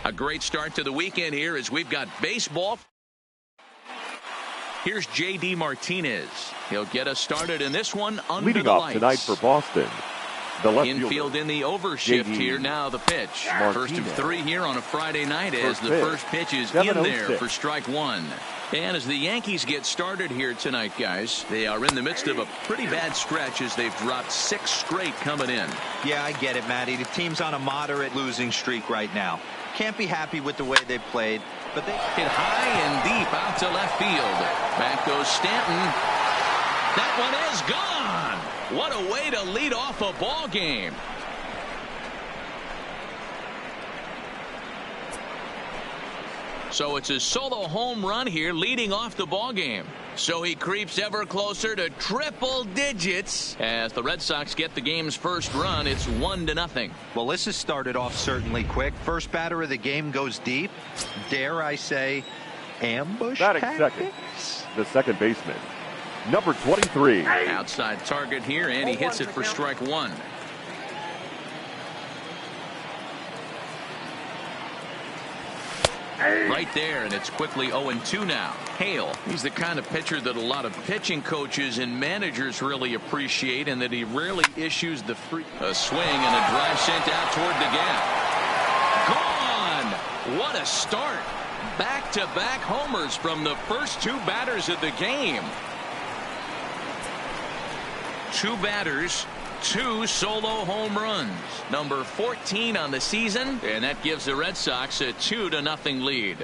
A great start to the weekend here as we've got baseball. Here's J.D. Martinez. He'll get us started in this one under Leading the off lights. Tonight for Boston, the left Infield fielder, in the overshift here. Now the pitch. Martinez. First of 3 here on a Friday night as the pitch. first pitch is in there for strike one. And as the Yankees get started here tonight, guys, they are in the midst of a pretty bad stretch as they've dropped 6 straight coming in. Yeah, I get it, Matty. The team's on a moderate losing streak right now. Can't be happy with the way they played, but they hit high and deep out to left field. Back goes Stanton. That one is gone. What a way to lead off a ball game. So it's a solo home run here leading off the ball game. So he creeps ever closer to triple digits as the Red Sox get the game's first run. It's 1-0. Well, this has started off certainly quick. First batter of the game goes deep. Dare I say, ambush second, the second baseman, number 23. Outside target here, and he hits it for strike one. Right there, and it's quickly 0-2 now. Hale, he's the kind of pitcher that a lot of pitching coaches and managers really appreciate, and that he rarely issues the free. A swing and a drive sent out toward the gap. Gone! What a start. Back-to-back homers from the first 2 batters of the game. 2 batters, 2 solo home runs. Number 14 on the season, and that gives the Red Sox a 2-0 lead.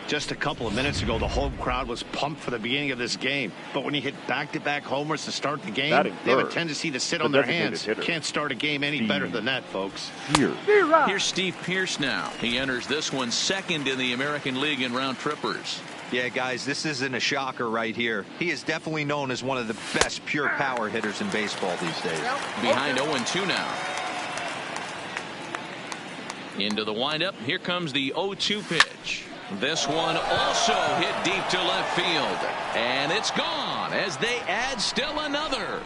Just a couple of minutes ago, the home crowd was pumped for the beginning of this game. But when you hit back-to-back homers to start the game, they have a tendency to sit on their hands. Can't start a game any better than that, folks. Here's Steve Pearce now. He enters this one second in the American League in round trippers. Yeah, guys, this isn't a shocker right here. He is definitely known as one of the best pure power hitters in baseball these days. Behind 0-2 now. Into the windup. Here comes the 0-2 pitch. This one also hit deep to left field. And it's gone as they add still another.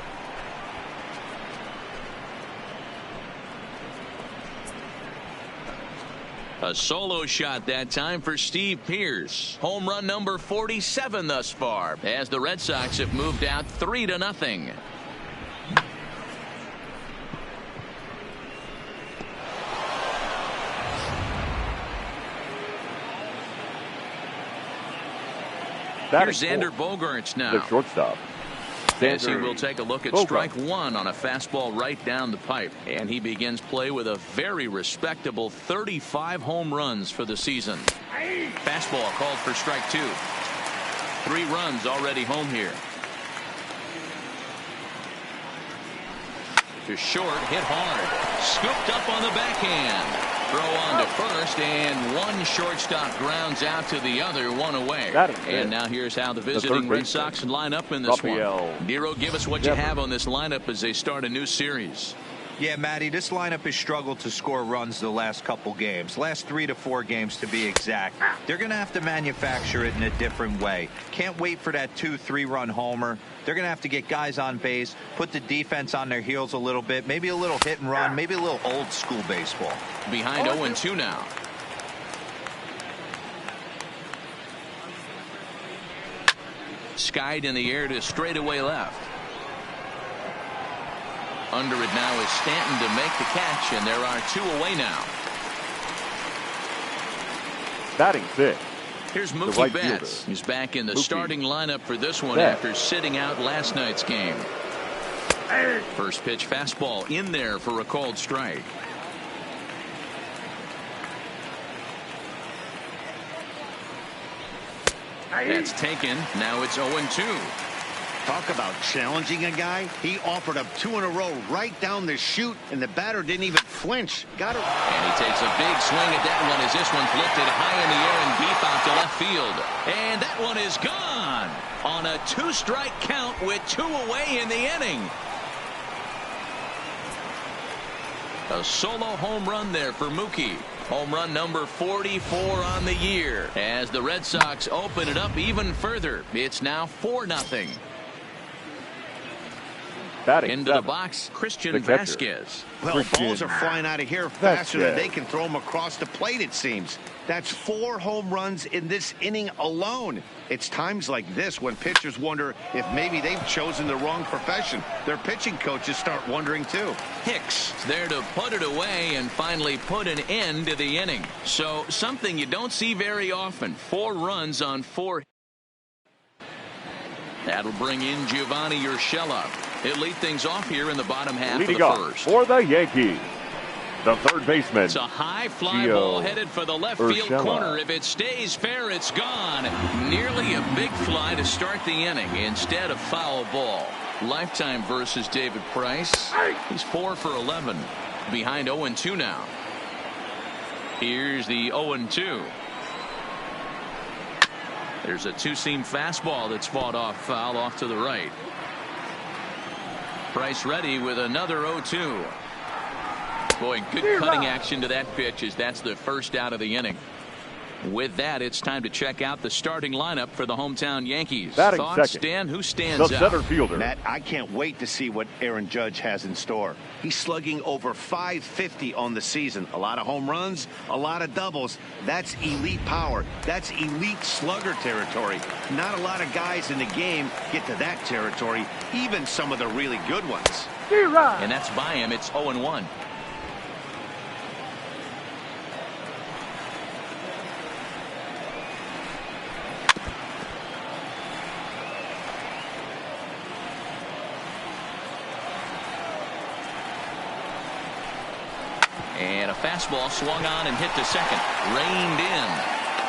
A solo shot that time for Steve Pearce. Home run number 47 thus far as the Red Sox have moved out 3-0. Here's Xander Bogaerts now. The shortstop. As he will take a look at strike one on a fastball right down the pipe. And he begins play with a very respectable 35 home runs for the season. Fastball called for strike 2. 3 runs already home here. To short, hit hard. Scooped up on the backhand. Throw on to first, and one shortstop grounds out to the other, 1 away. And now here's how the visiting Red Sox line up in this one. Nero, give us what you have on this lineup as they start a new series. Yeah, Matty, this lineup has struggled to score runs the last couple games. Last 3 to 4 games to be exact. They're going to have to manufacture it in a different way. Can't wait for that 2-3 run homer. They're going to have to get guys on base, put the defense on their heels a little bit, maybe a little hit and run, maybe a little old school baseball. Behind 0-2 now. Skied in the air to straightaway left. Under it now is Stanton to make the catch, and there are 2 away now. Batting 5th. Here's Mookie Betts. He's back in the starting lineup for this one after sitting out last night's game. First pitch fastball in there for a called strike. That's taken. Now it's 0-2. Talk about challenging a guy. He offered up 2 in a row right down the chute, and the batter didn't even flinch. Got it. And he takes a big swing at that one as this one's lifted high in the air and deep out to left field. And that one is gone on a 2-strike count with 2 away in the inning. A solo home run there for Mookie. Home run number 44 on the year as the Red Sox open it up even further. It's now 4-0. Into the box, Christian Vasquez. Well, balls are flying out of here faster than they can throw them across the plate, it seems. That's 4 home runs in this inning alone. It's times like this when pitchers wonder if maybe they've chosen the wrong profession. Their pitching coaches start wondering, too. Hicks there to put it away and finally put an end to the inning. So something you don't see very often. 4 runs on 4. That'll bring in Giovanni Urshela. He'll lead things off here in the bottom half of the first. For the Yankees, the third baseman. It's a high fly ball headed for the left field corner. If it stays fair, it's gone. Nearly a big fly to start the inning instead of foul ball. Lifetime versus David Price. He's 4 for 11. Behind 0-2 now. Here's the 0-2. There's a 2-seam fastball that's fought off foul off to the right. Price ready with another 0-2. Boy, good cutting action to that pitch as that's the first out of the inning. With that, it's time to check out the starting lineup for the hometown Yankees. Thoughts, Stan? Who stands the center fielder. Matt, I can't wait to see what Aaron Judge has in store. He's slugging over .550 on the season. A lot of home runs, a lot of doubles. That's elite power. That's elite slugger territory. Not a lot of guys in the game get to that territory, even some of the really good ones. And that's by him. It's 0-1. And a fastball swung on and hit to second. Reined in.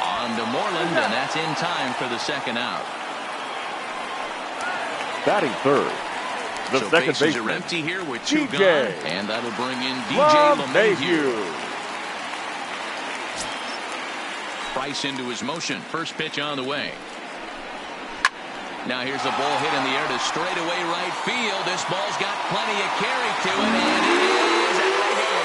On to Moreland, and that's in time for the second out. Batting third, the second bases baseman. Are empty here with 2 gone, and that'll bring in DJ LeMahieu. Price into his motion. First pitch on the way. Now here's the ball hit in the air to straightaway right field. This ball's got plenty of carry to it, and it is out of here.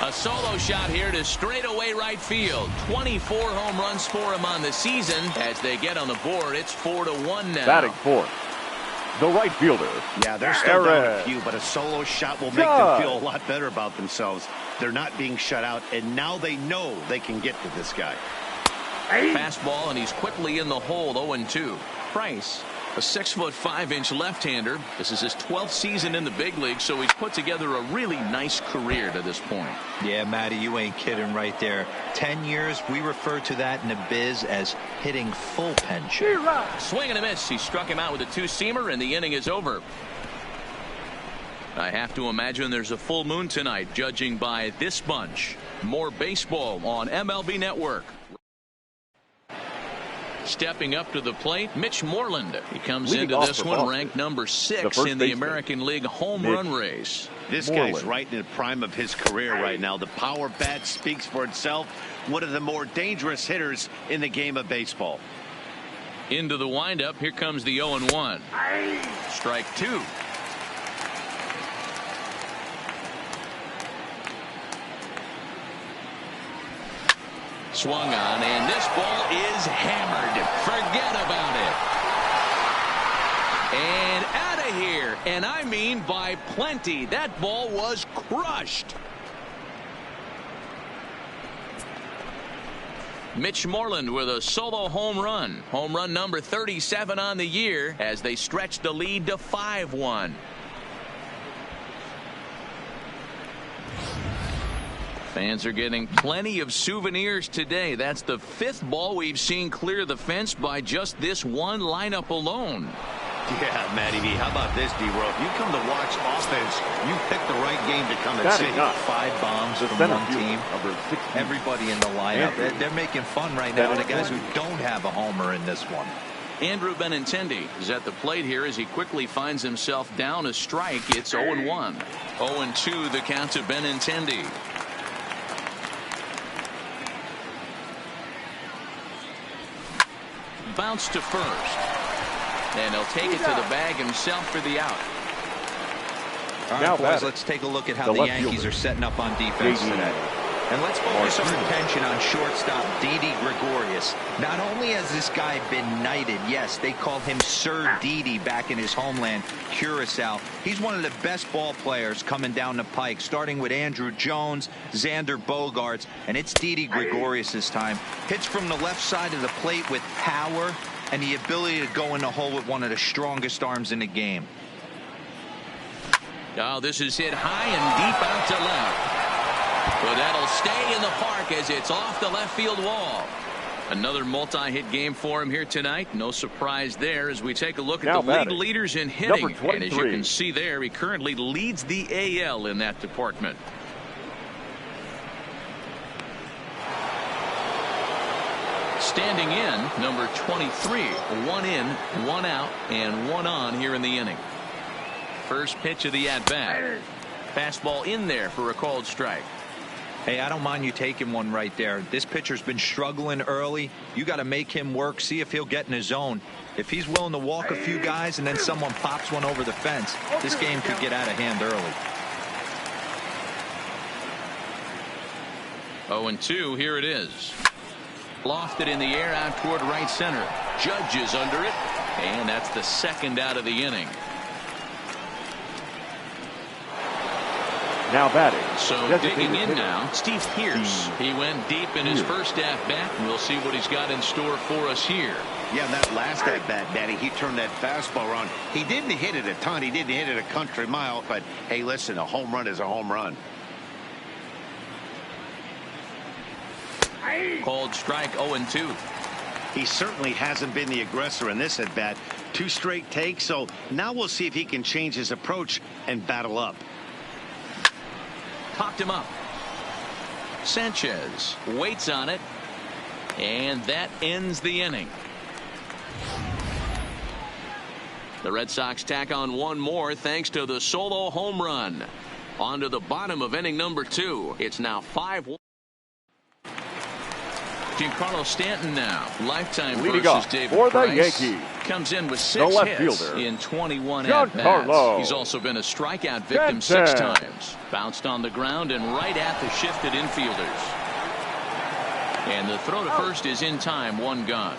A solo shot here to straightaway right field. 24 home runs for him on the season. As they get on the board, it's 4-1 now. Batting fourth, the right fielder. Yeah, they're still down a few, but a solo shot will make them feel a lot better about themselves. They're not being shut out, and now they know they can get to this guy. Fastball, and he's quickly in the hole. 0-2. Price, a 6'5" left-hander. This is his 12th season in the big league, so he's put together a really nice career to this point. Yeah, Matty, you ain't kidding right there. 10 years, we refer to that in the biz as hitting full pension. Swing and a miss. He struck him out with a 2-seamer, and the inning is over. I have to imagine there's a full moon tonight, judging by this bunch. More baseball on MLB Network. Stepping up to the plate, Mitch Moreland. He comes into this one ranked number 6 in the American League home run race. This guy's right in the prime of his career right now. The power bat speaks for itself. One of the more dangerous hitters in the game of baseball. Into the windup. Here comes the 0-1. Strike 2. Swung on, and this ball is hammered. Forget about it. And out of here. And I mean by plenty. That ball was crushed. Mitch Moreland with a solo home run. Home run number 37 on the year as they stretch the lead to 5-1. Fans are getting plenty of souvenirs today. That's the 5th ball we've seen clear the fence by just this one lineup alone. Yeah, Matty V, how about this, D-Row? If you come to watch offense, you picked the right game to come and see. 5 bombs from one team. Everybody in the lineup. They're making fun right now of the guys who don't have a homer in this one. Andrew Benintendi is at the plate here as he quickly finds himself down a strike. It's 0-1. 0-2 the count to Benintendi. Bounce to first. And he'll take it to the bag himself for the out. All right, boys, let's take a look at how the Yankees are setting up on defense today. And let's focus our attention on shortstop Didi Gregorius. this. Not only has this guy been knighted, yes, they called him Sir Didi back in his homeland, Curacao. He's one of the best ball players coming down the pike, starting with Andrew Jones, Xander Bogaerts, and it's Didi Gregorius this time. Hits from the left side of the plate with power and the ability to go in the hole with one of the strongest arms in the game. Oh, this is hit high and deep out to left. But that'll stay in the park as it's off the left field wall. Another multi-hit game for him here tonight. No surprise there as we take a look at the league leaders in hitting. And as you can see there, he currently leads the AL in that department. Standing in, number 23. 1 in, 1 out, and 1 on here in the inning. First pitch of the at-bat. Fastball in there for a called strike. Hey, I don't mind you taking one right there. This pitcher's been struggling early. You got to make him work, see if he'll get in his zone. If he's willing to walk a few guys and then someone pops one over the fence, this game could get out of hand early. 0-2, here it is. Lofted in the air out toward right center. Judge is under it, and that's the second out of the inning. Now batting. So digging in now, Steve Pearce. He went deep in his first at-bat. We'll see what he's got in store for us here. Yeah, that last at-bat, Daddy, he turned that fastball around. He didn't hit it a ton. He didn't hit it a country mile. But, hey, listen, a home run is a home run. Called strike 0-2. He certainly hasn't been the aggressor in this at-bat. 2 straight takes. So now we'll see if he can change his approach and battle up. Popped him up. Sanchez waits on it, and that ends the inning. The Red Sox tack on one more thanks to the solo home run. On to the bottom of inning number 2. It's now 5-1. Giancarlo Stanton now, lifetime leading versus up David for the Price. Yankees. Comes in with 6 left hits fielder, in 21 Giancarlo. at-bats. He's also been a strikeout victim 6 times. Bounced on the ground and right at the shifted infielders. And the throw to first is in time, 1 gone.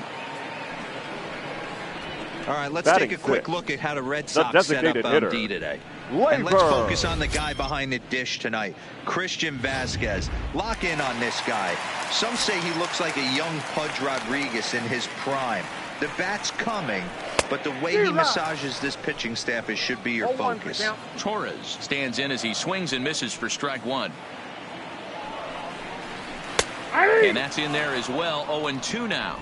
All right, let's take a quick look at how the Red Sox set up D today. And let's focus on the guy behind the dish tonight, Christian Vasquez. Lock in on this guy. Some say he looks like a young Pudge Rodriguez in his prime. The bat's coming, but the way he massages this pitching staff should be your focus. Torres stands in as he swings and misses for strike 1. And that's in there as well. 0-2 now.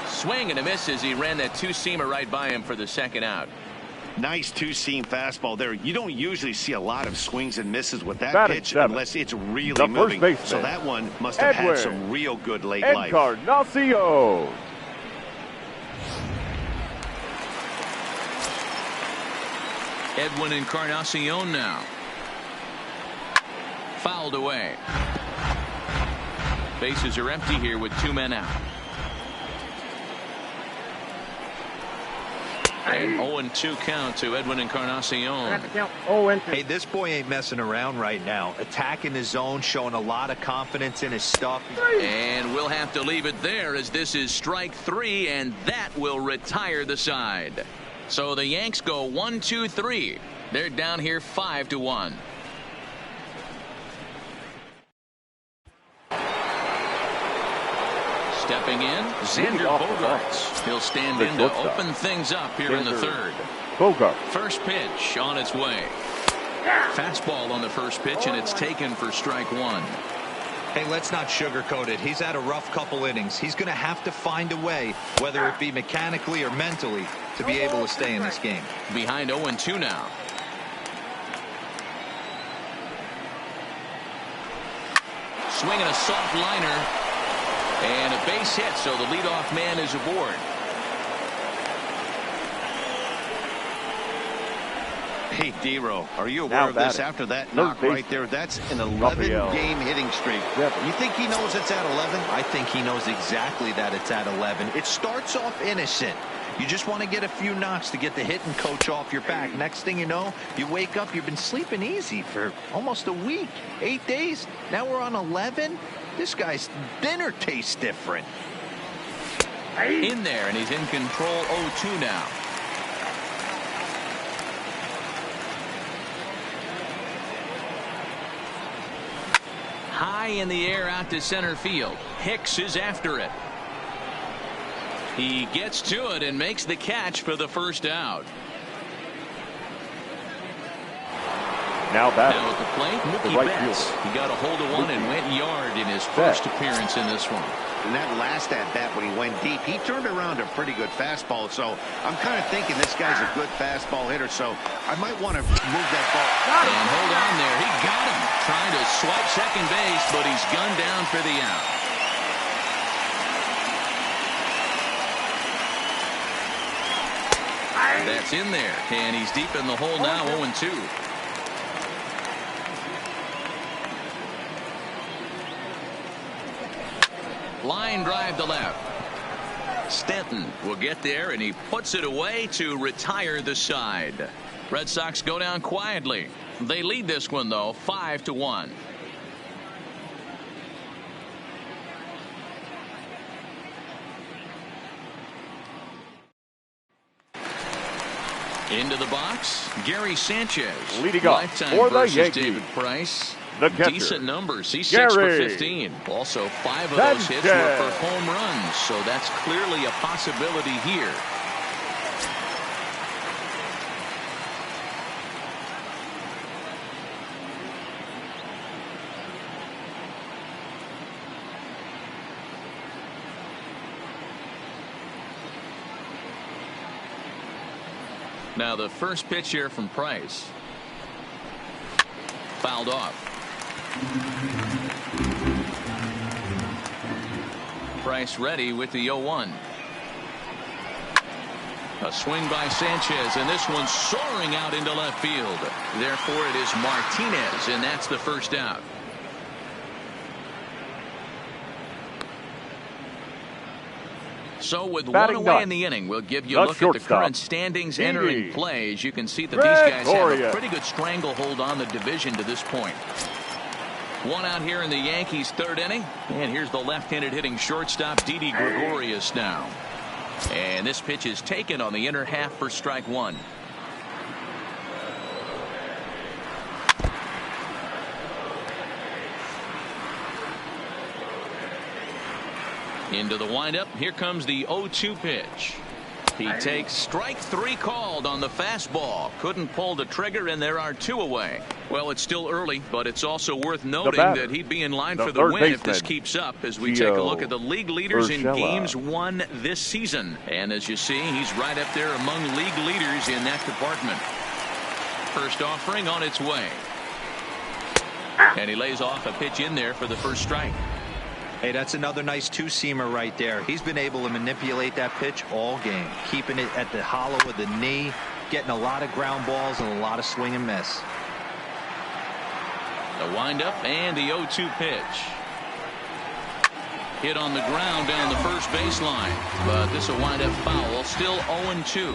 Swing and a miss as he ran that 2-seamer right by him for the second out. Nice 2-seam fastball there. You don't usually see a lot of swings and misses with that pitch unless it's really moving. So that one must have had some real good late life. Encarnacion. Edwin Encarnacion now. Fouled away. Bases are empty here with 2 men out. And 0-2 count to Edwin Encarnacion. Hey, this boy ain't messing around right now. Attacking his zone, showing a lot of confidence in his stuff. And we'll have to leave it there as this is strike 3, and that will retire the side. So the Yanks go 1-2-3. They're down here 5-1. Stepping in, Xander Bogaerts. He'll stand in to open things up here in the 3rd. Bogaerts. First pitch on its way. Fastball on the first pitch, and it's taken for strike 1. Hey, let's not sugarcoat it. He's had a rough couple innings. He's going to have to find a way, whether it be mechanically or mentally, to be able to stay in this game. Behind 0-2 now. Swinging a soft liner. And a base hit, so the leadoff man is aboard. Hey, D-Row, are you aware of this? After that knock right there, that's an 11-game hitting streak. You think he knows it's at 11? I think he knows exactly that it's at 11. It starts off innocent. You just want to get a few knocks to get the hitting coach off your back. Next thing you know, you wake up, you've been sleeping easy for almost a week, 8 days. Now we're on 11. This guy's dinner tastes different. In there, and he's in control 0-2 now. High in the air out to center field. Hicks is after it. He gets to it and makes the catch for the first out. Now at the plate, Mookie Betts. He got a hold of one and went yard in his first appearance in this one. In that last at-bat when he went deep, he turned around a pretty good fastball. So I'm kind of thinking this guy's a good fastball hitter, so I might want to move that ball. And hold on there. He got him. Trying to swipe second base, but he's gunned down for the out. That's in there, and he's deep in the hole now, 0-2. Line drive to left. Stanton will get there, and he puts it away to retire the side. Red Sox go down quietly. They lead this one, though, 5-1. Into the box, Gary Sanchez. Leading off Lifetime for the versus Yankees, David Price. the catcher. Decent numbers. He's Gary 6 for 15. Also, 5 of those hits were for home runs, so that's clearly a possibility here. Now the first pitch here from Price. Fouled off. Price ready with the 0-1. A swing by Sanchez, and this one's soaring out into left field. Therefore, it is Martinez, and that's the first out. So with one away in the inning, we'll give you a look at the current standings entering play. As you can see that these guys have a pretty good stranglehold on the division to this point. One out here in the Yankees' third inning. And here's the left-handed hitting shortstop, Didi Gregorius now. And this pitch is taken on the inner half for strike one. Into the windup. Here comes the 0-2 pitch. He takes strike three called on the fastball. Couldn't pull the trigger, and there are 2 away. Well, it's still early, but it's also worth noting that he'd be in line for the win if this keeps up, as we take a look at the league leaders in games won this season. And as you see, he's right up there among league leaders in that department. First offering on its way. And he lays off a pitch in there for the first strike. Hey, that's another nice two-seamer right there. He's been able to manipulate that pitch all game, keeping it at the hollow of the knee, getting a lot of ground balls and a lot of swing and miss. The windup and the 0-2 pitch. Hit on the ground down the first baseline, but this will wind up foul. Still 0-2.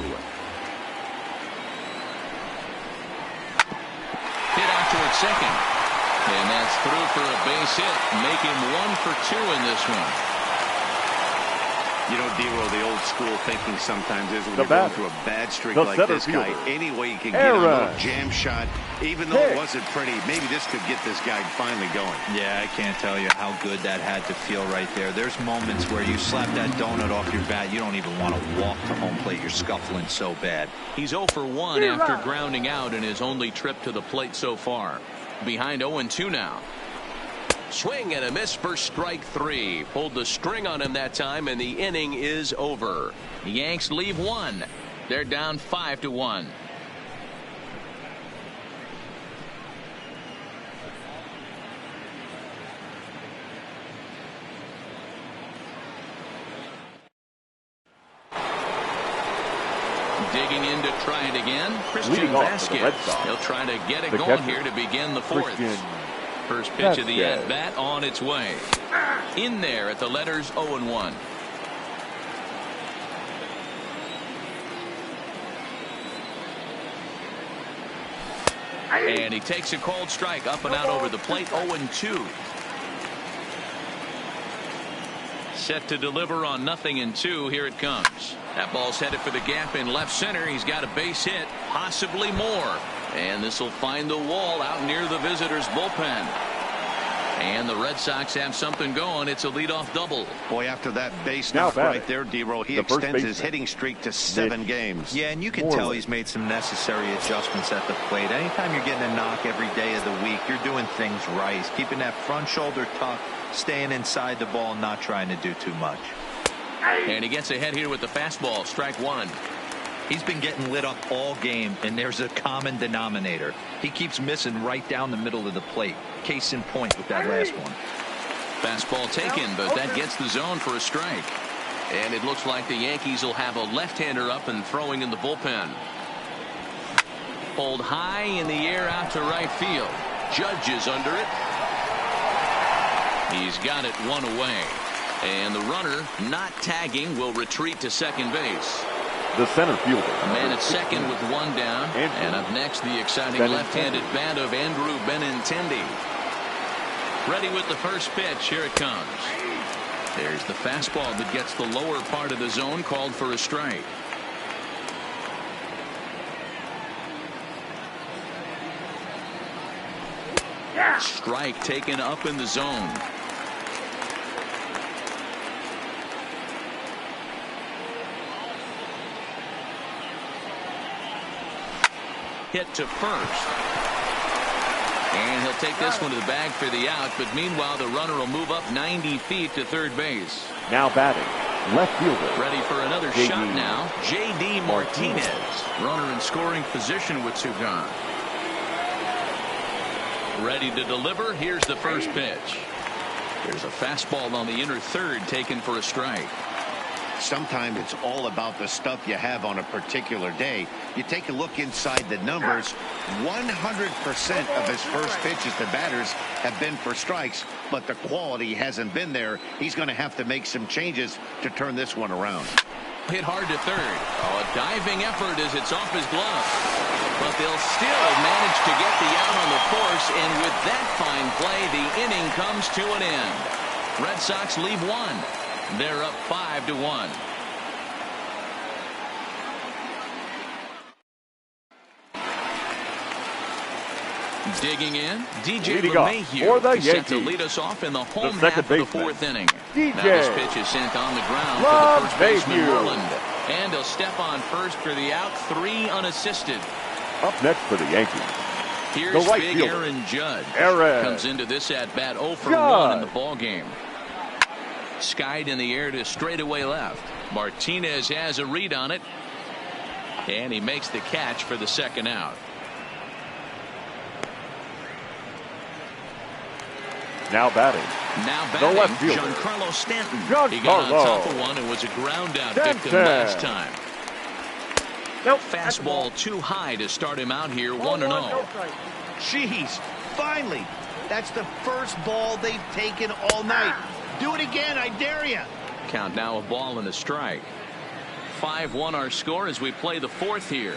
Hit out towards second. And that's through for a base hit. Make him 1 for 2 in this one. You know, D-Row, the old school thinking sometimes is when you're going through a bad streak like this guy, any way you can get a little jam shot, even though it wasn't pretty, maybe this could get this guy finally going. Yeah, I can't tell you how good that had to feel right there. There's moments where you slap that donut off your bat, you don't even want to walk to home plate. You're scuffling so bad. He's 0 for 1 after grounding out in his only trip to the plate so far. Behind 0-2 now. Swing and a miss for strike 3. Pulled the string on him that time, and the inning is over. The Yanks leave 1. They're down 5-1. Digging in to try it again. Christian Vasquez. He'll try to get it going here to begin the fourth. First pitch of the at-bat on its way. In there at the letters 0-1. And he takes a cold strike up and out over the plate. 0-2. Set to deliver on 0-2. Here it comes. That ball's headed for the gap in left center. He's got a base hit, possibly more. And this will find the wall out near the visitors' bullpen. And the Red Sox have something going. It's a leadoff double. Boy, after that base knock right there, D-Roll, he extends his hitting streak to 7 games. Yeah, and you can tell he's made some necessary adjustments at the plate. Anytime you're getting a knock every day of the week, you're doing things right. He's keeping that front shoulder tucked, staying inside the ball, not trying to do too much. And he gets ahead here with the fastball. Strike one. He's been getting lit up all game, and there's a common denominator. He keeps missing right down the middle of the plate. Case in point with that last one. Fastball taken, but that gets the zone for a strike. And it looks like the Yankees will have a left-hander up and throwing in the bullpen. Pulled high in the air out to right field. Judge is under it. He's got it one away. And the runner, not tagging, will retreat to second base. The center fielder. A man at second with one down. And up next, the exciting left-handed bat of Andrew Benintendi. Ready with the first pitch. Here it comes. There's the fastball that gets the lower part of the zone, called for a strike. Strike taken up in the zone. Hit to first. And he'll take this one to the bag for the out, but meanwhile the runner will move up 90 feet to third base. Now batting, left fielder. Ready for another shot now. J.D. Martinez. Runner in scoring position with two gone. Ready to deliver. Here's the first pitch. There's a fastball on the inner third taken for a strike. Sometimes it's all about the stuff you have on a particular day. You take a look inside the numbers. 100% of his first pitches to batters have been for strikes, but the quality hasn't been there. He's going to have to make some changes to turn this one around. Hit hard to third. Oh, a diving effort as it's off his glove. But they'll still manage to get the out on the force, and with that fine play, the inning comes to an end. Red Sox leave one. They're up 5-1. Digging in, DJ LeMahieu set to lead us off in the home half of the fourth inning. Now this pitch is sent on the ground for the first baseman, Moreland. And he'll step on first for the out, 3 unassisted. Up next for the Yankees, here's the right big fielder, Aaron Judge. Comes into this at-bat 0 for 1 in the ball game. Skied in the air to straightaway left. Martinez has a read on it, and he makes the catch for the second out. Now batting, the left fielder, Giancarlo Stanton. He got on top of one and was a ground out victim last time. Fastball too high to start him out here, 1-0. Jeez, finally, that's the first ball they've taken all night. Do it again, I dare you. Count now, a ball and a strike. 5-1 our score as we play the fourth here.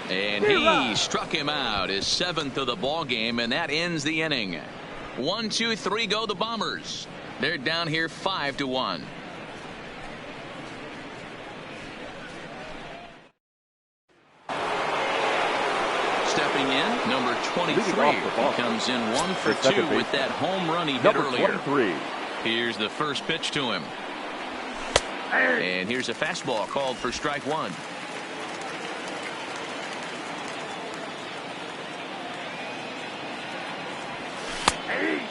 And he struck him out, his 7th of the ball game, and that ends the inning. 1, 2, 3 go the Bombers. They're down here 5-1. Stepping in, number 23. He comes in 1 for 2 with that home run he hit earlier. 23. Here's the first pitch to him. And here's a fastball called for strike 1.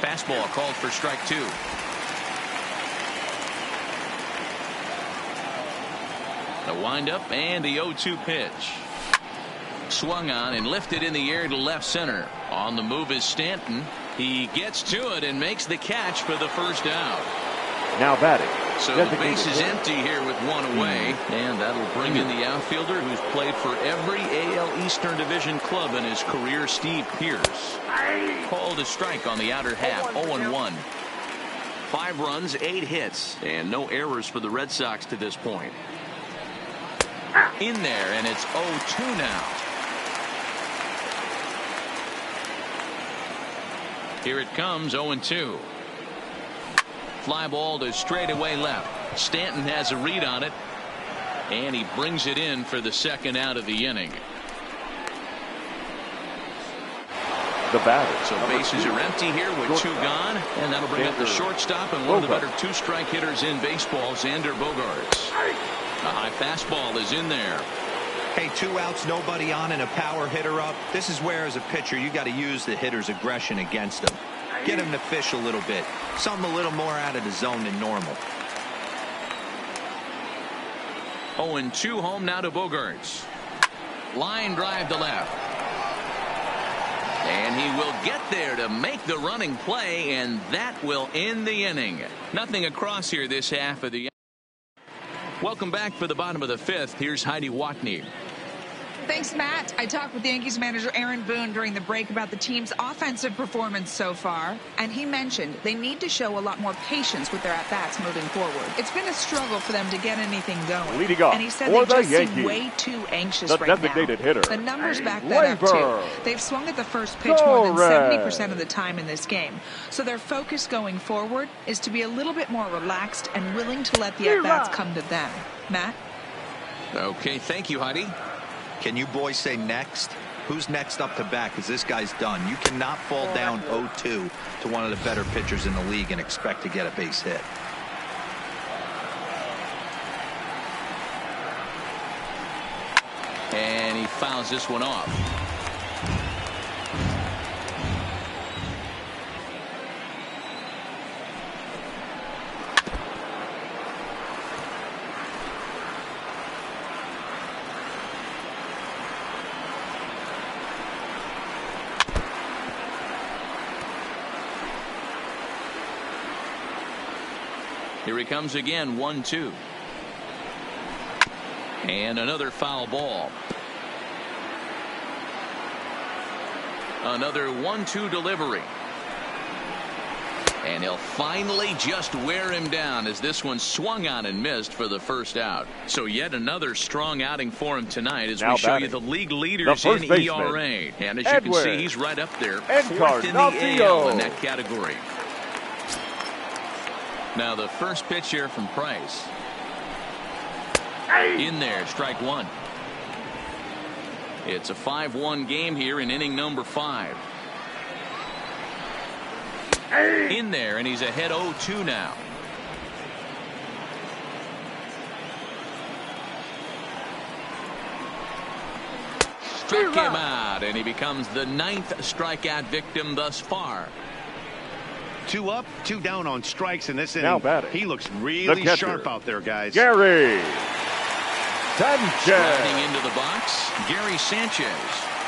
Fastball called for strike 2. The windup and the 0-2 pitch. Swung on and lifted in the air to left center. On the move is Stanton. He gets to it and makes the catch for the first out. Now batting. So the base is empty here with one away, and that'll bring in the outfielder who's played for every AL Eastern Division club in his career, Steve Pearce. Called a strike on the outer half, 0-1. 5 runs, 8 hits, and no errors for the Red Sox to this point. In there, and it's 0-2 now. Here it comes, 0-2. Fly ball to straightaway left. Stanton has a read on it, and he brings it in for the second out of the inning. The batter. So bases are empty here with 2 gone, and that'll bring up the shortstop and one of the better 2-strike hitters in baseball, Xander Bogaerts. A high fastball is in there. Hey, 2 outs, nobody on, and a power hitter up. This is where, as a pitcher, you got to use the hitter's aggression against him. Get him to fish a little bit. Something a little more out of the zone than normal. 0-2 home now to Bogaerts. Line drive to left. And he will get there to make the running play, and that will end the inning. Nothing across here this half of the inning. Welcome back for the bottom of the 5th. Here's Heidi Watney. Thanks, Matt. I talked with Yankees manager Aaron Boone during the break about the team's offensive performance so far, and he mentioned they need to show a lot more patience with their at-bats moving forward. It's been a struggle for them to get anything going. Leading off, and he said they just seem way too anxious right now. Hitter. The numbers back that up, too. They've swung at the first pitch more than 70% of the time in this game. So their focus going forward is to be a little bit more relaxed and willing to let the at-bats come to them. Matt? Okay, thank you, Heidi. Can you boys say next? Who's next up to bat? Because this guy's done. You cannot fall down 0-2 to one of the better pitchers in the league and expect to get a base hit. And he fouls this one off. Here he comes again, 1-2. And another foul ball. Another 1-2 delivery. And he'll finally just wear him down as this one swung on and missed for the first out. So yet another strong outing for him tonight as we show you the league leaders in ERA. And as you can see, he's right up there, 4th in the AL in that category. Now the first pitch here from Price. In there, strike 1. It's a 5-1 game here in inning number 5. In there, and he's ahead 0-2 now. Struck him out, and he becomes the 9th strikeout victim thus far. 2 up, 2 down on strikes in this inning. Now batting. He looks really sharp out there, guys. Gary Sanchez. Sliding into the box, Gary Sanchez.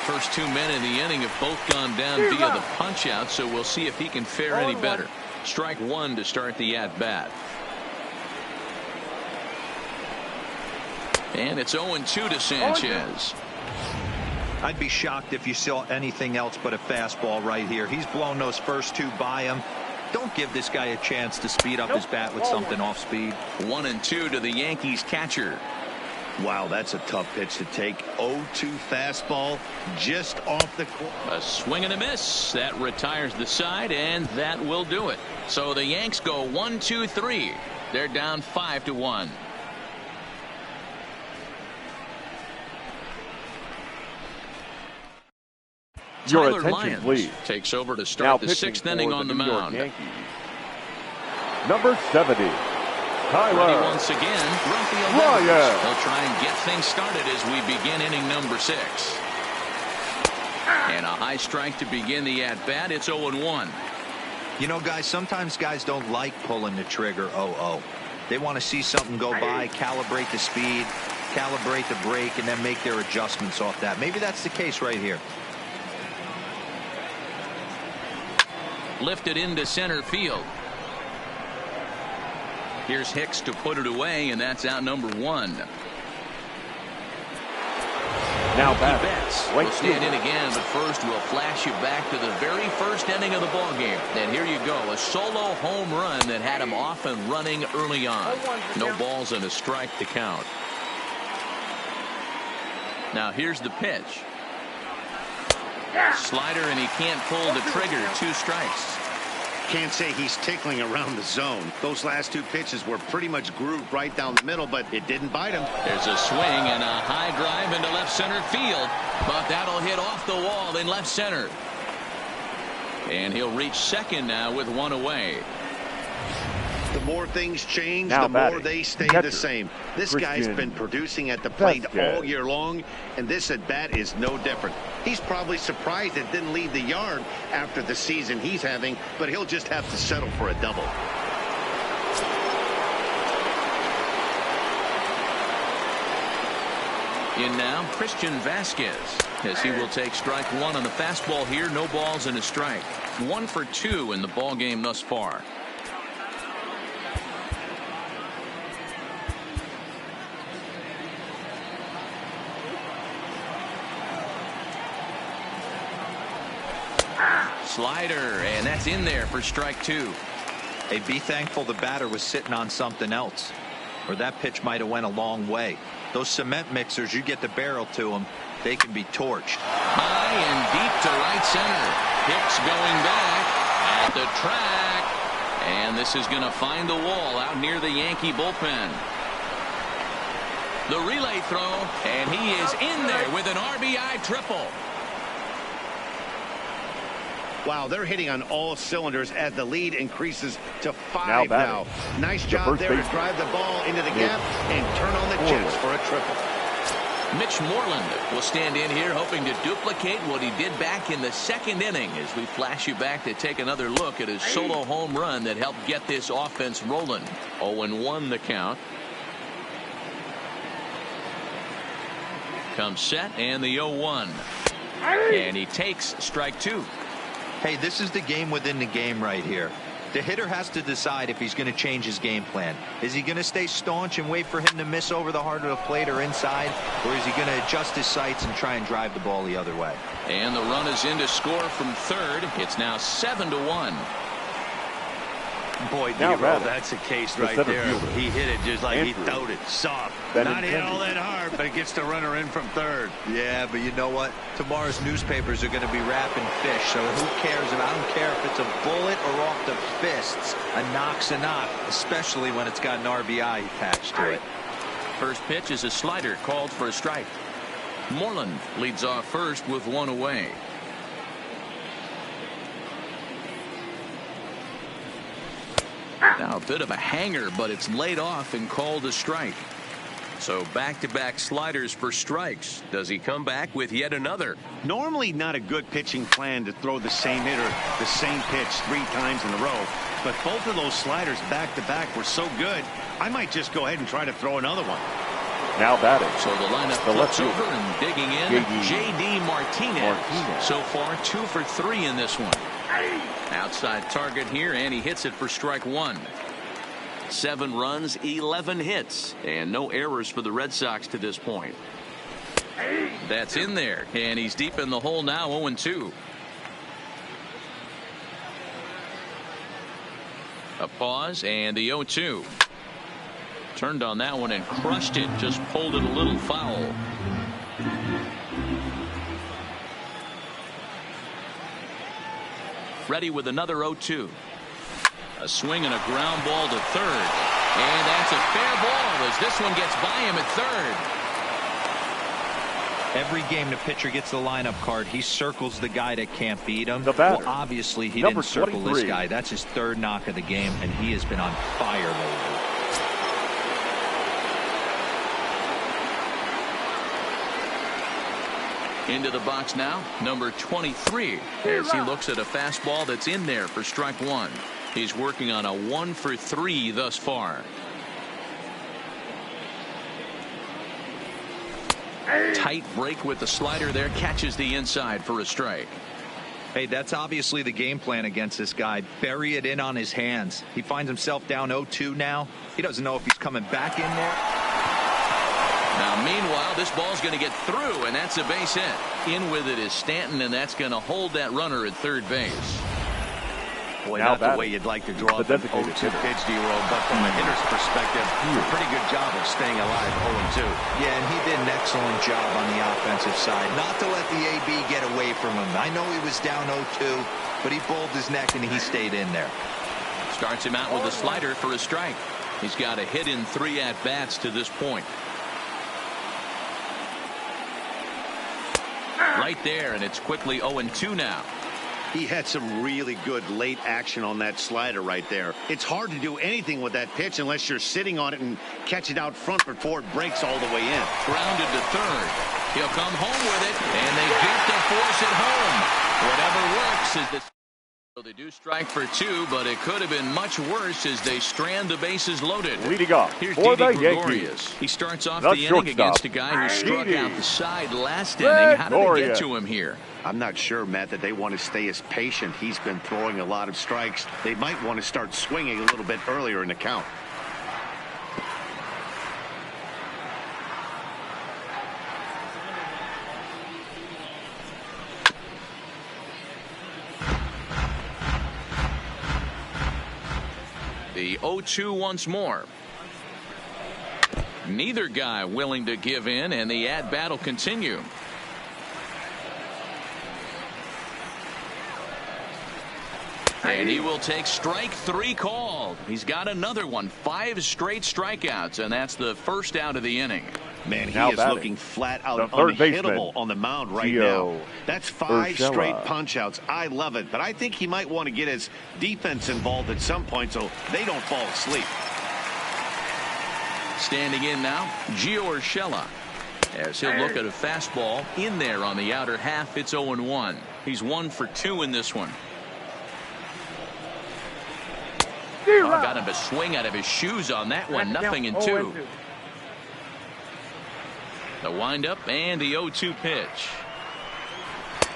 First 2 men in the inning have both gone down via the punch out, so we'll see if he can fare any better. Strike 1 to start the at bat. And it's 0-2 to Sanchez. I'd be shocked if you saw anything else but a fastball right here. He's blown those first 2 by him. Don't give this guy a chance to speed up his bat with something off speed. 1-2 to the Yankees catcher. Wow, that's a tough pitch to take. 0-2 fastball just off the corner. A swing and a miss. That retires the side, and that will do it. So the Yanks go 1-2-3. They're down 5-1. Your Tyler attention, Lyons please. takes over to start the 6th inning on the mound. Number 70. Tyler once again, Lyons. They'll try and get things started as we begin inning number 6. And a high strike to begin the at-bat. It's 0-1. You know, guys, sometimes guys don't like pulling the trigger 0-0. They want to see something go by, calibrate the speed. calibrate the break, and then make their adjustments off that. Maybe that's the case right here. Lifted into center field. Here's Hicks to put it away, and that's out number 1. Now Mookie Betts will stand in again, but first we'll flash you back to the very first inning of the ball game. And here you go, a solo home run that had him off and running early on. No balls and a strike to count. Now here's the pitch. Slider, and he can't pull the trigger. 2 strikes. Can't say he's tickling around the zone. Those last 2 pitches were pretty much grooved right down the middle, but it didn't bite him. There's a swing and a high drive into left center field, but that'll hit off the wall in left center. And he'll reach second now with 1 away. The more things change, the more they stay the same. This guy's been producing at the plate all year long, and this at-bat is no different. He's probably surprised it didn't leave the yard after the season he's having, but he'll just have to settle for a double. In now, Christian Vasquez, as he will take strike 1 on the fastball here. No balls and a strike. 1 for 2 in the ball game thus far. Slider, and that's in there for strike 2. Hey, be thankful the batter was sitting on something else, or that pitch might have went a long way. Those cement mixers, you get the barrel to them, they can be torched. High and deep to right center. Hicks going back at the track, and this is going to find the wall out near the Yankee bullpen. The relay throw, and he is in there with an RBI triple. Wow, they're hitting on all cylinders as the lead increases to 5 now. Nice job there to drive the ball into the gap and turn on the jets for a triple. Mitch Moreland will stand in here hoping to duplicate what he did back in the second inning as we flash you back to take another look at his solo home run that helped get this offense rolling. 0-1 the count. Comes set and the 0-1. And he takes strike 2. Hey, this is the game within the game right here. The hitter has to decide if he's going to change his game plan. Is he going to stay staunch and wait for him to miss over the heart of the plate or inside, or is he going to adjust his sights and try and drive the ball the other way? And the run is in to score from third. It's now 7-1. Boy, that's a case right there. He hit it just like he throwed it. Soft. Not hit all that hard, but it gets the runner in from third. Yeah, but you know what? Tomorrow's newspapers are going to be wrapping fish, so who cares? I don't care if it's a bullet or off the fists. A knock's a knock, especially when it's got an RBI attached to it. First pitch is a slider called for a strike. Moreland leads off first with 1 away. Now a bit of a hanger, but it's laid off and called a strike. So back-to-back sliders for strikes. Does he come back with yet another? Normally not a good pitching plan to throw the same hitter the same pitch 3 times in a row, but both of those sliders back-to-back were so good, I might just go ahead and try to throw another one. Now batting. So the lineup flips over and digging in. J.D. Martinez. So far 2 for 3 in this one. Outside target here, and he hits it for strike 1. 7 runs, 11 hits, and no errors for the Red Sox to this point. That's in there, and he's deep in the hole now. 0-2. A pause and the 0-2. Turned on that one and crushed it. Just pulled it a little foul. Ready with another 0-2. A swing and a ground ball to third. And that's a fair ball as this one gets by him at third. Every game the pitcher gets the lineup card, he circles the guy that can't beat him. Well, obviously he didn't circle this guy. That's his 3rd knock of the game, and he has been on fire lately. Into the box now, number 23, as he looks at a fastball that's in there for strike 1. He's working on a 1 for 3 thus far. Tight break with the slider there, catches the inside for a strike. Hey, that's obviously the game plan against this guy. Bury it in on his hands. He finds himself down 0-2 now. He doesn't know if he's coming back in there. Now, meanwhile, this ball's going to get through, and that's a base hit. In with it is Stanton, and that's going to hold that runner at third base. Boy, not the way you'd like to draw up an 0-2 pitch, D-Roll, but from a hitter's perspective, a pretty good job of staying alive 0-2. Yeah, and he did an excellent job on the offensive side. Not to let the AB get away from him. I know he was down 0-2, but he bowled his neck and he stayed in there. Starts him out with a slider for a strike. He's got a hit in 3 at-bats to this point. Right there, and it's quickly 0-2 now. He had some really good late action on that slider right there. It's hard to do anything with that pitch unless you're sitting on it and catch it out front before it breaks all the way in. Grounded to third. He'll come home with it, and they get to force it home. Whatever works is this. So they do strike for 2, but it could have been much worse as they strand the bases loaded. Leading off Here's for the Gregorius. Yankees. He starts off The the inning against a guy who struck out the side last inning. How did they get to him here? I'm not sure, Matt, that they want to stay as patient. He's been throwing a lot of strikes. They might want to start swinging a little bit earlier in the count. The 0-2 once more. Neither guy willing to give in, and the at-bat will continue. And he will take strike 3 called. He's got another one. 5 straight strikeouts, and that's the first out of the inning. Man, he is looking flat out unhittable on the mound right now. That's 5 straight punch-outs. I love it, but I think he might want to get his defense involved at some point so they don't fall asleep. Standing in now, Gio Urshela. As he'll look at a fastball in there on the outer half, it's 0-1. He's 1 for 2 in this one. Got him to swing out of his shoes on that one. Nothing in 2. The windup and the 0-2 pitch.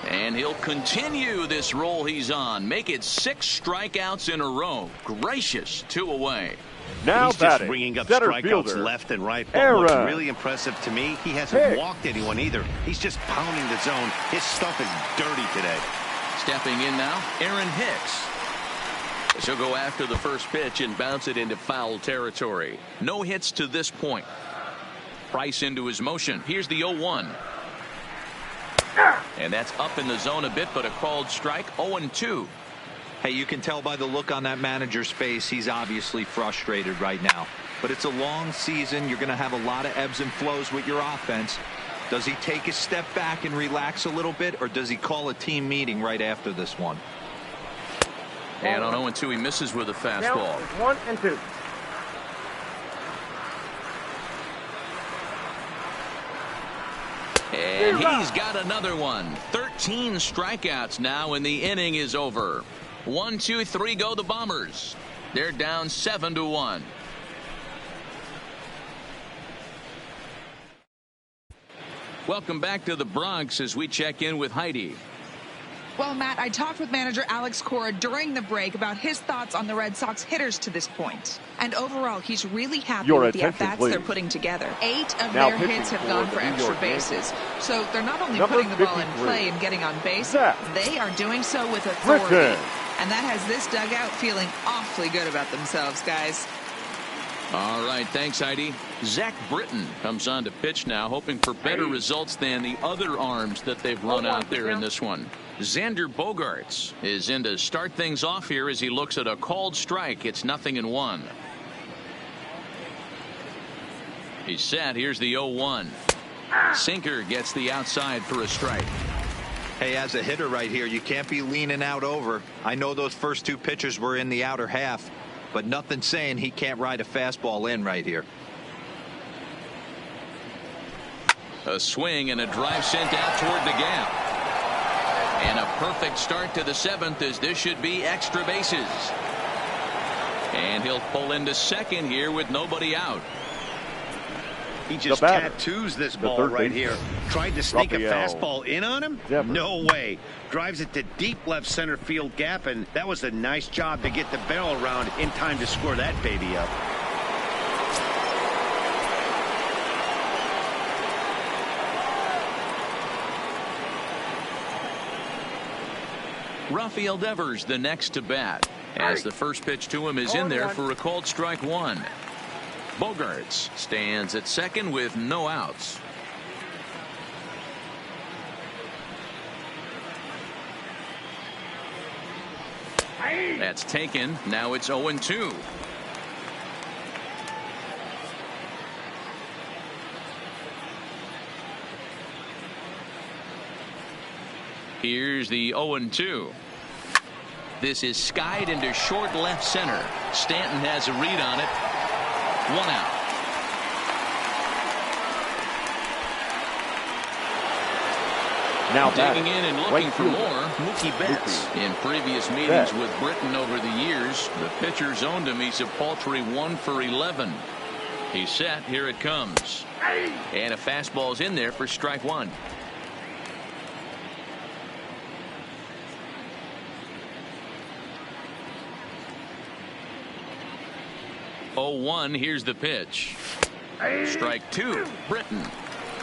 And he'll continue this roll he's on. Make it 6 strikeouts in a row. Gracious, 2 away. Now he's just bringing up strikeouts left and right. But what's really impressive to me, he hasn't walked anyone either. He's just pounding the zone. His stuff is dirty today. Stepping in now, Aaron Hicks. She'll go after the first pitch and bounce it into foul territory. No hits to this point. Price into his motion. Here's the 0-1. And that's up in the zone a bit, but a called strike. 0-2. Hey, you can tell by the look on that manager's face, he's obviously frustrated right now. But it's a long season. You're going to have a lot of ebbs and flows with your offense. Does he take a step back and relax a little bit, or does he call a team meeting right after this one? And on 0-2, he misses with a fastball. 1-2. And he's got another one. 13 strikeouts now, and the inning is over. 1, 2, 3 go the Bombers. They're down 7-1. Welcome back to the Bronx as we check in with Heidi. Well, Matt, I talked with manager Alex Cora during the break about his thoughts on the Red Sox hitters to this point. And overall, he's really happy with the at-bats they're putting together. 8 of their hits have gone for extra bases. So they're not only putting the ball in play and getting on base, they are doing so with authority. And that has this dugout feeling awfully good about themselves, guys. All right, thanks, Heidi. Zach Britton comes on to pitch now, hoping for better results than the other arms that they've run out there in this one. Xander Bogaerts is in to start things off here as he looks at a called strike. It's 0-1. He's set. Here's the 0-1. Sinker gets the outside for a strike. Hey, as a hitter right here, you can't be leaning out over. I know those first 2 pitchers were in the outer half, but nothing saying he can't ride a fastball in right here. A swing and a drive sent out toward the gap. And a perfect start to the 7th as this should be extra bases. And he'll pull into second here with nobody out. He just tattoos this ball right here. Tried to sneak a fastball in on him? No way. Drives it to deep left center field gap, and that was a nice job to get the barrel around in time to score that baby up. Rafael Devers the next to bat, as the first pitch to him is in there for a called strike one. Bogaerts stands at second with no outs. That's taken. Now it's 0-2. Here's the 0-2. This is skied into short left center. Stanton has a read on it. 1 out. Now digging in and looking for more, Mookie Betts. In previous meetings with Britain over the years, the pitcher's owned him. He's a paltry 1 for 11. He's set. Here it comes. And a fastball's in there for strike one. Here's the pitch. Strike two. Britain,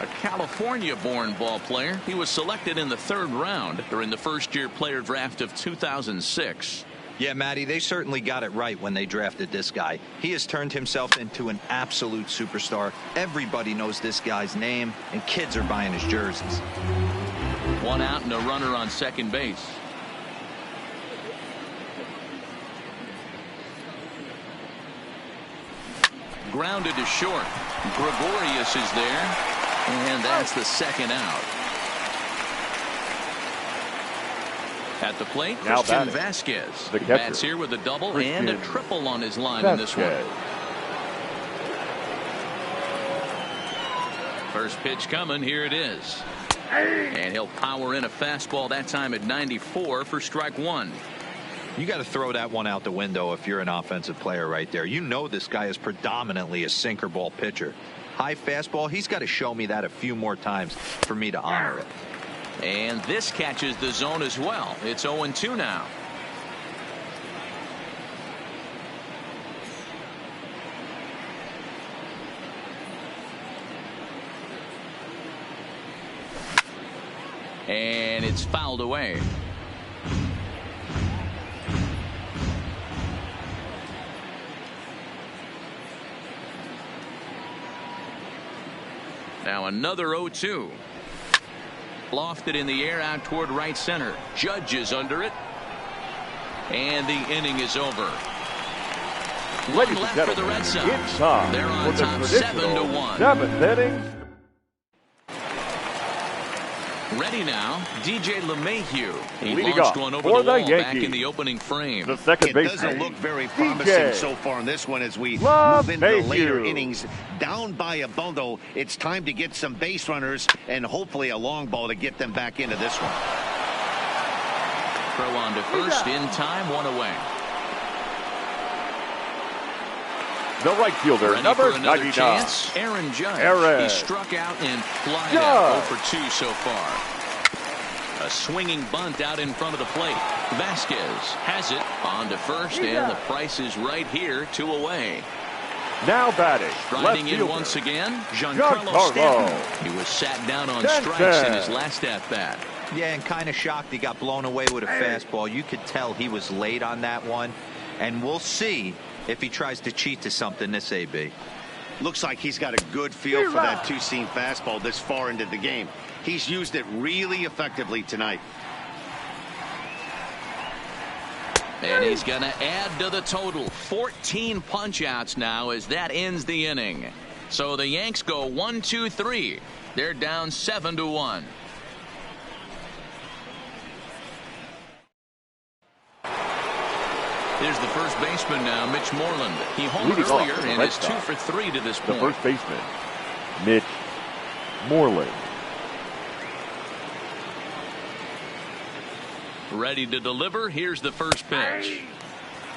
a California-born ball player. He was selected in the 3rd round during the first-year player draft of 2006. Yeah, Matty, they certainly got it right when they drafted this guy. He has turned himself into an absolute superstar. Everybody knows this guy's name, and kids are buying his jerseys. 1 out and a runner on second base. Grounded to short. Gregorius is there, and that's the 2nd out. At the plate, Christian Vasquez. The bats here with a double and a triple on his line in this one. First pitch coming. Here it is. And he'll power in a fastball that time at 94 for strike one. You got to throw that one out the window if you're an offensive player right there. You know this guy is predominantly a sinker ball pitcher. High fastball, he's got to show me that a few more times for me to honor it. And this catches the zone as well. It's 0-2 now. And it's fouled away. Now another 0-2. Lofted in the air out toward right center. Judge is under it. And the inning is over. One left for the Red Sox. They're on top 7-1. 7th inning. Ready now, DJ LeMahieu. He leading launched off one over for the wall Yankees. back in the opening frame. The second baseman. It doesn't look very promising so far in this one as we move into the later innings. Down by a bundle, it's time to get some base runners and hopefully a long ball to get them back into this one. Throw on to first in time, 1 away. The right fielder, ready number for another 99. chance. Aaron Judge. He struck out and flied out 0 for 2 so far. A swinging bunt out in front of the plate. Vasquez has it on to first, and the price is right here, 2 away. Now batting. Striding in once again, Giancarlo Stanton. He was sat down on strikes in his last at-bat. Yeah, and kind of shocked he got blown away with a fastball. You could tell he was late on that one, and we'll see if he tries to cheat to something this AB. Looks like he's got a good feel for that two-seam fastball this far into the game. He's used it really effectively tonight. And he's going to add to the total. 14 punch-outs now as that ends the inning. So the Yanks go 1-2-3. They're down 7-1. There's the first baseman now, Mitch Moreland. He homered earlier and is 2 for 3 to this point. The first baseman, Mitch Moreland. Ready to deliver. Here's the first pitch.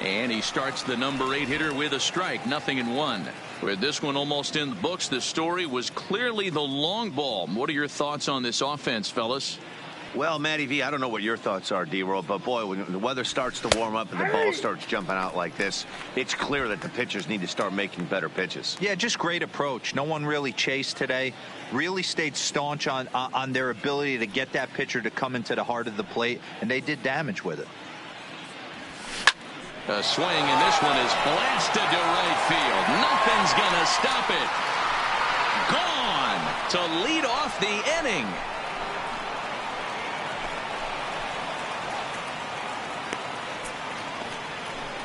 And he starts the number 8 hitter with a strike. 0-1. With this one almost in the books, the story was clearly the long ball. What are your thoughts on this offense, fellas? Well, Matty V, I don't know what your thoughts are, D-Roll, but boy, when the weather starts to warm up and the ball starts jumping out like this, it's clear that the pitchers need to start making better pitches. Yeah, just great approach. No one really chased today. Really stayed staunch on their ability to get that pitcher to come into the heart of the plate, and they did damage with it. A swing, and this one is blasted to right field. Nothing's going to stop it. Gone to lead off the inning.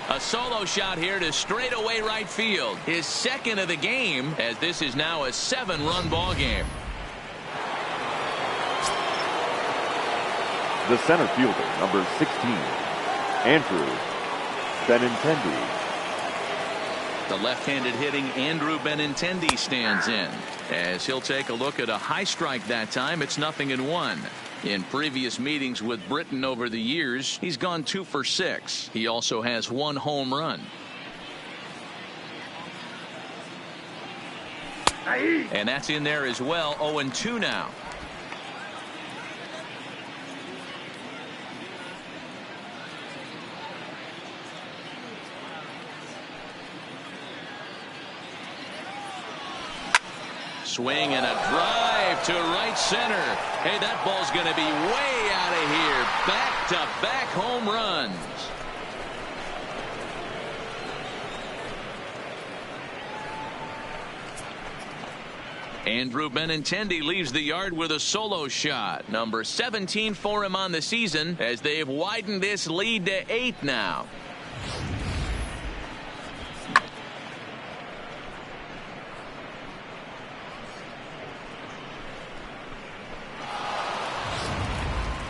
A solo shot here to straightaway right field. His second of the game, as this is now a 7-run ball game. The center fielder, number 16, Andrew Benintendi. The left-handed hitting Andrew Benintendi stands in, as he'll take a look at a high strike that time. It's 0-1. In previous meetings with Britain over the years, he's gone 2 for 6. He also has 1 home run. And that's in there as well. 0-2 now. Swing and a drive to right center. Hey, that ball's going to be way out of here. Back-to-back home runs. Andrew Benintendi leaves the yard with a solo shot. Number 17 for him on the season, as they've widened this lead to 8 now.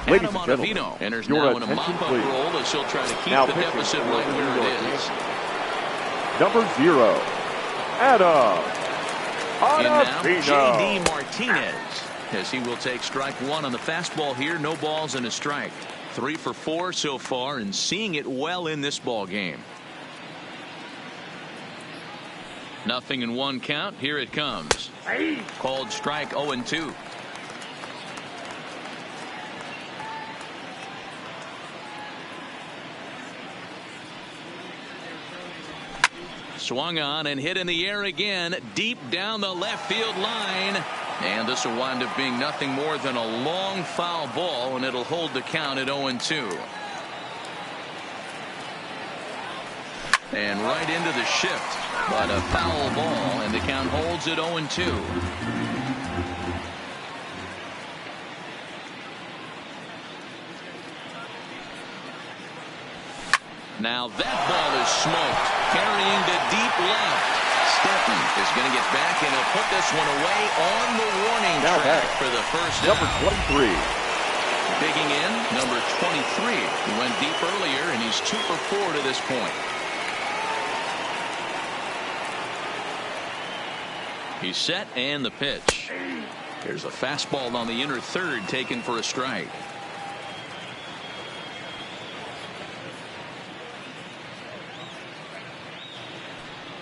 Ladies and gentlemen, enters your now in a attention, mop-up please. role as she'll try to keep Now the deficit right where it is. Number 0, Adam And now Ottavino. J.D. Martinez, as he will take strike 1 on the fastball here. No balls and a strike. 3 for 4 so far, and seeing it well in this ball game. 0-1 count. Here it comes. Called strike 0-2. Swung on and hit in the air again, deep down the left field line. And this will wind up being nothing more than a long foul ball, and it'll hold the count at 0-2. And right into the shift, but a foul ball, and the count holds at 0-2. Now that ball is smoked, carrying to deep left. Stanton is going to get back, and he'll put this one away on the warning track for the first Number out. 23. Digging in, number 23. He went deep earlier, and he's 2 for 4 to this point. He's set, and the pitch. Here's a fastball on the inner third, taken for a strike.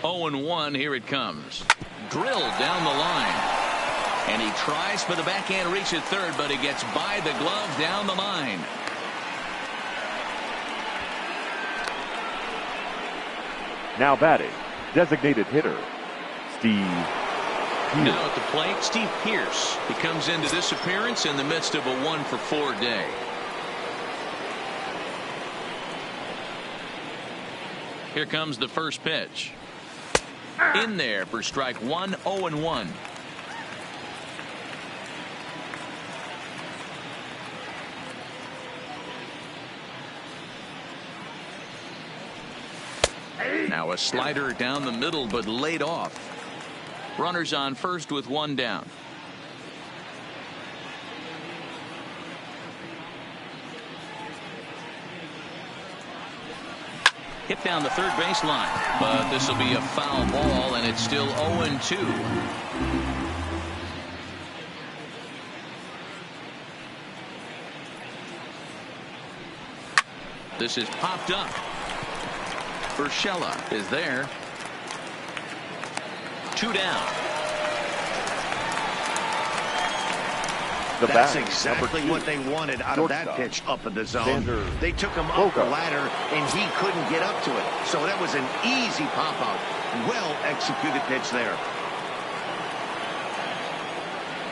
Oh, 0-1, here it comes. Drilled down the line. And he tries for the backhand reach at third, but he gets by the glove down the line. Now batting, designated hitter, Steve Pierce. Now at the plate, Steve Pierce. He comes into this appearance in the midst of a 1 for 4 day. Here comes the first pitch. In there for strike 1, 0-1. Now a slider down the middle, but laid off. Runners on first with 1 down. Hit down the third baseline, but this will be a foul ball, and it's still 0-2. This is popped up. Urshela is there. 2 down. That's exactly what they wanted out of that pitch up in the zone. They took him up the ladder, and he couldn't get up to it. So that was an easy pop-out. Well-executed pitch there.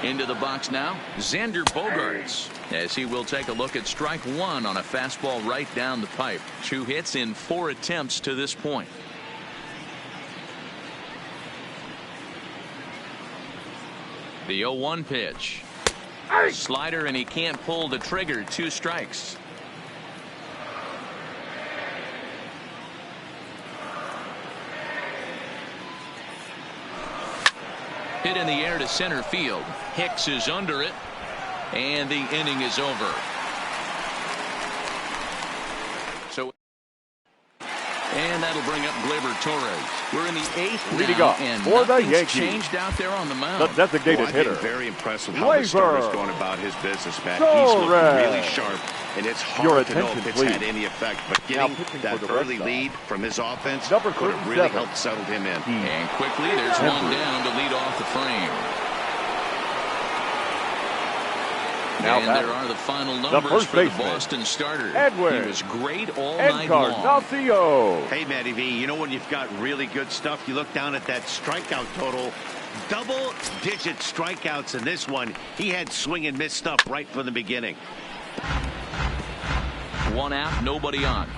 Into the box now, Xander Bogaerts, as he will take a look at strike 1 on a fastball right down the pipe. 2 hits in 4 attempts to this point. The 0-1 pitch. Slider, and he can't pull the trigger. 2 strikes. Hit in the air to center field. Hicks is under it, and the inning is over. So, and that'll bring up Gleyber Torres. We're in the 8th leading now, off and for the nothing's Yankees. changed out there on the mound. The designated hitter. I've been very impressed with how the starter's going about his business, Matt. He's looking really sharp, and it's hard to know if it's had any effect. But getting that early lead from his offense could have really helped settle him in. And quickly, there's one down to lead off the frame. Now and there are the final numbers for the Boston starter. He was great all night long. Hey, Matty V, you know when you've got really good stuff, you look down at that strikeout total. Double-digit strikeouts in this one. He had swing and miss stuff right from the beginning. 1 out, nobody on.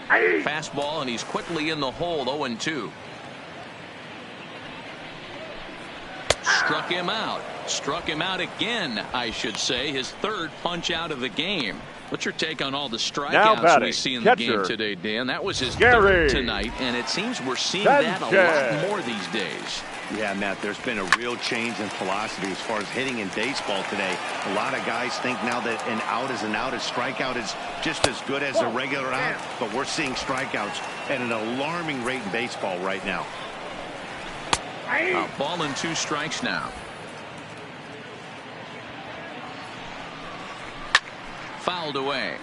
Fastball, and he's quickly in the hole. 0-2. Struck him out. Struck him out again, I should say. His 3rd punch out of the game. What's your take on all the strikeouts we see in the game today, Dan? That was his 3rd tonight, and it seems we're seeing that a lot more these days. Yeah, Matt, there's been a real change in philosophy as far as hitting in baseball today. A lot of guys think now that an out is an out, a strikeout is just as good as a regular out, but we're seeing strikeouts at an alarming rate in baseball right now. A ball and 2 strikes now. Fouled away.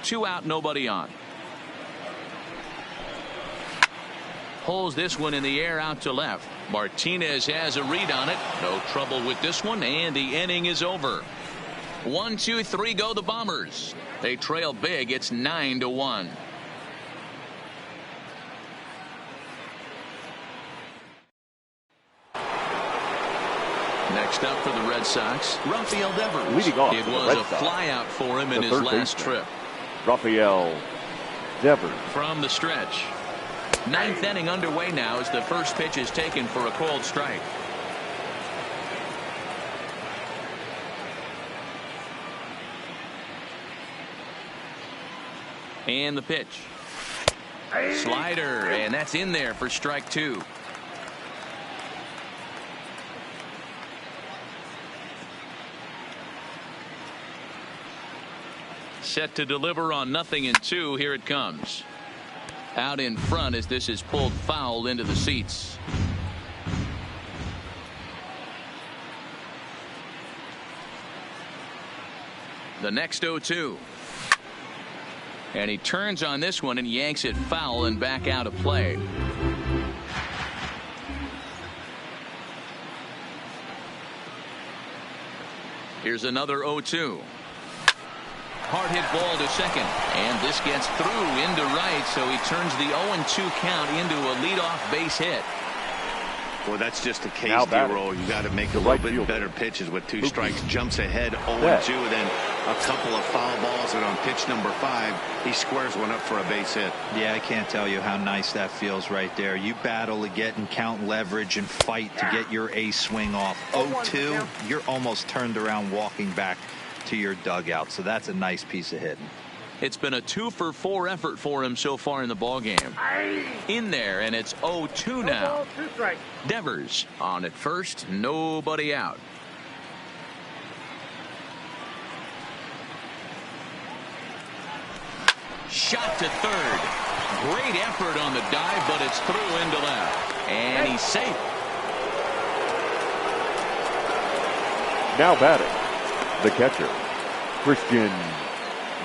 2 out, nobody on. Pulls this one in the air out to left. Martinez has a read on it. No trouble with this one, and the inning is over. 1, 2, 3 go the Bombers. They trail big. It's 9-1. Next up for the Red Sox, Rafael Devers. Leading off it was a flyout for him in his last trip. Rafael Devers. From the stretch. 9th inning underway now as the first pitch is taken for a called strike. And the pitch. Slider, and that's in there for strike 2. Set to deliver on 0-2. Here it comes. Out in front as this is pulled foul into the seats. The next 0-2. And he turns on this one and yanks it foul and back out of play. Here's another 0-2. Hard hit ball to second, and this gets through into right, so he turns the 0-2 count into a leadoff base hit. Well, that's just a case, D-roll. You got to make a little bit better pitches with 2 strikes. Jumps ahead 0-2, then a couple of foul balls, and on pitch number 5, he squares one up for a base hit. Yeah, I can't tell you how nice that feels right there. You battle to get and count leverage and fight to get your ace swing off. 0-2, you're almost turned around walking back to your dugout, so that's a nice piece of hitting. It's been a 2-for-4 effort for him so far in the ball game. In there, and it's 0-2 now. Devers on at first, nobody out. Shot to third. Great effort on the dive, but it's through into left, and he's safe. Now batting, the catcher, Christian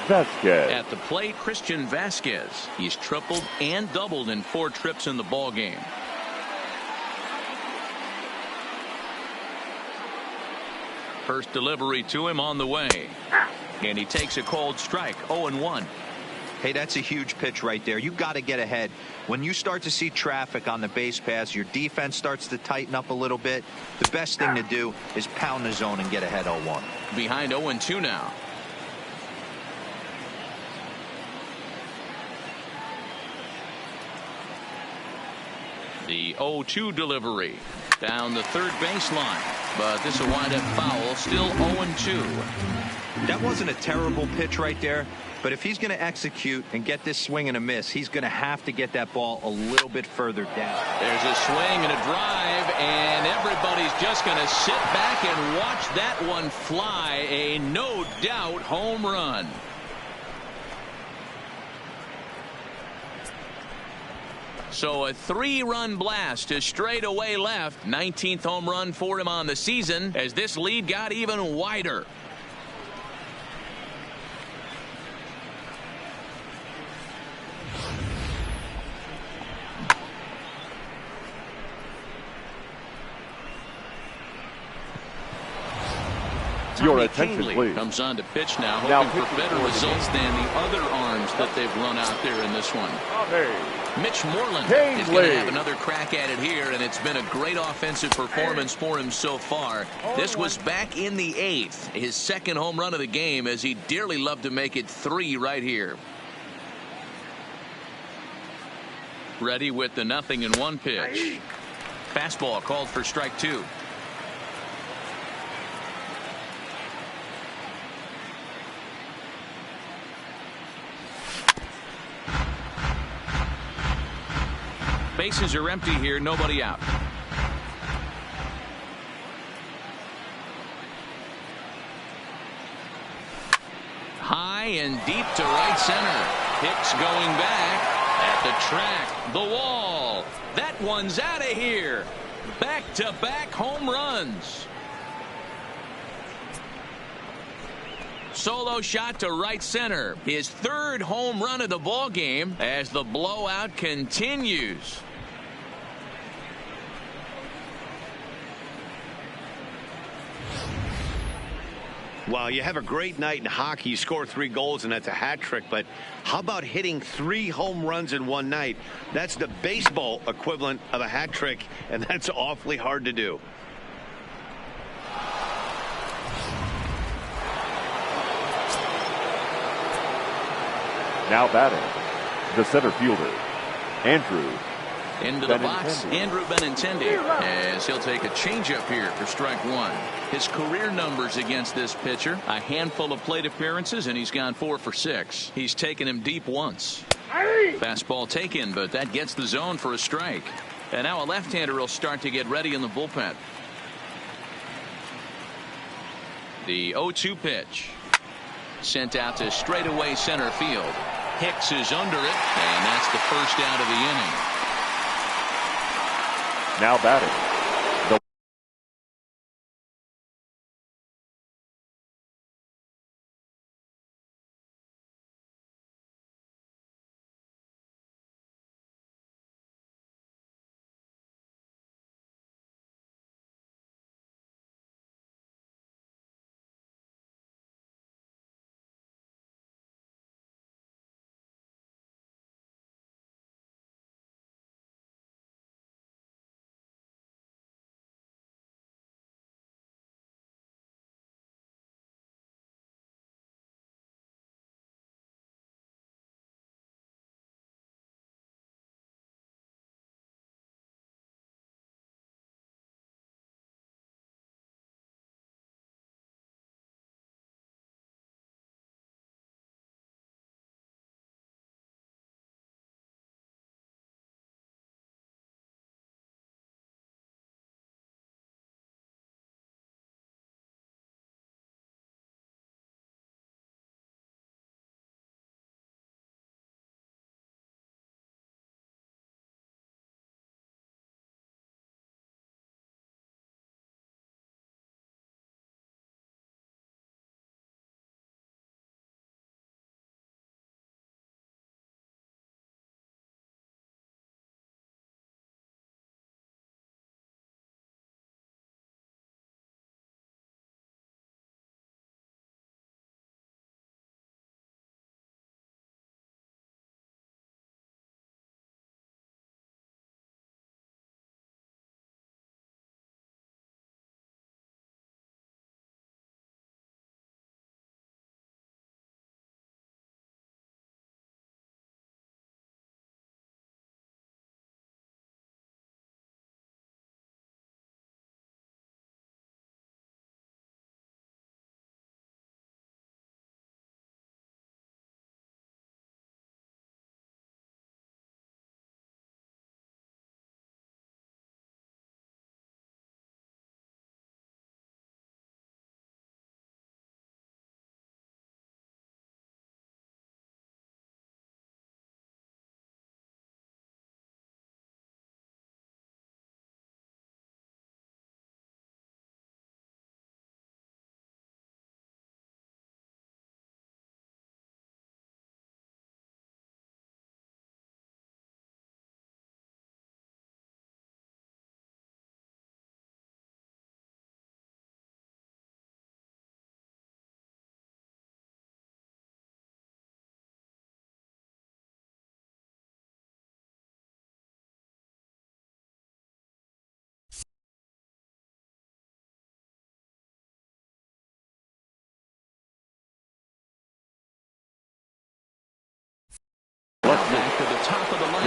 Vasquez. At the plate, Christian Vasquez. He's tripled and doubled in 4 trips in the ball game. First delivery to him on the way. And he takes a cold strike, 0-1. Hey, that's a huge pitch right there. You got to get ahead. When you start to see traffic on the base paths, your defense starts to tighten up a little bit. The best thing to do is pound the zone and get ahead 0-1. Behind 0-2 now. The 0-2 delivery down the third baseline, but this will wind up foul. Still 0-2. That wasn't a terrible pitch right there, but if he's going to execute and get this swing and a miss, he's going to have to get that ball a little bit further down. There's a swing and a drive, and everybody's just going to sit back and watch that one fly. A no doubt home run. So a 3-run blast to straightaway left. 19th home run for him on the season as this lead got even wider. Your attention, please. Comes on to pitch now, hoping for better results than the other arms that they've run out there in this one. Mitch Moreland is going to have another crack at it here, and it's been a great offensive performance for him so far. This was back in the 8th, his second home run of the game, as he dearly loved to make it 3 right here. Ready with the 0-1 pitch. Fastball called for strike 2. Bases are empty here, nobody out. High and deep to right center. Hicks going back at the track, the wall. That one's out of here. Back-to-back home runs. Solo shot to right center. His 3rd home run of the ball game as the blowout continues. Well, you have a great night in hockey. You score 3 goals, and that's a hat trick. But how about hitting 3 home runs in one night? That's the baseball equivalent of a hat trick, and that's awfully hard to do. Now batting, the center fielder, Andrew. Into the box, Andrew Benintendi, as he'll take a changeup here for strike 1. His career numbers against this pitcher, a handful of plate appearances, and he's gone 4 for 6. He's taken him deep once. Fastball taken, but that gets the zone for a strike. And now a left-hander will start to get ready in the bullpen. The 0-2 pitch. Sent out to straightaway center field. Hicks is under it, and that's the first out of the inning. Now batting,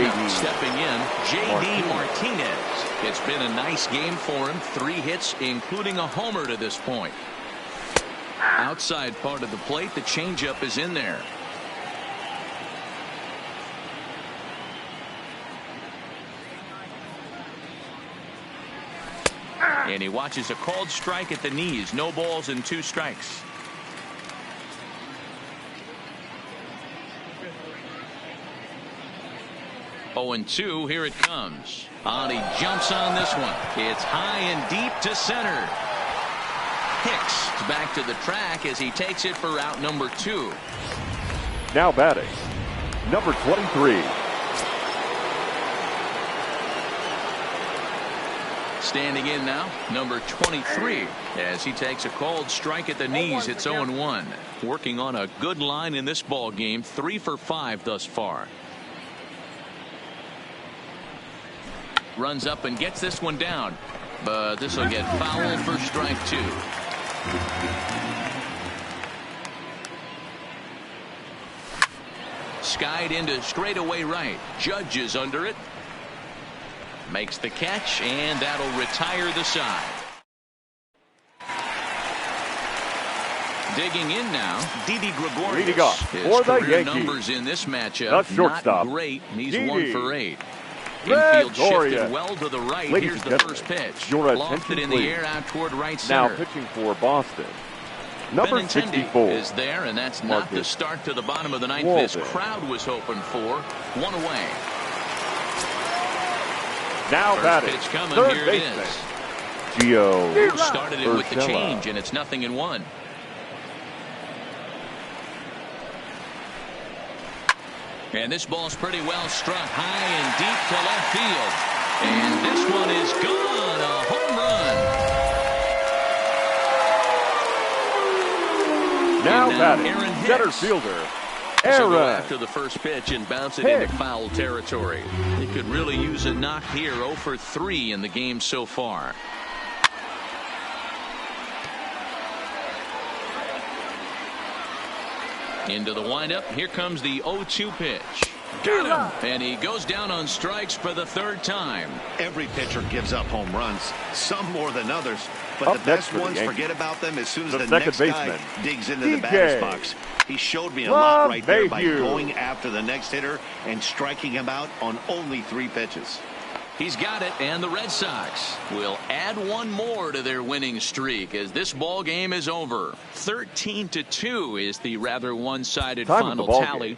lineup. Stepping in, J.D. Martinez. It's been a nice game for him. 3 hits, including a homer to this point. Outside part of the plate, the changeup is in there. And he watches a called strike at the knees. No balls and 2 strikes. Oh, and 2. Here it comes. He jumps on this one. It's high and deep to center. Hicks back to the track as he takes it for out number 2. Now batting, number 23. Standing in now, number 23, as he takes a called strike at the knees. It's 0-1. Working on a good line in this ball game. 3 for 5 thus far. Runs up and gets this one down, but this will get foul for strike 2. Skied into straightaway right. Judge is under it. Makes the catch, and that'll retire the side. Digging in now, Didi Gregorius. His career numbers in this matchup not great. He's 1 for 8. Infield shifted well to the right. Here's the first pitch. Lofted in the air out toward right center. Now pitching for Boston, number 64 is there, and that's not the start to the bottom of the 9th this crowd was hoping for. 1 away. Now batting, pitch coming. third Here baseman, it is. Gio Started it with the change, and it's 0-1. And this ball's pretty well struck high and deep to left field. And this one is gone. A home run. Now batting, center fielder, Aaron. Go after the first pitch and bounce it into foul territory. He could really use a knock here. 0 for 3 in the game so far. Into the windup. Here comes the 0-2 pitch. Got him. And he goes down on strikes for the 3rd time. Every pitcher gives up home runs, some more than others. But the best ones forget about them as soon as the next guy digs into the batter's box. He showed me a lot right there by going after the next hitter and striking him out on only 3 pitches. He's got it, and the Red Sox will add 1 more to their winning streak as this ball game is over. 13-2 is the rather one-sided final tally.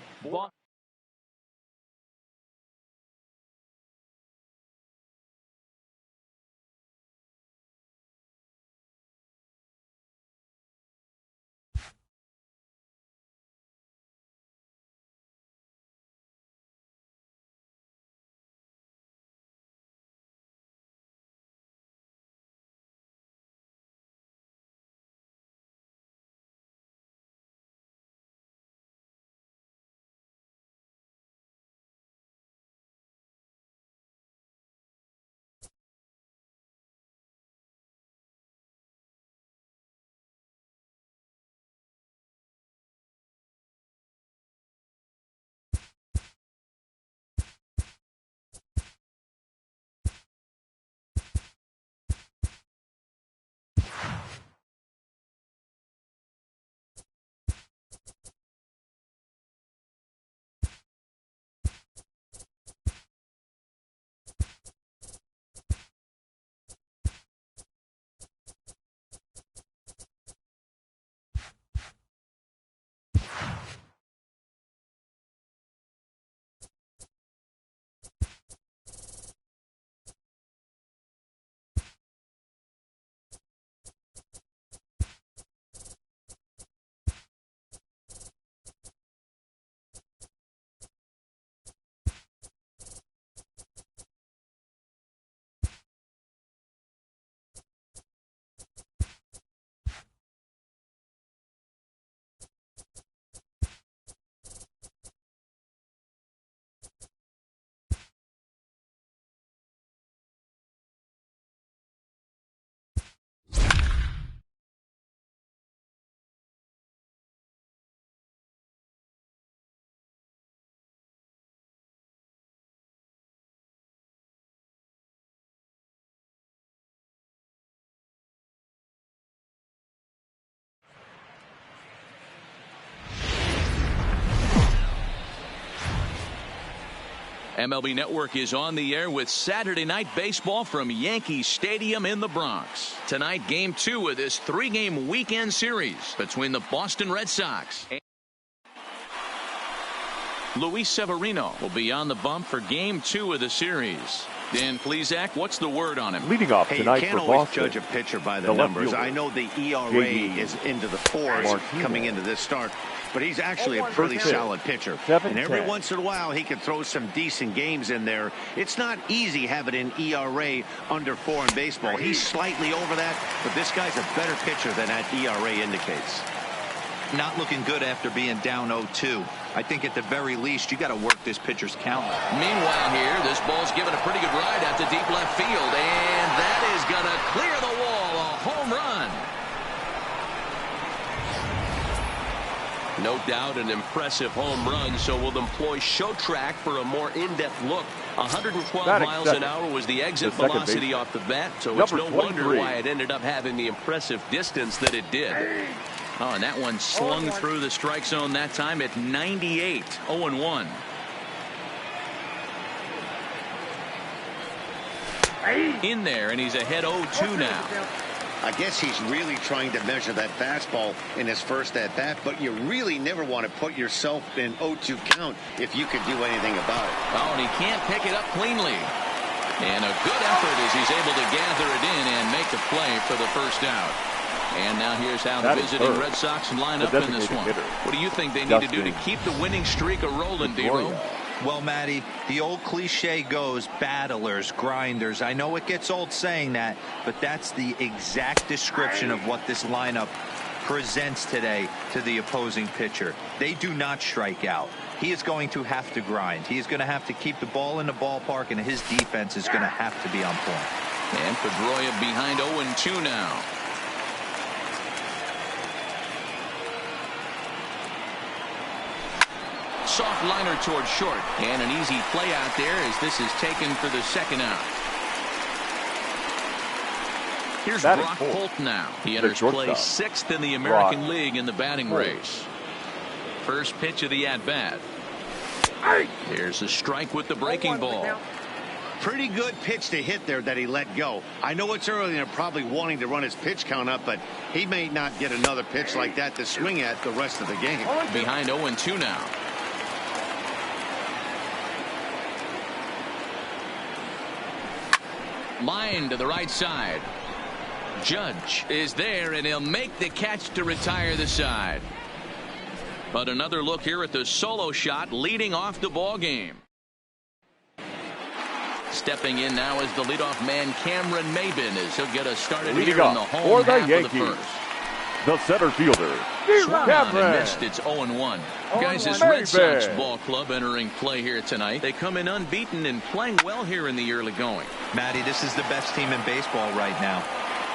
MLB Network is on the air with Saturday Night Baseball from Yankee Stadium in the Bronx. Tonight, Game 2 of this 3-game weekend series between the Boston Red Sox. Luis Severino will be on the bump for Game 2 of the series. Dan Plesac, what's the word on him? Leading off tonight for Boston. You can't always judge a pitcher by the numbers. I know the ERA is into the 4s coming into this start, but he's actually a pretty solid pitcher. And every once in a while, he can throw some decent games in there. It's not easy having an ERA under 4 in baseball. He's slightly over that, but this guy's a better pitcher than that ERA indicates. Not looking good after being down 0-2. I think at the very least, you got to work this pitcher's count. Meanwhile here, this ball's given a pretty good ride out to deep left field, and that is going to clear the wall. A home run. No doubt an impressive home run, so we'll employ Show Track for a more in-depth look. 112 miles an hour was the exit velocity off the bat, so it's no wonder why it ended up having the impressive distance that it did. Oh, and that one slung through the strike zone that time at 98, 0-1. In there, and he's ahead 0-2 now. I guess he's really trying to measure that fastball in his first at-bat, but you really never want to put yourself in 0-2 count if you could do anything about it. Oh, and he can't pick it up cleanly. And a good effort as he's able to gather it in and make the play for the first out. And now here's how the visiting Red Sox line up in this one. What do you think they need to do to keep the winning streak a-rolling, D-Roll? Well, Matty, the old cliche goes, battlers, grinders. I know it gets old saying that, but that's the exact description of what this lineup presents today to the opposing pitcher. They do not strike out. He is going to have to grind. He is going to have to keep the ball in the ballpark, and his defense is going to have to be on point. And Pedroia behind 0-2 now. Soft liner towards short, and an easy play out there as this is taken for the second out. Here's Brock Holt now. He enters play 6th in the American League in the batting race. First pitch of the at-bat. Here's a strike with the breaking ball. Pretty good pitch to hit there that he let go. I know it's early and they're probably wanting to run his pitch count up, but he may not get another pitch like that to swing at the rest of the game. Behind 0-2 now. Line to the right side. Judge is there, and he'll make the catch to retire the side. But another look here at the solo shot leading off the ball game. Stepping in now is the leadoff man Cameron Maybin as he'll get us started here in the home half of the first. The center fielder, swung on and missed. It's 0-1. Guys, this Red Sox ball club entering play here tonight. They come in unbeaten and playing well here in the early going. Matty, this is the best team in baseball right now.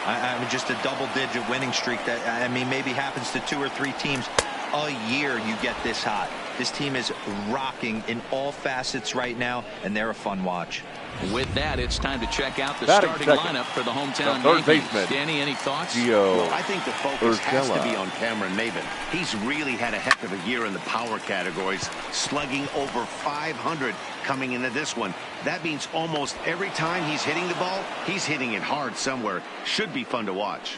I mean, just a double-digit winning streak that, I mean, maybe happens to 2 or 3 teams a year. You get this hot. This team is rocking in all facets right now, and they're a fun watch. With that, it's time to check out the starting lineup for the hometown Yankees. Danny, any thoughts? Well, I think the focus has to be on Cameron Maybin. He's really had a heck of a year in the power categories, slugging over 500 coming into this one. That means almost every time he's hitting the ball, he's hitting it hard somewhere. Should be fun to watch.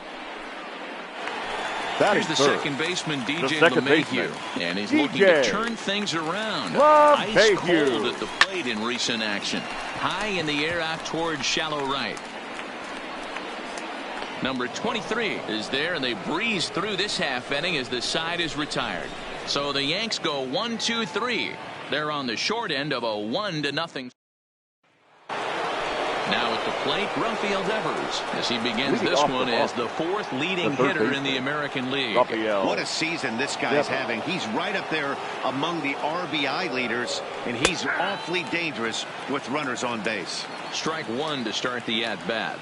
Here's the second baseman, DJ LeMahieu, and he's looking to turn things around. Ice cold at the plate in recent action. High in the air out towards shallow right. Number 23 is there, and they breeze through this half inning as the side is retired. So the Yanks go 1-2-3. They're on the short end of a 1-0. Now at the plate, Rafael Devers, as he begins this one as the 4th leading hitter in the American League. What a season this guy's having. He's right up there among the RBI leaders, and he's awfully dangerous with runners on base. Strike 1 to start the at-bat.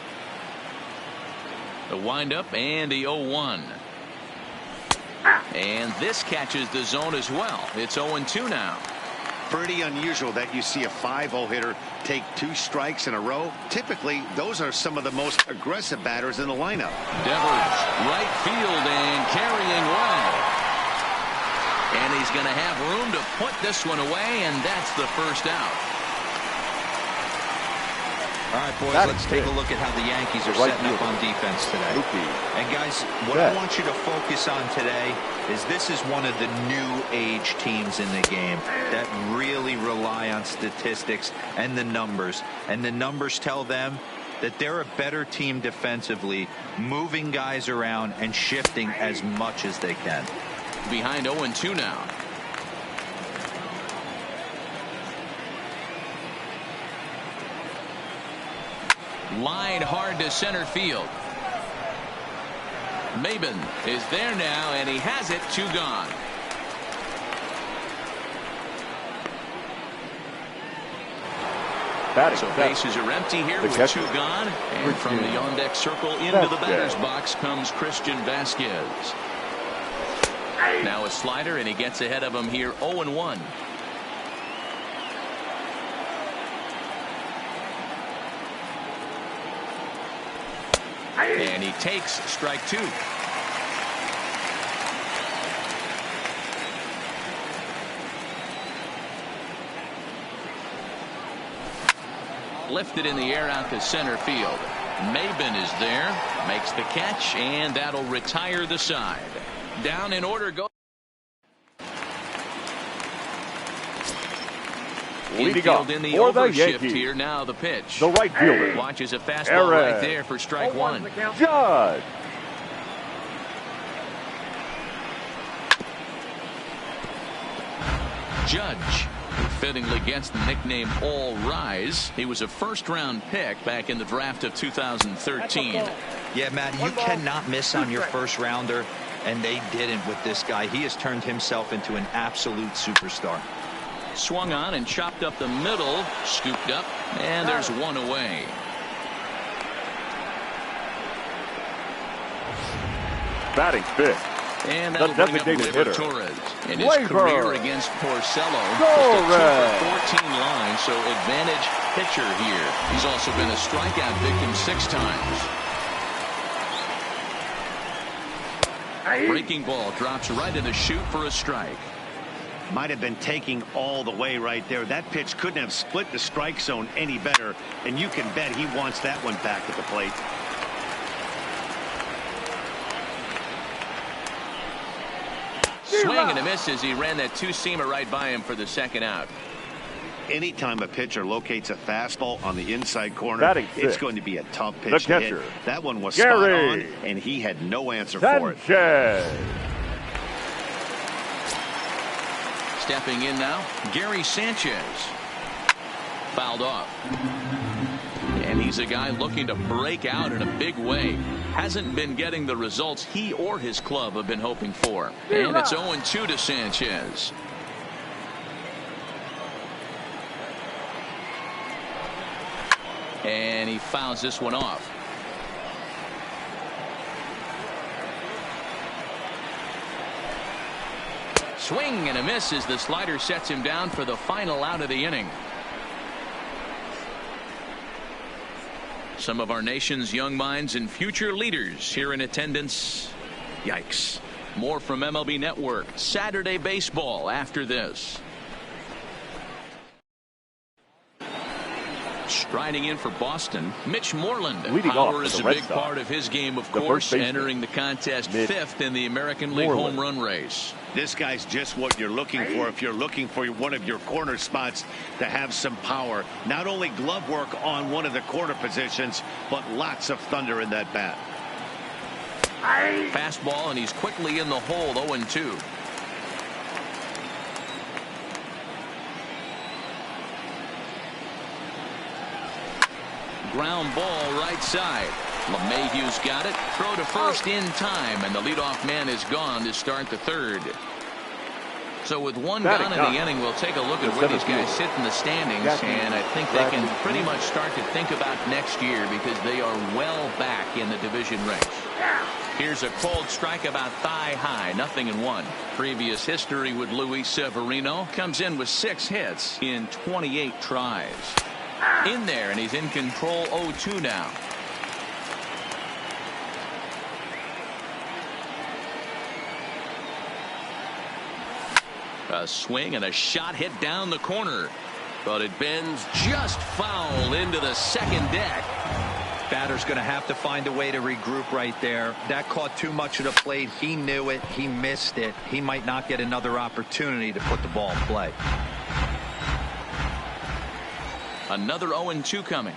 The windup and the 0-1. And this catches the zone as well. It's 0-2 now. Pretty unusual that you see a 5-0 hitter take 2 strikes in a row. Typically, those are some of the most aggressive batters in the lineup. Devers, right field and carrying well. And he's going to have room to put this one away, and that's the first out. All right, boys, let's take a look at how the Yankees are setting up on defense today. And, guys, what I want you to focus on today is this is one of the new age teams in the game that really rely on statistics and the numbers. And the numbers tell them that they're a better team defensively, moving guys around and shifting as much as they can. Behind 0-2 now. Line hard to center field. Maben is there now, and he has it. 2 gone. So bases are empty here with 2 gone. And from the on-deck circle into the batter's box comes Christian Vasquez. Now a slider, and he gets ahead of him here. 0-1. And he takes strike 2. Lifted in the air out to center field. Maben is there, makes the catch, and that'll retire the side. Down in order go. Infield in the overshift here. Now the pitch. The right fielder. Watches a fastball right there for strike 1. Judge. Judge fittingly gets the nickname All Rise. He was a first-round pick back in the draft of 2013. Yeah, Matt, you cannot miss on your first rounder, and they didn't with this guy. He has turned himself into an absolute superstar. Swung on and chopped up the middle, scooped up, and there's 1 away. Batting fifth. And that'll bring up Gleyber Torres. In his career against Porcello, just a 2 for 14 line, so advantage pitcher here. He's also been a strikeout victim 6 times. Breaking ball drops right in the chute for a strike. Might have been taking all the way right there. That pitch couldn't have split the strike zone any better, and you can bet he wants that one back at the plate. Swing and a miss as he ran that 2-seamer right by him for the second out. Anytime a pitcher locates a fastball on the inside corner, it's going to be a tough pitch to hit. That one was spot on, and he had no answer for it. Stepping in now, Gary Sanchez. Fouled off. And he's a guy looking to break out in a big way. Hasn't been getting the results he or his club have been hoping for. And it's 0-2 to Sanchez. And he fouls this one off. Swing and a miss as the slider sets him down for the final out of the inning. Some of our nation's young minds and future leaders here in attendance. Yikes. More from MLB Network. Saturday baseball after this. Striding in for Boston, Mitch Moreland. Power is a big part of his game, of course, entering the contest 5th in the American League home run race. This guy's just what you're looking for if you're looking for one of your corner spots to have some power. Not only glove work on one of the corner positions, but lots of thunder in that bat. Fastball, and he's quickly in the hole. 0-2. Ground ball right side. LeMahieu's got it. Throw to first in time, and the leadoff man is gone to start the 3rd. So with 1 gone in the inning, we'll take a look at where these guys sit in the standings, and I think they can pretty much start to think about next year because they are well back in the division race. Here's a cold strike about thigh high, 0-1. Previous history with Luis Severino. Comes in with 6 hits in 28 tries. In there, and he's in control. 0-2 now. A swing and a shot hit down the corner. But it bends just foul into the second deck. Batter's going to have to find a way to regroup right there. That caught too much of the plate. He knew it. He missed it. He might not get another opportunity to put the ball in play. Another 0-2 coming.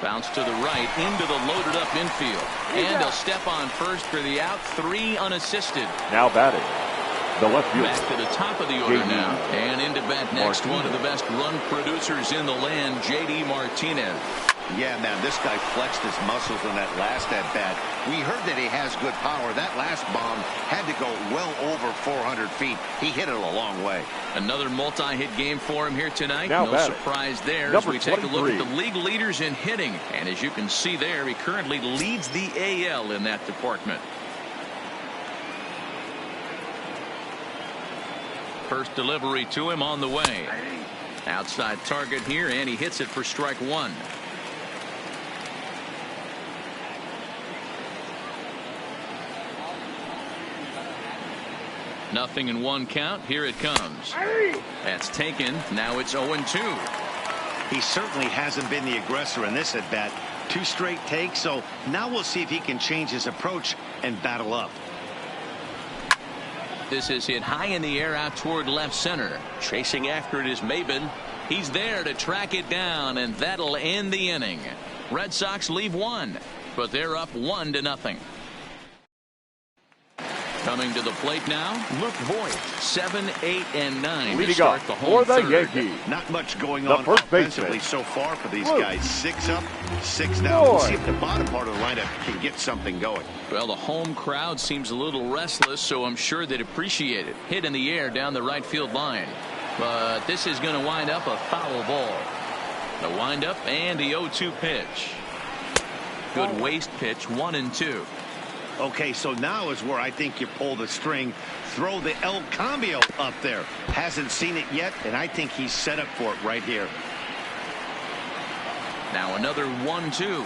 Bounce to the right into the loaded up infield. And he'll step on first for the out. 3 unassisted. Now batting, the left fielder. Back to the top of the order now. And into bat next, one of the best run producers in the land, J.D. Martinez. Yeah, man, this guy flexed his muscles in that last at-bat. We heard that he has good power. That last bomb had to go well over 400 feet. He hit it a long way. Another multi-hit game for him here tonight. Now no surprise there number as we take 23. a look at the league leaders in hitting. And as you can see there, he currently leads the AL in that department. First delivery to him on the way. Outside target here, and he hits it for strike 1. Nothing in 1 count. Here it comes. That's taken. Now it's 0-2. He certainly hasn't been the aggressor in this at bat. 2 straight takes, so now we'll see if he can change his approach and battle up. This is hit high in the air out toward left center. Chasing after it is Maben. He's there to track it down, and that'll end the inning. Red Sox leave 1, but they're up 1-0. Coming to the plate now, Luke Voigt, 7, 8, and 9 leading to start off the home for the third. Yankees. Not much going The on first offensively baseman. so far for these Luke. guys. 6 up, 6 down. We'll Boy. see if the bottom part of the lineup can get something going. Well, the home crowd seems a little restless, so I'm sure they'd appreciate it. Hit in the air down the right field line. But this is going to wind up a foul ball. The windup and the 0-2 pitch. Good waste pitch, 1-2. Okay, so now is where I think you pull the string. Throw the El Cambio up there. Hasn't seen it yet, and I think he's set up for it right here. Now another 1-2.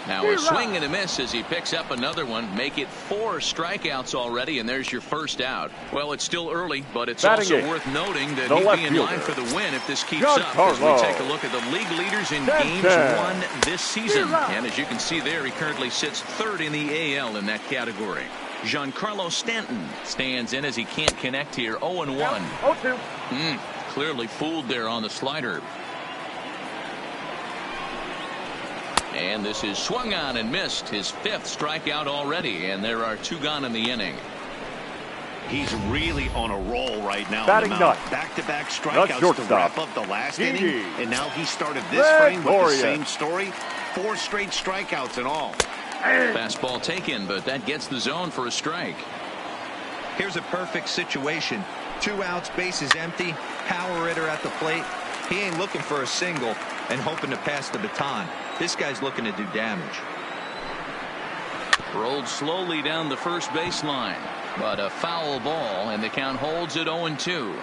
Now a swing and a miss as he picks up another one. Make it 4 strikeouts already, and there's your first out. Well, it's still early, but it's also worth noting that he'd be in line for the win if this keeps up as we take a look at the league leaders in games won this season. And as you can see there, he currently sits 3rd in the AL in that category. Giancarlo Stanton stands in as he can't connect here. 0-1. 0-2. Clearly fooled there on the slider. And this is swung on and missed. His 5th strikeout already, and there are 2 gone in the inning. He's really on a roll right now. Batting nut. Back-to-back strikeouts to wrap up the last inning, and now he started this frame with the same story. 4 straight strikeouts in all. Fastball taken, but that gets the zone for a strike. Here's a perfect situation. 2 outs, bases empty, power hitter at the plate. He ain't looking for a single and hoping to pass the baton. This guy's looking to do damage. Rolled slowly down the first baseline, but a foul ball, and the count holds at 0-2.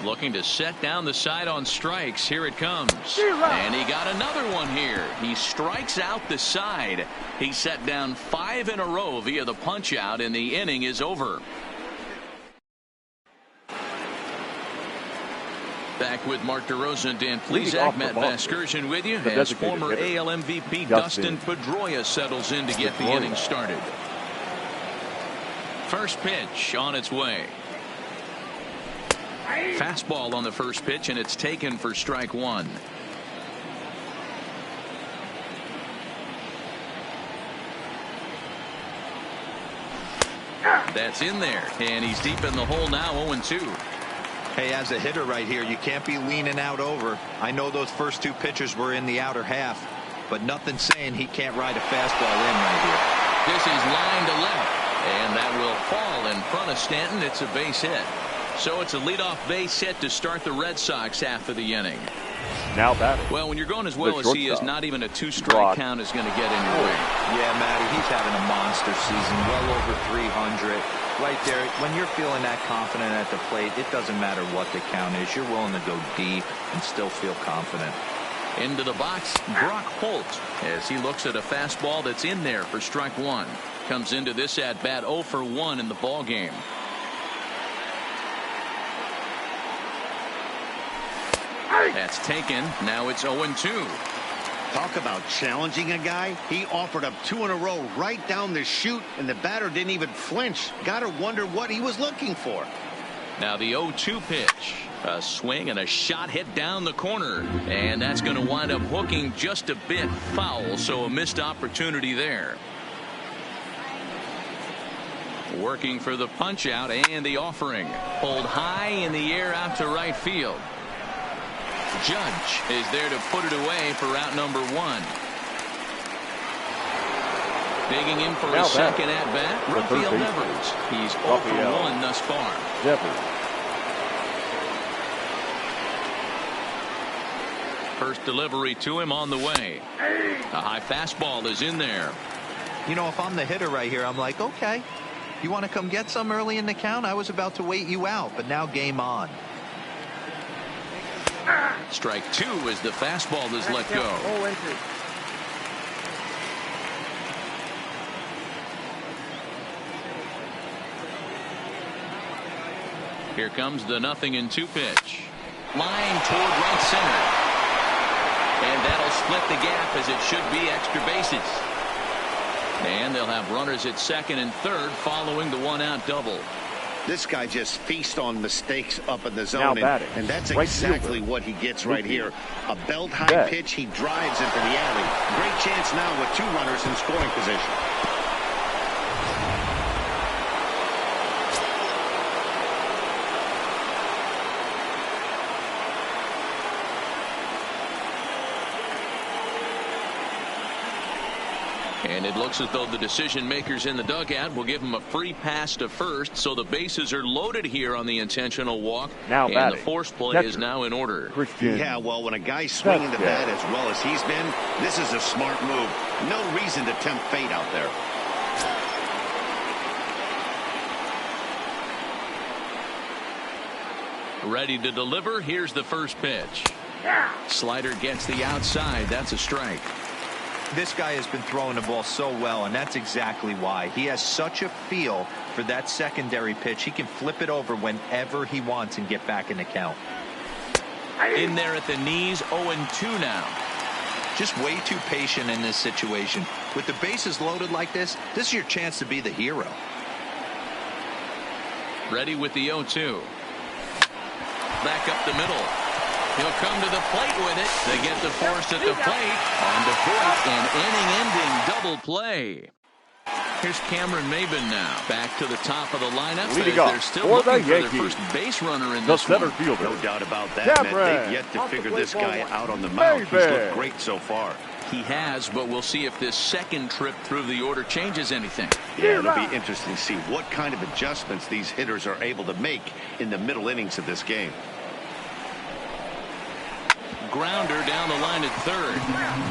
Looking to set down the side on strikes. Here it comes. And he got another one here. He strikes out the side. He set down 5 in a row via the punch out, and the inning is over. Back with Mark DeRosa and Dan Plesac. Matt Vasgersian with you as former AL MVP Dustin Pedroia settles in to get the inning started. First pitch on its way. Fastball on the first pitch, and it's taken for strike 1. That's in there, and he's deep in the hole now. 0-2. Hey, as a hitter right here, you can't be leaning out over. I know those first 2 pitches were in the outer half, but nothing saying he can't ride a fastball in right here. This is line to left, and that will fall in front of Stanton. It's a base hit. So it's a leadoff base hit to start the Red Sox after the inning. Now batting. Well, when you're going as well as he is, not even a 2-strike count is going to get in your way. Yeah, Matty, he's having a monster season, well over 300. Right there, when you're feeling that confident at the plate, it doesn't matter what the count is. You're willing to go deep and still feel confident. Into the box, Brock Holt, as he looks at a fastball that's in there for strike 1. Comes into this at bat 0 for 1 in the ball game. That's taken. Now it's 0-2. Talk about challenging a guy. He offered up 2 in a row right down the chute, and the batter didn't even flinch. Gotta wonder what he was looking for. Now the 0-2 pitch. A swing and a shot hit down the corner. And that's going to wind up hooking just a bit foul, so a missed opportunity there. Working for the punch out and the offering. Pulled high in the air out to right field. Judge is there to put it away for out number 1. Digging in for a second at bat, Rafael Devers. He's 0 for 1 thus far. First delivery to him on the way. A high fastball is in there. You know, if I'm the hitter right here, I'm like, okay, you want to come get some early in the count? I was about to wait you out, but now game on. Strike 2 as the fastball is let go. Here comes the 0-2 pitch. Line toward right center. And that'll split the gap as it should be extra bases. And they'll have runners at second and third following the 1-out double. This guy just feasts on mistakes up in the zone, and that's exactly what he gets right here. A belt-high pitch, he drives into the alley. Great chance now with 2 runners in scoring position. And it looks as though the decision makers in the dugout will give him a free pass to first, so the bases are loaded here on the intentional walk. And the force play is now in order. Yeah, well, when a guy's swinging the bat as well as he's been, this is a smart move. No reason to tempt fate out there. Ready to deliver. Here's the first pitch. Slider gets the outside. That's a strike. This guy has been throwing the ball so well, and that's exactly why. He has such a feel for that secondary pitch. He can flip it over whenever he wants and get back in the count. In there at the knees, 0-2 now. Just way too patient in this situation. With the bases loaded like this is your chance to be the hero. Ready with the 0-2. Back up the middle. He'll come to the plate with it. They get the force at the plate. On to fourth, an inning-ending double play. Here's Cameron Maben now. Back to the top of the lineup. They're still looking for their first base runner in this one. No doubt about that, man. They've yet to figure this guy out on the mound. He's looked great so far. He has, but we'll see if this second trip through the order changes anything. Yeah, it'll be interesting to see what kind of adjustments these hitters are able to make in the middle innings of this game. Grounder down the line at third,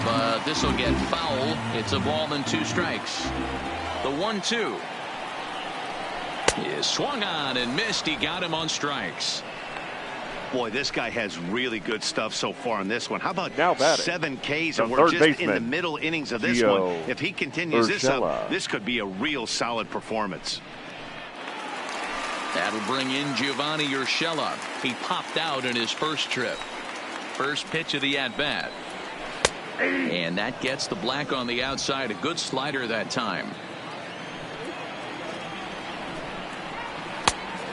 but this will get foul. It's a ball and 2 strikes. The 1-2 is swung on and missed. He got him on strikes. Boy, this guy has really good stuff so far in this one. How about 7 Ks, and we're just in the middle innings of this one. If he continues this up, this could be a real solid performance. That'll bring in Giovanni Urshela. He popped out in his first trip. First pitch of the at-bat. And that gets the black on the outside. A good slider that time.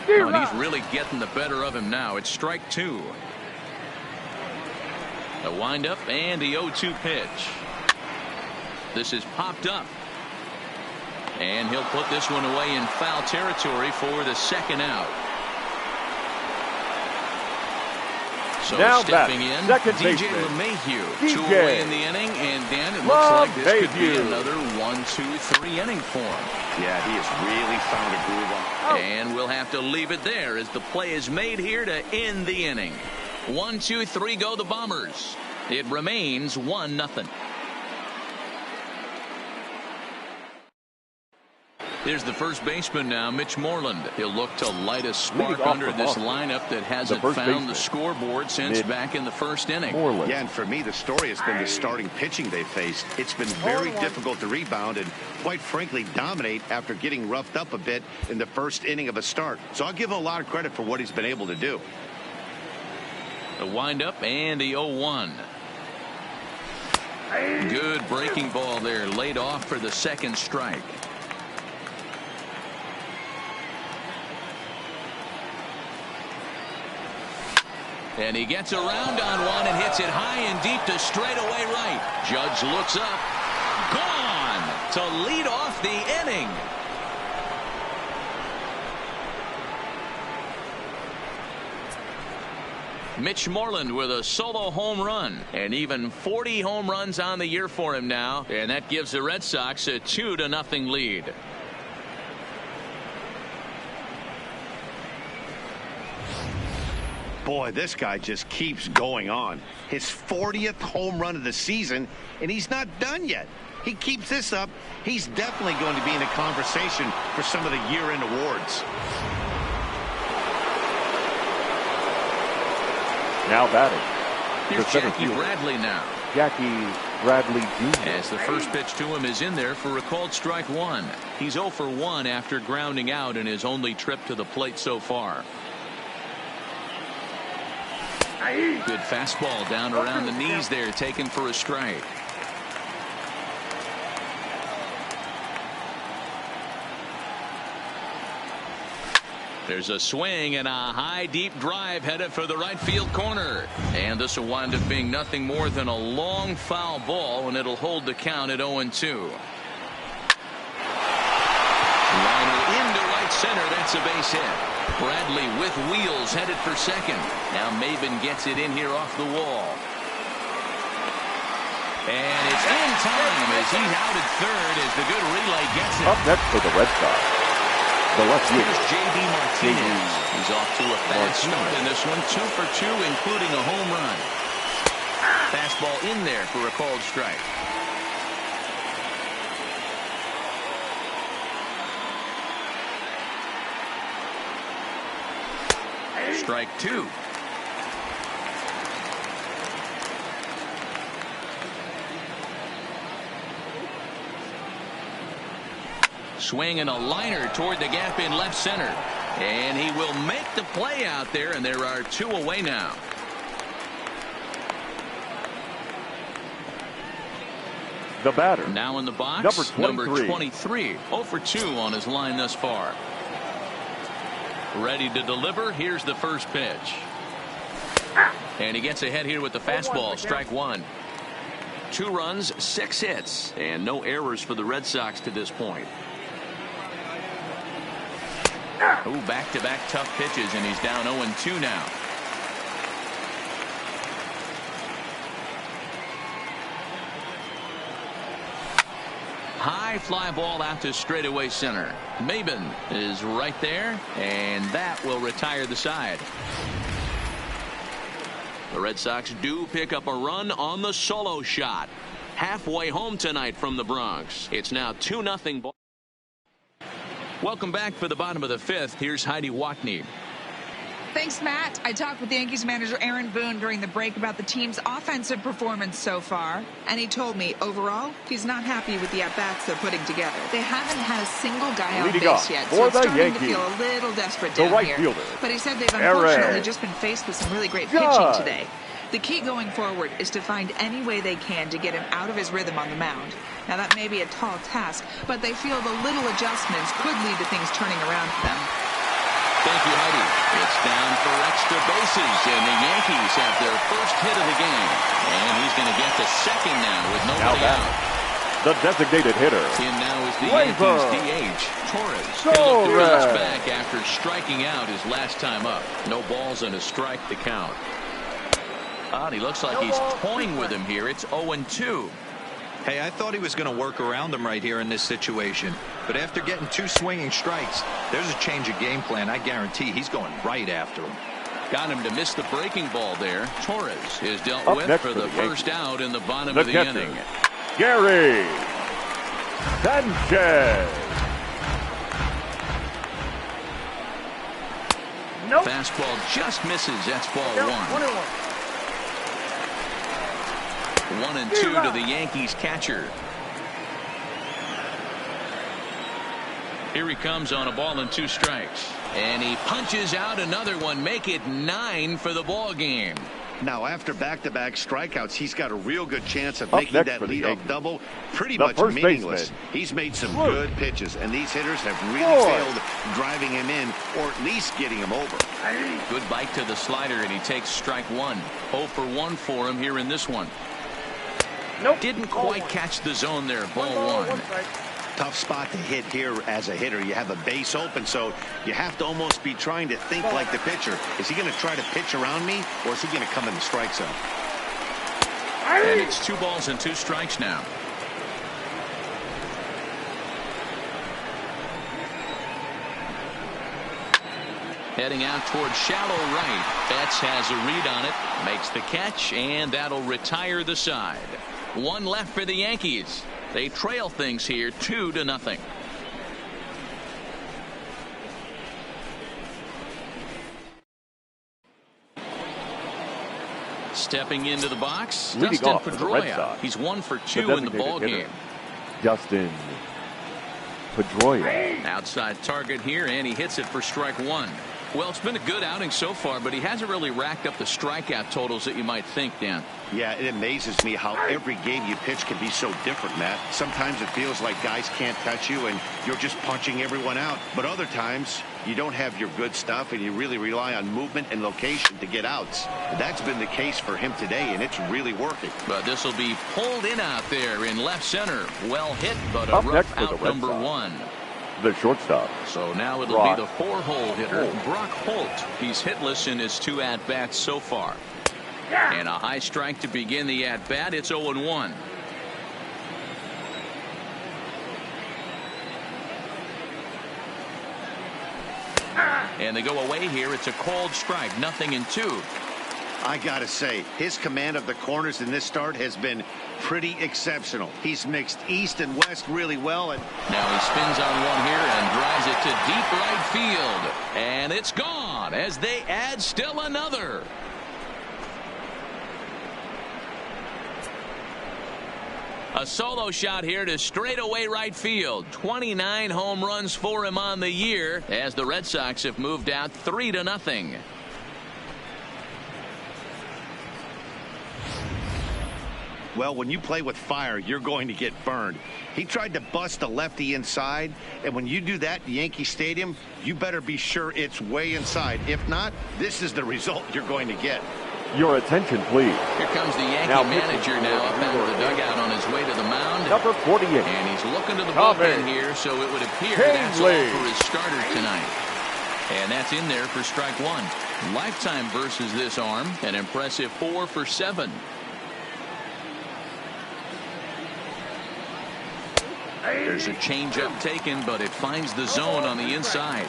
Oh, and he's really getting the better of him now. It's strike 2. The windup and the 0-2 pitch. This is popped up. And he'll put this one away in foul territory for the second out. So now stepping in, DJ LeMahieu, 2 away in the inning, and Dan, it looks like this could be another 1-2-3 inning for him. Yeah, he has really found a groove on. And we'll have to leave it there as the play is made here to end the inning. 1-2-3 go the Bombers. It remains 1-0. Here's the first baseman now, Mitch Moreland. He'll look to light a spark under this lineup that hasn't found the scoreboard since back in the first inning. Yeah, and for me, the story has been the starting pitching they faced. It's been very difficult to rebound and, quite frankly, dominate after getting roughed up a bit in the first inning of a start. So I'll give him a lot of credit for what he's been able to do. The windup and the 0-1. Good breaking ball there, laid off for the second strike. And he gets around on one and hits it high and deep to straightaway right. Judge looks up. Gone to lead off the inning. Mitch Moreland with a solo home run, and even 40 home runs on the year for him now, and that gives the Red Sox a 2-0 lead. Boy, this guy just keeps going on. His 40th home run of the season, and he's not done yet. He keeps this up, he's definitely going to be in a conversation for some of the year-end awards. Now batting. Here's Jackie Bradley now. Jackie Bradley Jr. As the first pitch to him is in there for a called strike one. He's 0 for 1 after grounding out in his only trip to the plate so far. Good fastball down around the knees there, taken for a strike. There's a swing and a high deep drive headed for the right field corner, and this will wind up being nothing more than a long foul ball, and it'll hold the count at 0-2. Liner into right center. That's a base hit. Bradley with wheels headed for second. Now Maben gets it in here off the wall. And it's in time as he's out at third as the good relay gets it. Up next for the Red Sox, the left fielder, Here's J.D. Martinez. He's off to a fast start in this one. 2 for 2, including a home run. Fastball in there for a called strike. Strike 2. Swing and a liner toward the gap in left center. And he will make the play out there, and there are 2 away now. the batter. Now in the box, number 23. 0 for 2 on his line thus far. Ready to deliver. Here's the first pitch. And he gets ahead here with the fastball. Strike one. 2 runs, 6 hits, and no errors for the Red Sox to this point. Ooh, back-to-back tough pitches, and he's down 0-2 now. High fly ball out to straightaway center. Maben is right there, and that will retire the side. The Red Sox do pick up a run on the solo shot. Halfway home tonight from the Bronx. It's now 2-0 ball. Welcome back for the bottom of the 5th. Here's Heidi Watney. Thanks, Matt. I talked with Yankees manager Aaron Boone during the break about the team's offensive performance so far, and he told me overall he's not happy with the at-bats they're putting together. They haven't had a single guy on base yet, so it's starting to feel a little desperate down here. But he said they've unfortunately just been faced with some really great pitching today. The key going forward is to find any way they can to get him out of his rhythm on the mound. Now, that may be a tall task, but they feel the little adjustments could lead to things turning around for them. Thank you, Heidi. It's down for extra bases, and the Yankees have their first hit of the game. And he's going to get to second now with nobody out. The designated hitter. In now is the Yankees DH, Torres. He'll look to bounce back after striking out his last time up. No balls and a strike to count. And he looks like he's toying with him here. It's 0-2. Hey, I thought he was going to work around him right here in this situation. But after getting 2 swinging strikes, there's a change of game plan. I guarantee he's going right after him. Got him to miss the breaking ball there. Torres is dealt with for the first out in the bottom of the inning. Gary Sanchez. Fastball just misses. That's ball 1. 1-2 to the Yankees catcher. Here he comes on a ball and 2 strikes. And he punches out another one. Make it 9 for the ball game. Now, after back-to-back strikeouts, he's got a real good chance of making that leadoff double pretty much meaningless. He's made some good pitches, and these hitters have really failed driving him in or at least getting him over. Good bite to the slider, and he takes strike one. 0 for 1 for him here in this one. Didn't quite catch the zone there. Ball one. Tough spot to hit here as a hitter. You have a base open, so you have to almost be trying to think like the pitcher. Is he going to try to pitch around me, or is he going to come in the strike zone? And it's 2 balls and 2 strikes now. Heading out towards shallow right. Betts has a read on it, makes the catch, and that'll retire the side. 1 left for the Yankees. They trail things here 2-0. Stepping into the box, Dustin Pedroia. He's 1 for 2 in the ball game. Dustin Pedroia. Outside target here, and he hits it for strike 1. Well, it's been a good outing so far, but he hasn't really racked up the strikeout totals that you might think, Dan. Yeah, it amazes me how every game you pitch can be so different, Matt. Sometimes it feels like guys can't touch you and you're just punching everyone out. But other times you don't have your good stuff and you really rely on movement and location to get outs. That's been the case for him today, and it's really working. But this will be pulled in out there in left center. Well hit, but a rough out number 1. The shortstop. So now it'll be the 4-hole hitter, Brock Holt. He's hitless in his 2 at-bats so far. And a high strike to begin the at-bat. It's 0-1. And they go away here. It's a called strike. 0-2. I gotta say, his command of the corners in this start has been pretty exceptional. He's mixed east and west really well. And now he spins on one here and drives it to deep right field. And it's gone as they add still another. A solo shot here to straightaway right field. 29 home runs for him on the year as the Red Sox have moved out 3-0. Well, when you play with fire, you're going to get burned. He tried to bust a lefty inside, and when you do that in Yankee Stadium, you better be sure it's way inside. If not, this is the result you're going to get. Your attention, please. Here comes the Yankee manager now up out of the dugout on his way to the mound. Number 48. And he's looking to the bullpen here, so it would appear that's all for his starter tonight. And that's in there for strike 1. Lifetime versus this arm, an impressive 4 for 7. There's a changeup taken, but it finds the zone on the inside.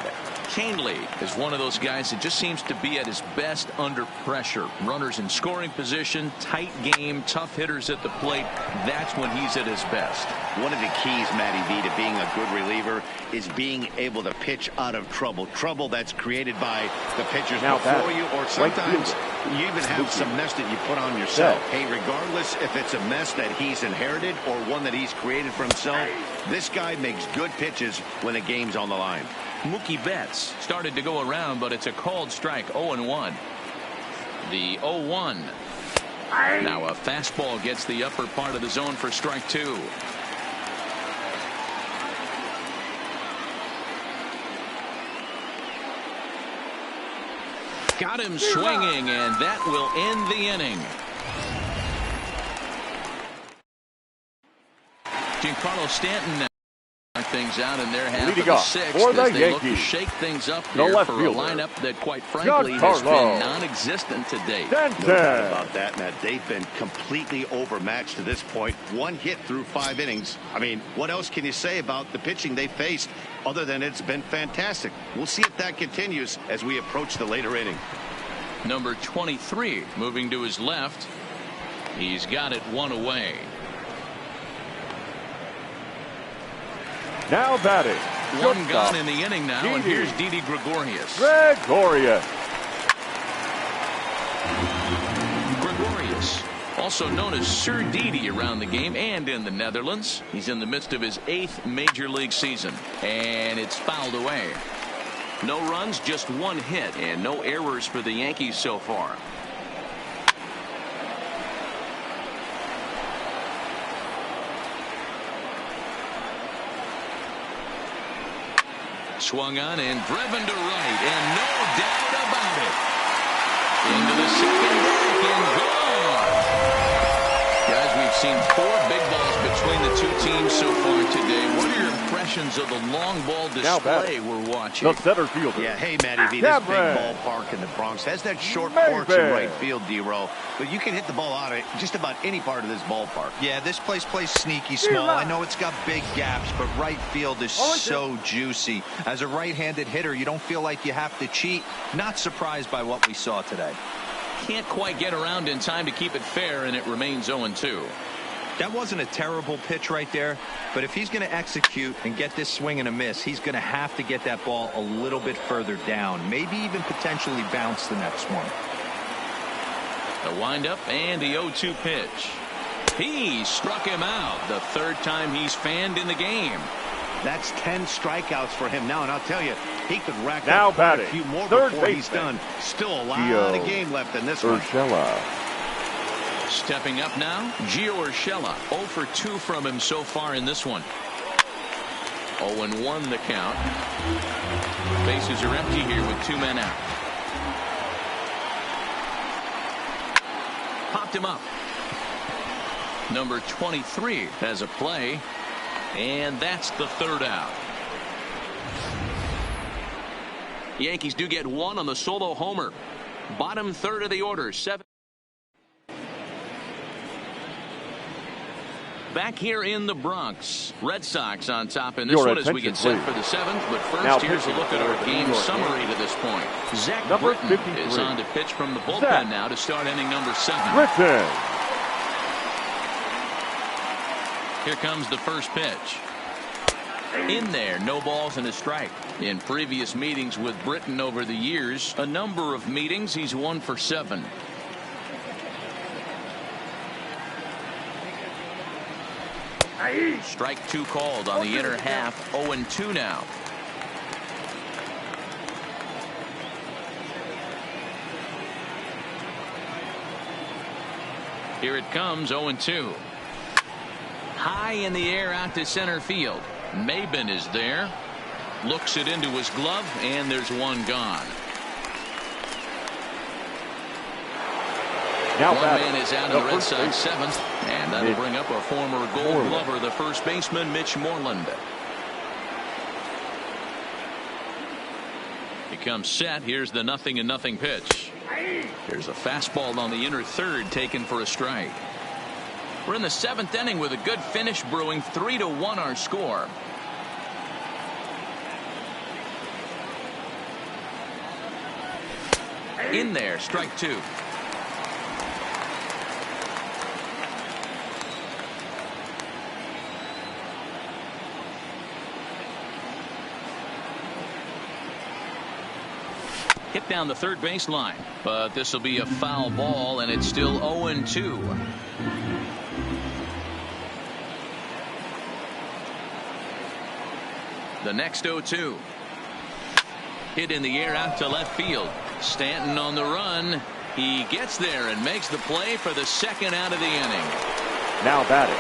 Canely is one of those guys that just seems to be at his best under pressure. Runners in scoring position, tight game, tough hitters at the plate. That's when he's at his best. One of the keys, Matty V, to being a good reliever is being able to pitch out of trouble. Trouble that's created by the pitchers before you, or sometimes you even have some mess that you put on yourself. Hey, regardless if it's a mess that he's inherited or one that he's created for himself, this guy makes good pitches when the game's on the line. Mookie Betts started to go around, but it's a called strike. 0-1. The 0-1. Now a fastball gets the upper part of the zone for strike 2. Got him swinging, and that will end the inning. Giancarlo Stanton now things out in their half of the 6th as they look to shake things up here for a lineup that, quite frankly, has been non-existent to date. No doubt about that, Matt. They've been completely overmatched to this point. 1 hit through 5 innings. I mean, what else can you say about the pitching they faced other than it's been fantastic? We'll see if that continues as we approach the later inning. Number 23 moving to his left. He's got it 1 away. Now batting. 1 gone in the inning now, and here's Didi Gregorius. Gregorius, also known as Sir Didi around the game and in the Netherlands. He's in the midst of his 8th major league season, and it's fouled away. No runs, just 1 hit, and no errors for the Yankees so far. Swung on and driven to right, and no doubt about it. Into the second deck and gone. Guys, we've seen 4 big balls between the two teams so far today. What are your impressions of the long ball display we're watching? The center fielder. Yeah, hey, Matty V, this big ballpark in the Bronx has that short porch in right field, D-Row. But you can hit the ball out of just about any part of this ballpark. Yeah, this place plays sneaky small. I know it's got big gaps, but right field is so juicy. As a right-handed hitter, you don't feel like you have to cheat. Not surprised by what we saw today. Can't quite get around in time to keep it fair, and it remains 0-2. That wasn't a terrible pitch right there, but if he's going to execute and get this swing and a miss, he's going to have to get that ball a little bit further down, maybe even potentially bounce the next one. The windup and the 0-2 pitch. He struck him out, the 3rd time he's fanned in the game. That's 10 strikeouts for him now, and I'll tell you, he could rack now up a few more before he's done. Still a lot of game left in this one. Stepping up now, Gio Urshela, 0 for 2 from him so far in this one. 0-1 the count. Bases are empty here with 2 men out. Popped him up. Number 23 has a play, and that's the 3rd out. Yankees do get 1 on the solo homer. Bottom 3rd of the order, 7. Back here in the Bronx, Red Sox on top in this one as we get set for the 7th. But first, here's a look at our game summary to this point. Zach Britton is on to pitch from the bullpen now to start inning number 7. Here comes the first pitch. In there, no balls and a strike. In previous meetings with Britton over the years, a number of meetings, he's 1 for 7. Strike 2 called on the inner half. 0-2 now. Here it comes, 0-2. High in the air out to center field. Maben is there. Looks it into his glove, and there's 1 gone. Now one man is out of the Red Sox 7th, and that'll bring up a former Gold Glover, the first baseman, Mitch Moreland. He comes set. Here's the 0-0 pitch. Here's a fastball on the inner 3rd, taken for a strike. We're in the 7th inning with a good finish brewing. 3-1 our score. In there, strike 2. Hit down the 3rd baseline, but this will be a foul ball, and it's still 0-2. The next 0-2. Hit in the air out to left field. Stanton on the run. He gets there and makes the play for the 2nd out of the inning. Now batting,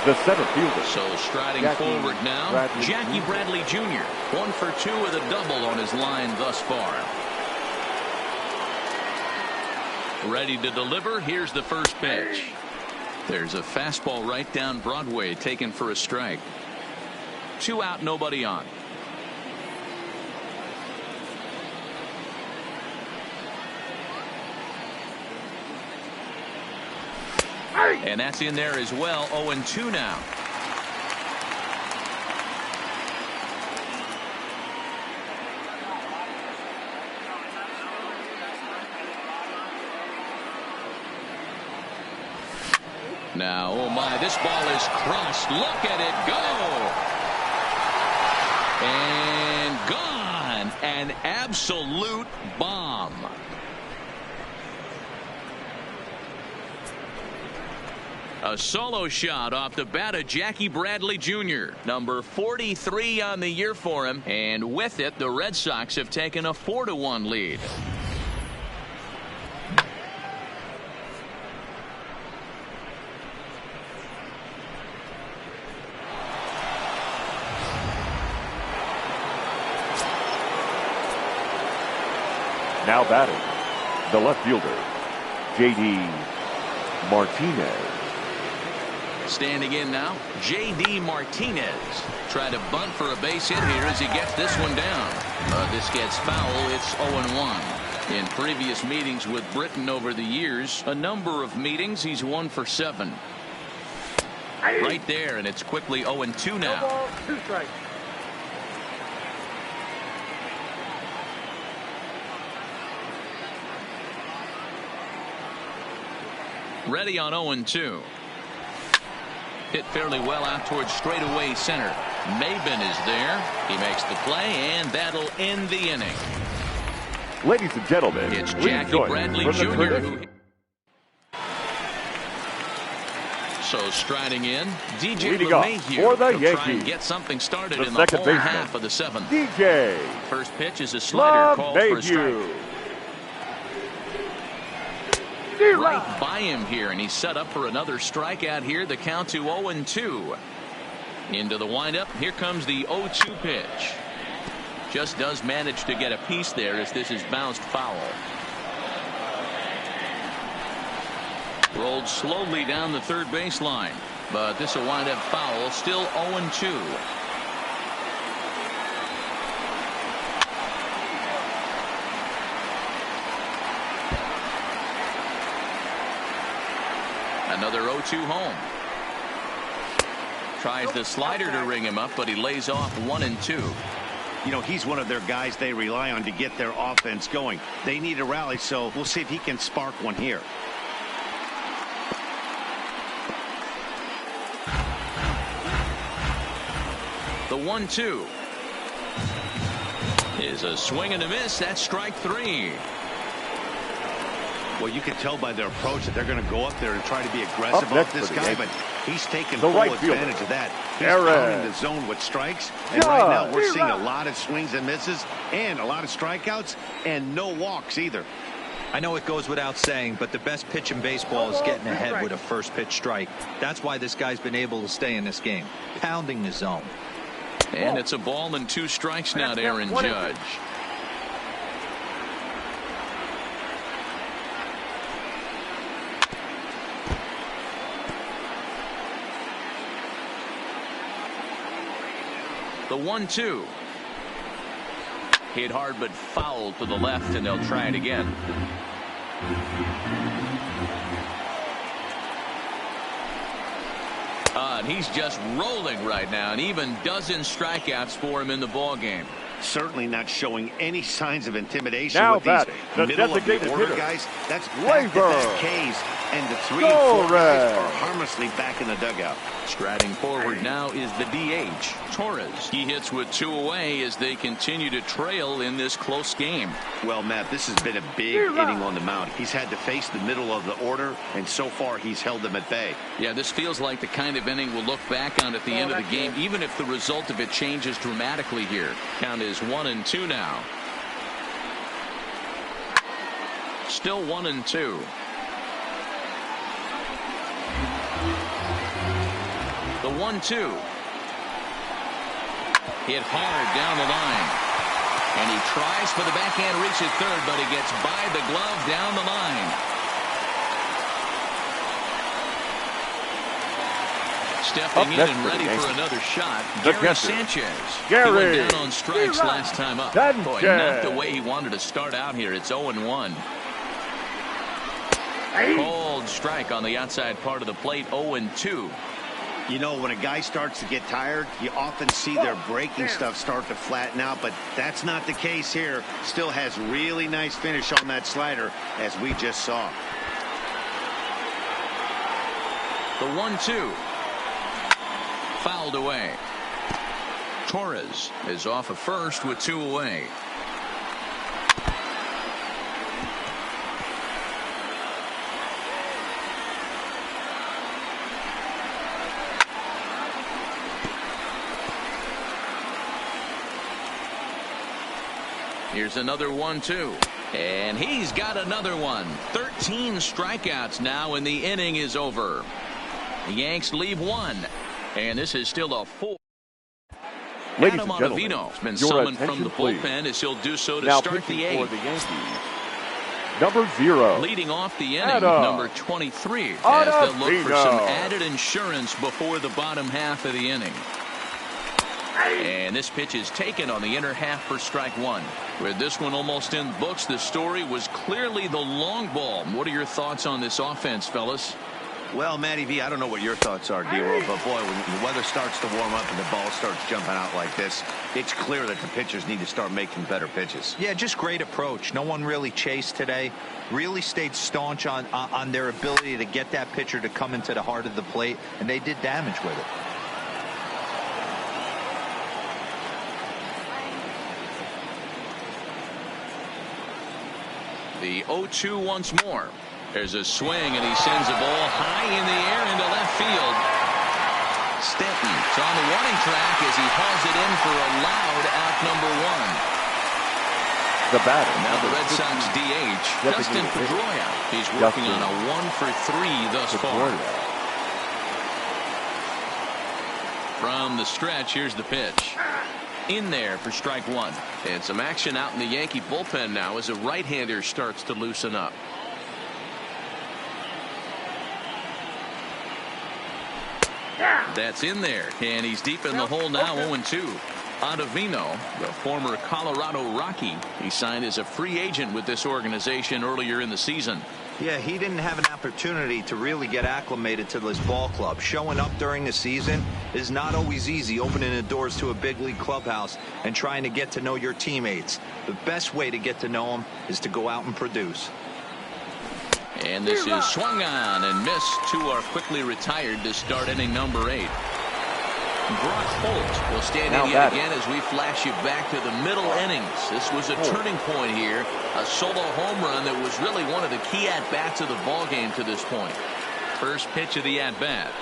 the center fielder. So striding forward now, Jackie Bradley Jr. 1 for 2 with a double on his line thus far. Ready to deliver. Here's the first pitch. There's a fastball right down Broadway, taken for a strike. 2 out, nobody on. And that's in there as well. 0-2 now. Now, oh my, this ball is crossed. Look at it go. And gone. An absolute bomb. A solo shot off the bat of Jackie Bradley Jr. Number 43 on the year for him. And with it, the Red Sox have taken a 4-1 lead. Now batting, the left fielder, J.D. Martinez. Standing in now, J.D. Martinez. Try to bunt for a base hit here as he gets this one down. This gets foul. It's 0-1. In previous meetings with Britton over the years, a number of meetings, he's 1 for 7. Right there, and it's quickly 0-2 now. No ball, 2 strikes. Ready on 0-2. Hit fairly well out towards straightaway center. Maben is there. He makes the play, and that'll end the inning. Ladies and gentlemen, It's Jackie Bradley Jr. So striding in, DJ LeMahieu for the will try and get something started in the whole half of the 7th. DJ. First pitch is a slider called for a strike. Right by him here, and he's set up for another strikeout here. The count to 0-2. Into the windup. Here comes the 0-2 pitch. Just does manage to get a piece there as this is bounced foul. Rolled slowly down the third baseline, but this will wind up foul. Still 0-2. Another 0-2 home. Tries the slider to ring him up, but he lays off 1-2. You know, he's one of their guys they rely on to get their offense going. They need a rally, so we'll see if he can spark one here. The 1-2 is a swing and a miss. That's strike 3. Well, you can tell by their approach that they're going to go up there and try to be aggressive off this guy, but he's taking full advantage of that. He's pounding the zone with strikes, and right now we're seeing a lot of swings and misses and a lot of strikeouts and no walks either. I know it goes without saying, but the best pitch in baseball is getting ahead with a first pitch strike. That's why this guy's been able to stay in this game, pounding the zone. And it's a ball and 2 strikes now to Aaron Judge. The 1-2. Hit hard but foul to the left, and they'll try it again. And he's just rolling right now, and even dozen strikeouts for him in the ball game. Certainly not showing any signs of intimidation Now with these middle of the order guys. That's back-to-back Ks, and the 3 and 4 guys are harmlessly back in the dugout. Striding forward now is the DH, Torres. He hits with 2 away as they continue to trail in this close game. Well, Matt, this has been a big inning on the mound. He's had to face the middle of the order, and so far he's held them at bay. Yeah, this feels like the kind of inning we'll look back on at the end of the game, even if the result of it changes dramatically here. Count is 1-2 now. Still 1-2. The 1-2. Hit hard down the line. And he tries for the backhand reach at third, but he gets by the glove down the line. Stepping in and ready for another shot, Gary Sanchez. He went down on strikes last time up. Boy, not the way he wanted to start out here. It's 0-1. Cold strike on the outside part of the plate, 0-2. You know, when a guy starts to get tired, you often see their breaking stuff start to flatten out, but that's not the case here. Still has really nice finish on that slider, as we just saw. The 1-2. Fouled away. Torres is off of first with 2 away. Here's another 1-2. And he's got another one. 13 strikeouts now, and the inning is over. The Yanks leave 1. And this is still a 4. Ladies Adam and gentlemen, Ottavino has been summoned from the bullpen as he'll do so to start the 8th. For the Yankees, Number 0. Leading off the inning, number 23, as they'll look for some added insurance before the bottom half of the inning. And this pitch is taken on the inner half for strike 1. With this one almost in the books, the story was clearly the long ball. What are your thoughts on this offense, fellas? Well, Matty V, I don't know what your thoughts are, D-Roll, but boy, when the weather starts to warm up and the ball starts jumping out like this, it's clear that the pitchers need to start making better pitches. Yeah, just great approach. No one really chased today. Really stayed staunch on their ability to get that pitcher to come into the heart of the plate, and they did damage with it. The 0-2 once more. There's a swing, and he sends the ball high in the air into left field. Stanton's on the warning track as he hauls it in for a loud out number 1. The batter. Now the Red Sox DH, Dustin Pedroia. He's working on a 1-for-3 thus far. From the stretch, here's the pitch. In there for strike 1. And some action out in the Yankee bullpen now as a right-hander starts to loosen up. That's in there, and he's deep in the hole now. 0-2. Ottavino, the former Colorado Rocky, he signed as a free agent with this organization earlier in the season. Yeah, he didn't have an opportunity to really get acclimated to this ball club. Showing up during the season is not always easy, opening the doors to a big league clubhouse and trying to get to know your teammates. The best way to get to know them is to go out and produce. And this is swung on and missed. 2 are quickly retired to start inning number 8. Brock Holt will stand in yet again as we flash you back to the middle innings. This was a turning point here. A solo home run that was really one of the key at-bats of the ball game to this point. First pitch of the at-bat.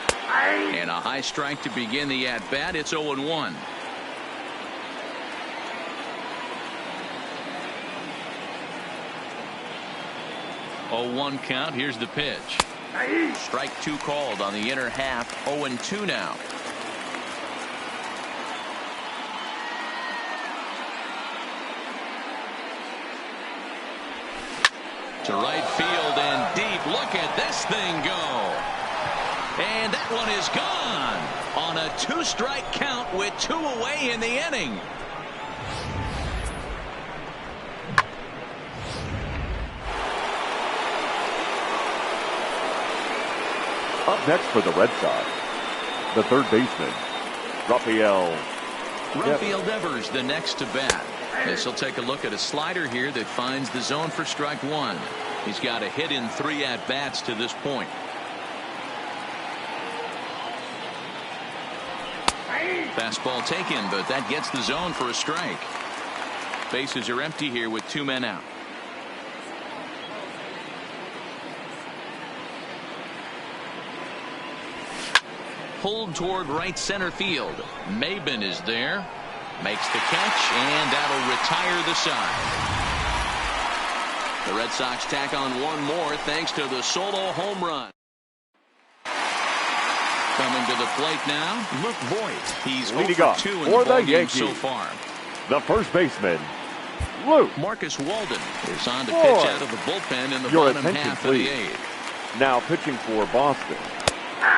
And a high strike to begin the at-bat. It's 0-1. Oh, 1 count. Here's the pitch. Strike 2 called on the inner half. 0-2 now. To right field and deep. Look at this thing go. And that one is gone on a 2-strike count with 2 away in the inning. Up next for the Red Sox, the third baseman, Rafael Devers, the next to bat. This will take a look at a slider here that finds the zone for strike 1. He's got a hit in 3 at-bats to this point. Fastball taken, but that gets the zone for a strike. Bases are empty here with 2 men out. Pulled toward right center field. Maben is there. Makes the catch, and that'll retire the side. The Red Sox tack on 1 more thanks to the solo home run. Coming to the plate now, Luke Voigt. He's leading 0-2 in the ball game so far. The first baseman, Luke. Marcus Walden is on to pitch out of the bullpen in the bottom half of the 8th. Now pitching for Boston,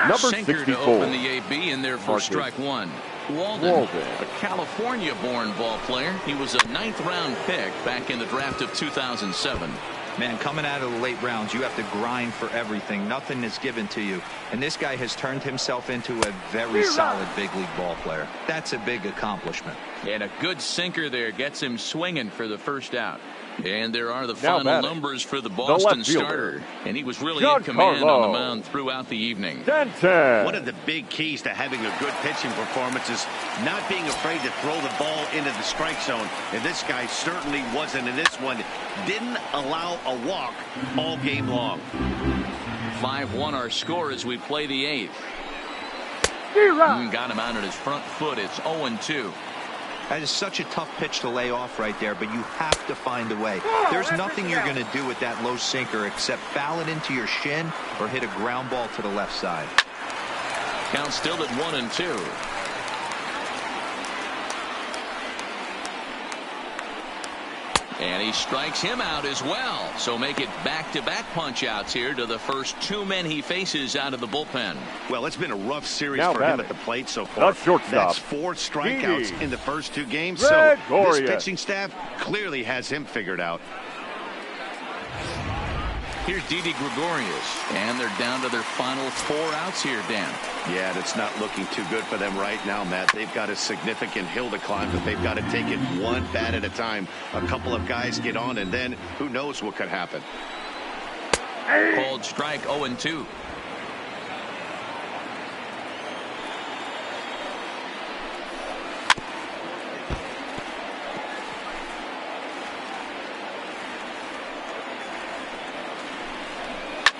number Sinker 64. to open the AB in there for strike 1. Walden, a California-born ball player. He was a 9th-round pick back in the draft of 2007. Man, coming out of the late rounds, you have to grind for everything. Nothing is given to you. And this guy has turned himself into a very solid big league ball player. That's a big accomplishment. And a good sinker there gets him swinging for the first out. And there are the final numbers for the Boston starter. And he was really in command on the mound throughout the evening. One of the big keys to having a good pitching performance is not being afraid to throw the ball into the strike zone. And this guy certainly wasn't in this one. Didn't allow a walk all game long. 5-1 our score as we play the 8th. Got him out on his front foot. It's 0-2. That is such a tough pitch to lay off right there, but you have to find a way. There's nothing you're going to do with that low sinker except foul it into your shin or hit a ground ball to the left side. Count still at 1-2. And he strikes him out as well. So make it back-to-back punch-outs here to the first 2 men he faces out of the bullpen. Well, it's been a rough series for him at the plate so far. That's 4 strikeouts in the first 2 games. So this pitching staff clearly has him figured out. Here's Didi Gregorius, and they're down to their final 4 outs here, Dan. Yeah, that's not looking too good for them right now, Matt. They've got a significant hill to climb, but they've got to take it one bat at a time. A couple of guys get on, and then who knows what could happen. Called strike 0-2.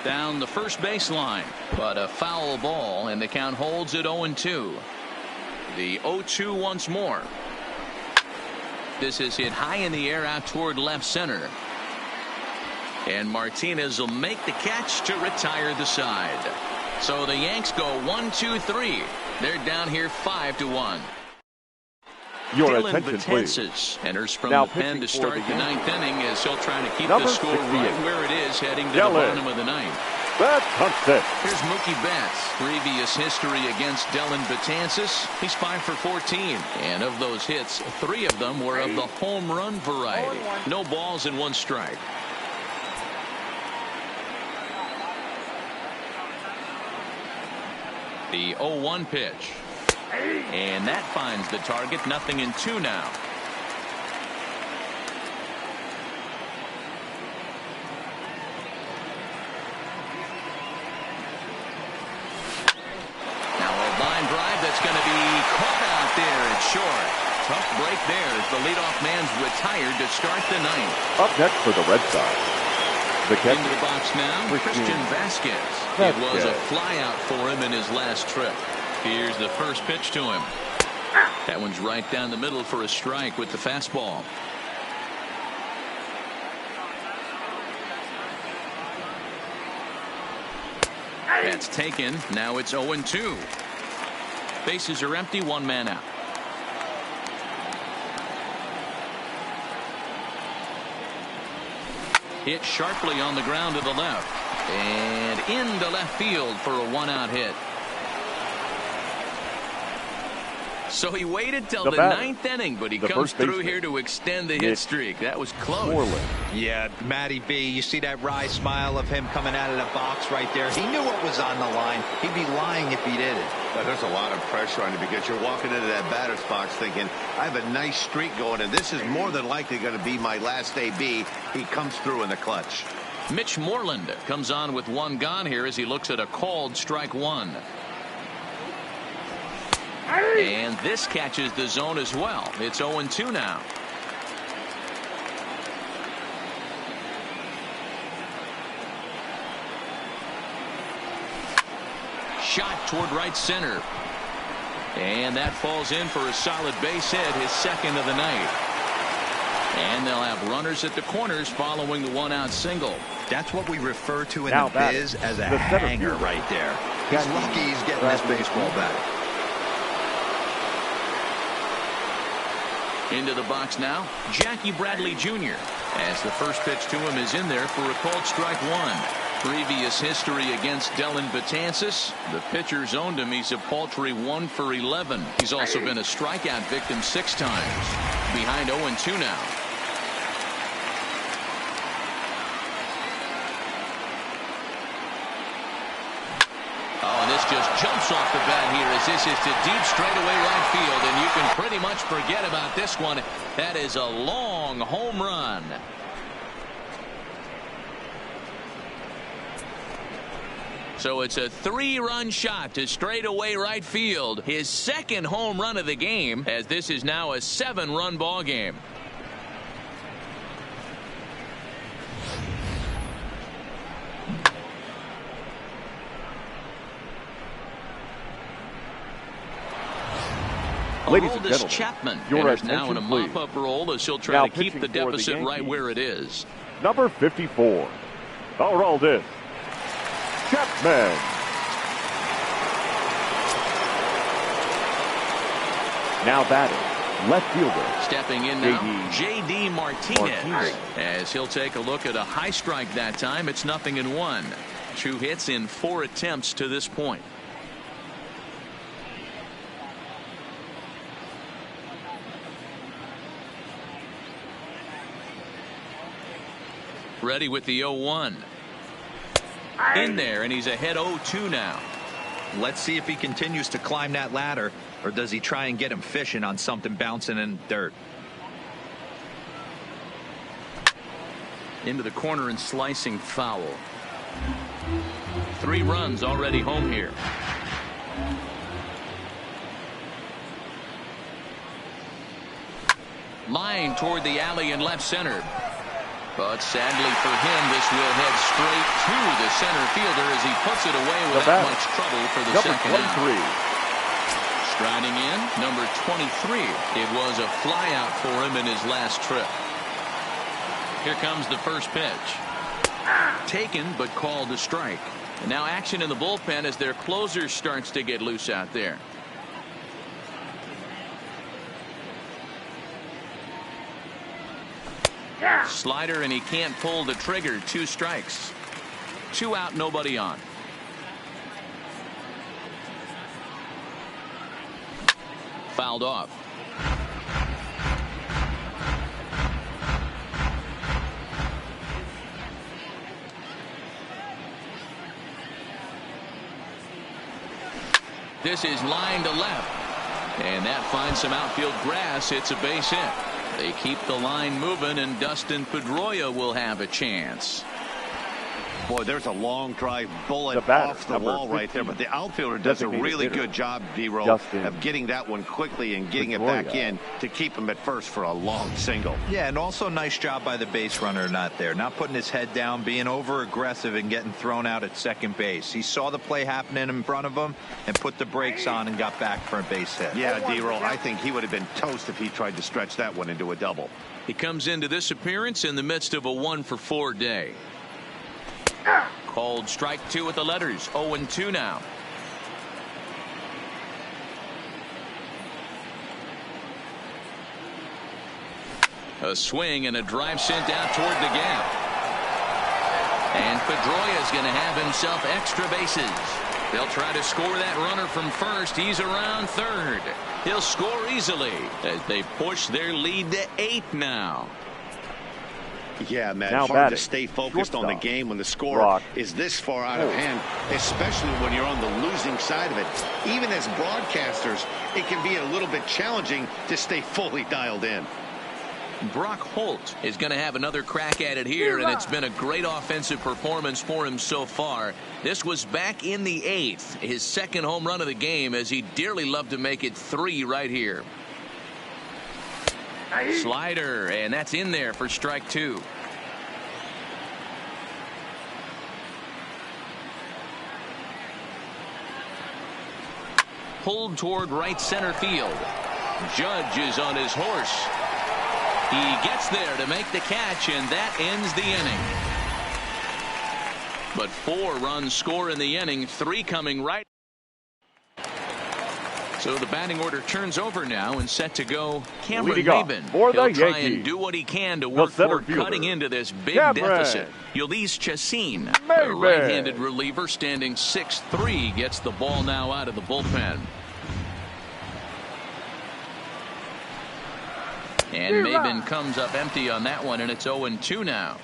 Down the first baseline, but a foul ball, and the count holds at 0-2. The 0-2 once more. This is hit high in the air out toward left center. And Martinez will make the catch to retire the side. So the Yanks go 1-2-3. They're down here 5-1. Your Dylan attention, please. Enters from Now the pen to start the 9th inning as he'll try to keep Number the score 68. right where it is heading to the bottom of the 9th. That's punch it. Here's Mookie Betts. Previous history against Dylan Betances. He's 5 for 14. And of those hits, 3 of them were of the home run variety. No balls and 1 strike. The 0-1 pitch. And that finds the target. 0-2 now. Now a line drive that's going to be caught out there at short. Tough break there as the leadoff man's retired to start the 9th. Up next for the Red Sox. The catcher, into the box now, Christian Vasquez. It was a flyout for him in his last trip. Here's the first pitch to him. That one's right down the middle for a strike with the fastball. That's taken. Now it's 0-2. Bases are empty. 1 man out. Hit sharply on the ground to the left. And into left field for a 1-out hit. So he waited till the 9th inning, but he comes through here to extend the hit streak. That was close. Yeah, Matty B, you see that wry smile of him coming out of the box right there. He knew what was on the line. He'd be lying if he didn't. But there's a lot of pressure on you because you're walking into that batter's box thinking, I have a nice streak going, and this is more than likely going to be my last AB. He comes through in the clutch. Mitch Moreland comes on with 1 gone here as he looks at a called strike 1. And this catches the zone as well. It's 0-2 now. Shot toward right center. And that falls in for a solid base hit, his 2nd of the night. And they'll have runners at the corners following the 1-out single. That's what we refer to in the biz as a hanger right there. He's lucky he's getting this baseball back. Into the box now, Jackie Bradley Jr. as the first pitch to him is in there for a called strike 1. Previous history against Dylan Betances. The pitcher's owned him. He's a paltry 1 for 11. He's also been a strikeout victim 6 times. Behind 0-2 now. Oh, and this just jumps off the bat here as this is to deep straightaway right field, and you can pretty much forget about this one. That is a long home run. So it's a 3-run shot to straightaway right field. His 2nd home run of the game, as this is now a 7-run ball game. Ladies and gentlemen, Chapman your is now in a mop-up role as he'll try to keep the deficit right where it is. Number 54, Aroldis Chapman. Now batting, Left fielder. Stepping in now, J.D. Martinez. As he'll take a look at a high strike that time. It's 0-1. 2 hits in 4 attempts to this point. Ready with the 0-1. In there, and he's ahead 0-2 now. Let's see if he continues to climb that ladder, or does he try and get him fishing on something bouncing in the dirt. Into the corner and slicing foul. 3 runs already home here. Line toward the alley in left center. But sadly for him, this will head straight to the center fielder as he puts it away without much trouble for the second out. Striding in, number 23. It was a flyout for him in his last trip. Here comes the first pitch. Taken, but called a strike. And now action in the bullpen as their closer starts to get loose out there. Slider, and he can't pull the trigger. 2 strikes. 2 out, nobody on. Fouled off. This is line to left. And that finds some outfield grass. It's a base hit. They keep the line moving, and Dustin Pedroia will have a chance. Boy, there's a long drive bullet off the wall right there, but the outfielder does a really good job, D-Roll, of getting that one quickly and getting it back in to keep him at first for a long single. Yeah, and also nice job by the base runner not there, not putting his head down, being over aggressive and getting thrown out at second base. He saw the play happening in front of him and put the brakes on and got back for a base hit. Yeah, D-Roll, I think he would have been toast if he tried to stretch that one into a double. He comes into this appearance in the midst of a 1-for-4 day. Called strike 2 with the letters. 0-2 now. A swing and a drive sent out toward the gap. And Pedroia is going to have himself extra bases. They'll try to score that runner from first. He's around third. He'll score easily as they push their lead to 8 now. Yeah, man, hard to stay focused on the game when the score is this far out of hand, especially when you're on the losing side of it. Even as broadcasters, it can be a little bit challenging to stay fully dialed in. Brock Holt is going to have another crack at it here, and it's been a great offensive performance for him so far. This was back in the 8th, his second home run of the game, as he dearly loved to make it 3 right here. Slider, and that's in there for strike 2. Pulled toward right center field. Judge is on his horse. He gets there to make the catch, and that ends the inning. But 4 runs score in the inning, 3 coming right. So the batting order turns over now and set to go Cameron Maben. He'll try and do what he can to work toward cutting into this big deficit. Yulise Chacin, a right-handed reliever standing 6'3", gets the ball now out of the bullpen. And Maben comes up empty on that one, and it's 0-2 now.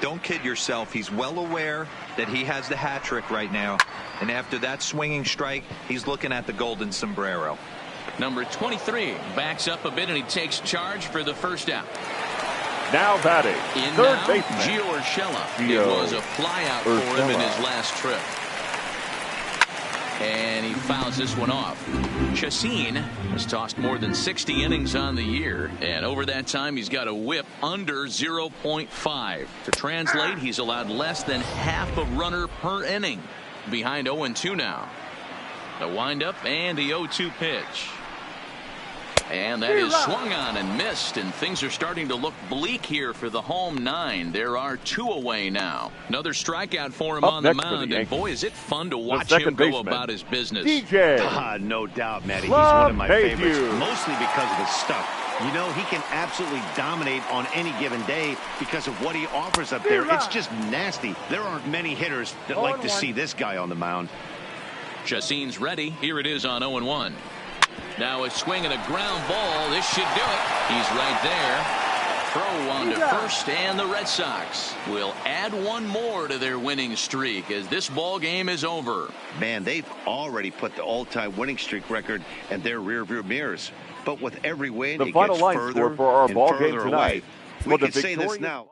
Don't kid yourself. He's well aware that he has the hat trick right now. And after that swinging strike, he's looking at the golden sombrero. Number 23 backs up a bit, and he takes charge for the first out. Now batting, third baseman Gio Urshela. It was a flyout for him in his last trip. And he fouls this one off. Chacin has tossed more than 60 innings on the year, and over that time he's got a whip under 0.5. To translate, he's allowed less than half a runner per inning. Behind 0-2 now. The windup and the 0-2 pitch. And that is swung on and missed, and things are starting to look bleak here for the home 9. There are 2 away now. Another strikeout for him on the mound, and boy, is it fun to watch him go about his business. No doubt, Matty. He's one of my favorites, mostly because of his stuff. You know, he can absolutely dominate on any given day because of what he offers up there. It's just nasty. There aren't many hitters that like to see this guy on the mound. Chacin's ready. Here it is on 0-1. Now a swing and a ground ball. This should do it. He's right there. Throw on to first, and the Red Sox will add one more to their winning streak as this ball game is over. Man, they've already put the all-time winning streak record in their rearview mirrors. But with every win, the final line score for our ball game tonight. We can say this now.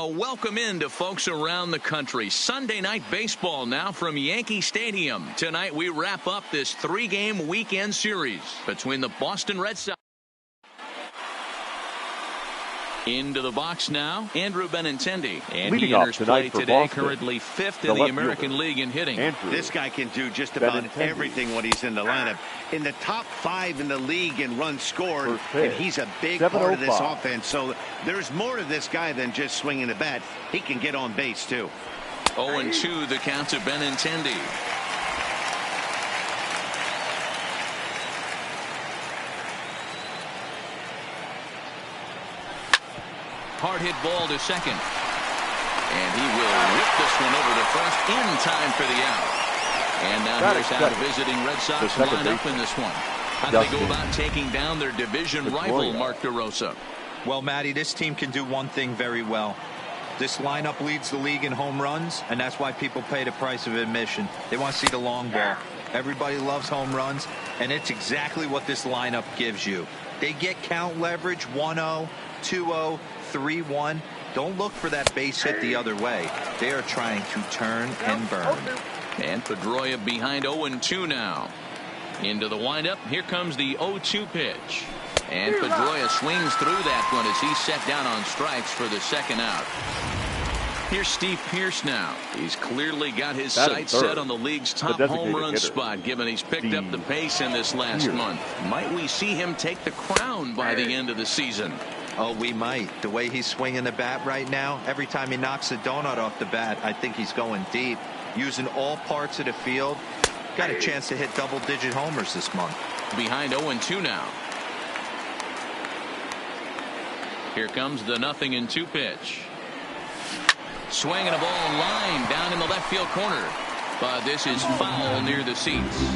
Welcome in to folks around the country. Sunday night baseball now from Yankee Stadium. Tonight we wrap up this 3-game weekend series between the Boston Red Sox. Into the box now, Andrew Benintendi. And he enters play today, currently 5th in the American League in hitting. This guy can do just about everything when he's in the lineup. In the top 5 in the league in runs scored, and he's a big part of this offense. So there's more to this guy than just swinging the bat. He can get on base, too. 0-2 the count to Benintendi. Hard hit ball to second. And he will whip this one over to first in time for the out. And now here's how the visiting Red Sox line up in this one. How do they go about taking down their division rival, Mark DeRosa? Well, Matty, this team can do one thing very well. This lineup leads the league in home runs, and that's why people pay the price of admission. They want to see the long ball. Everybody loves home runs, and it's exactly what this lineup gives you. They get count leverage 1-0, 2-0, 3-1. Don't look for that base hit the other way. They are trying to turn and burn. And Pedroia behind 0-2 now. Into the windup. Here comes the 0-2 pitch. And Pedroia swings through that one as he's set down on strikes for the second out. Here's Steve Pearce now. He's clearly got his sights set on the league's top home run spot, given he's picked up the pace in this last month. Might we see him take the crown by the end of the season? Oh, we might. The way he's swinging the bat right now, every time he knocks a donut off the bat, I think he's going deep. Using all parts of the field. Got a chance to hit double-digit homers this month. Behind 0-2 now. Here comes the 0-2 pitch. Swinging a ball line down in the left field corner. But this is foul near the seats.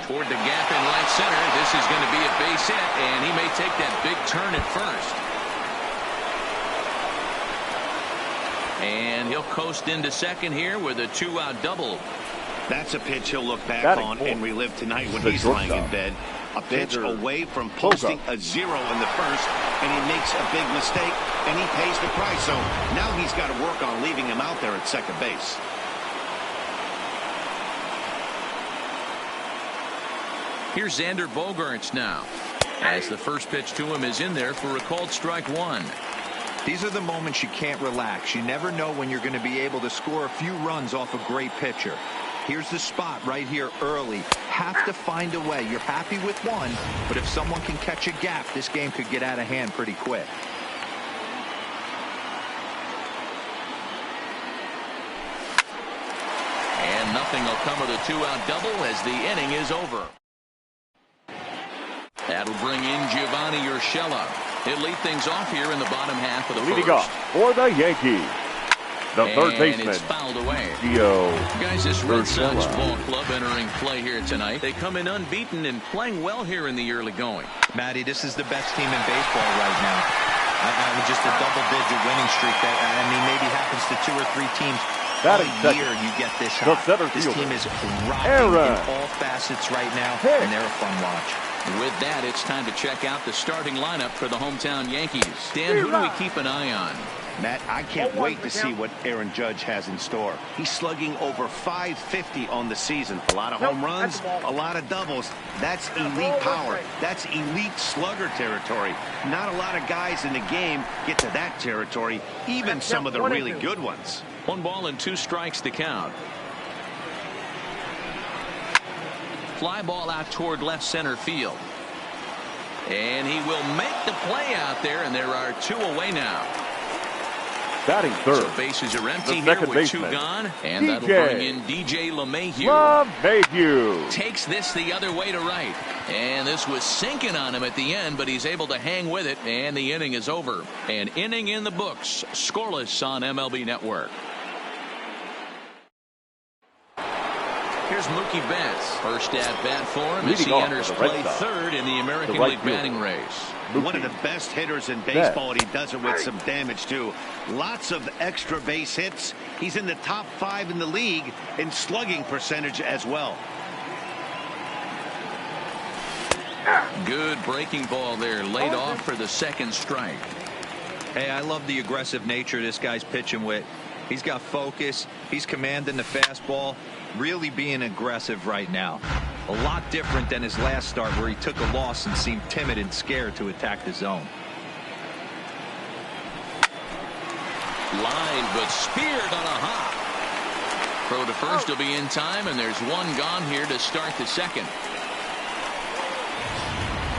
toward the gap in right center. This is going to be a base hit, and he may take that big turn at first. And he'll coast into second here with a 2-out double. That's a pitch he'll look back on and relive tonight when he's lying in bed. A pitch away from posting a 0 in the first, and he makes a big mistake, and he pays the price. So now he's got to work on leaving him out there at second base. Here's Xander Bogaerts now, as the first pitch to him is in there for a called strike one. These are the moments you can't relax. You never know when you're going to be able to score a few runs off a great pitcher. Here's the spot right here early. Have to find a way. You're happy with one, but if someone can catch a gap, this game could get out of hand pretty quick. And nothing will come of the 2-out double as the inning is over. That'll bring in Giovanni Urshela. He'll lead things off here in the bottom half of the leading first. off for the Yankees, the third baseman. And it's fouled away. Gio Guys, this Red Sox Urshela. ball club entering play here tonight. They come in unbeaten and playing well here in the early going. Matty, this is the best team in baseball right now. Just a double-digit winning streak that, I mean, maybe happens to 2 or 3 teams. All year you get this hot. This team is rocking in all facets right now, and they're a fun watch. With that, it's time to check out the starting lineup for the hometown Yankees. Dan, who do we keep an eye on? Matt, I can't wait to see what Aaron Judge has in store. He's slugging over 550 on the season. A lot of home runs, a lot of doubles. That's elite power. That's elite slugger territory. Not a lot of guys in the game get to that territory, even some of the really good ones. 1 ball and 2 strikes to count. Fly ball out toward left center field. And he will make the play out there, and there are 2 away now. Batting third. So bases are empty here with 2 gone. And that'll bring in DJ LeMahieu. Takes this the other way to right. And this was sinking on him at the end, but he's able to hang with it, and the inning is over. An inning in the books. Scoreless on MLB Network. Here's Mookie Betts. First at bat for him as he enters play third in the American League batting race. One of the best hitters in baseball, and he does it with some damage, too. Lots of extra base hits. He's in the top 5 in the league in slugging percentage as well. Good breaking ball there, laid off for the second strike. Hey, I love the aggressive nature this guy's pitching with. He's got focus. He's commanding the fastball. Really being aggressive right now. A lot different than his last start where he took a loss and seemed timid and scared to attack the zone. Line, but speared on a hop. Throw to first will be in time, and there's 1 gone here to start the second.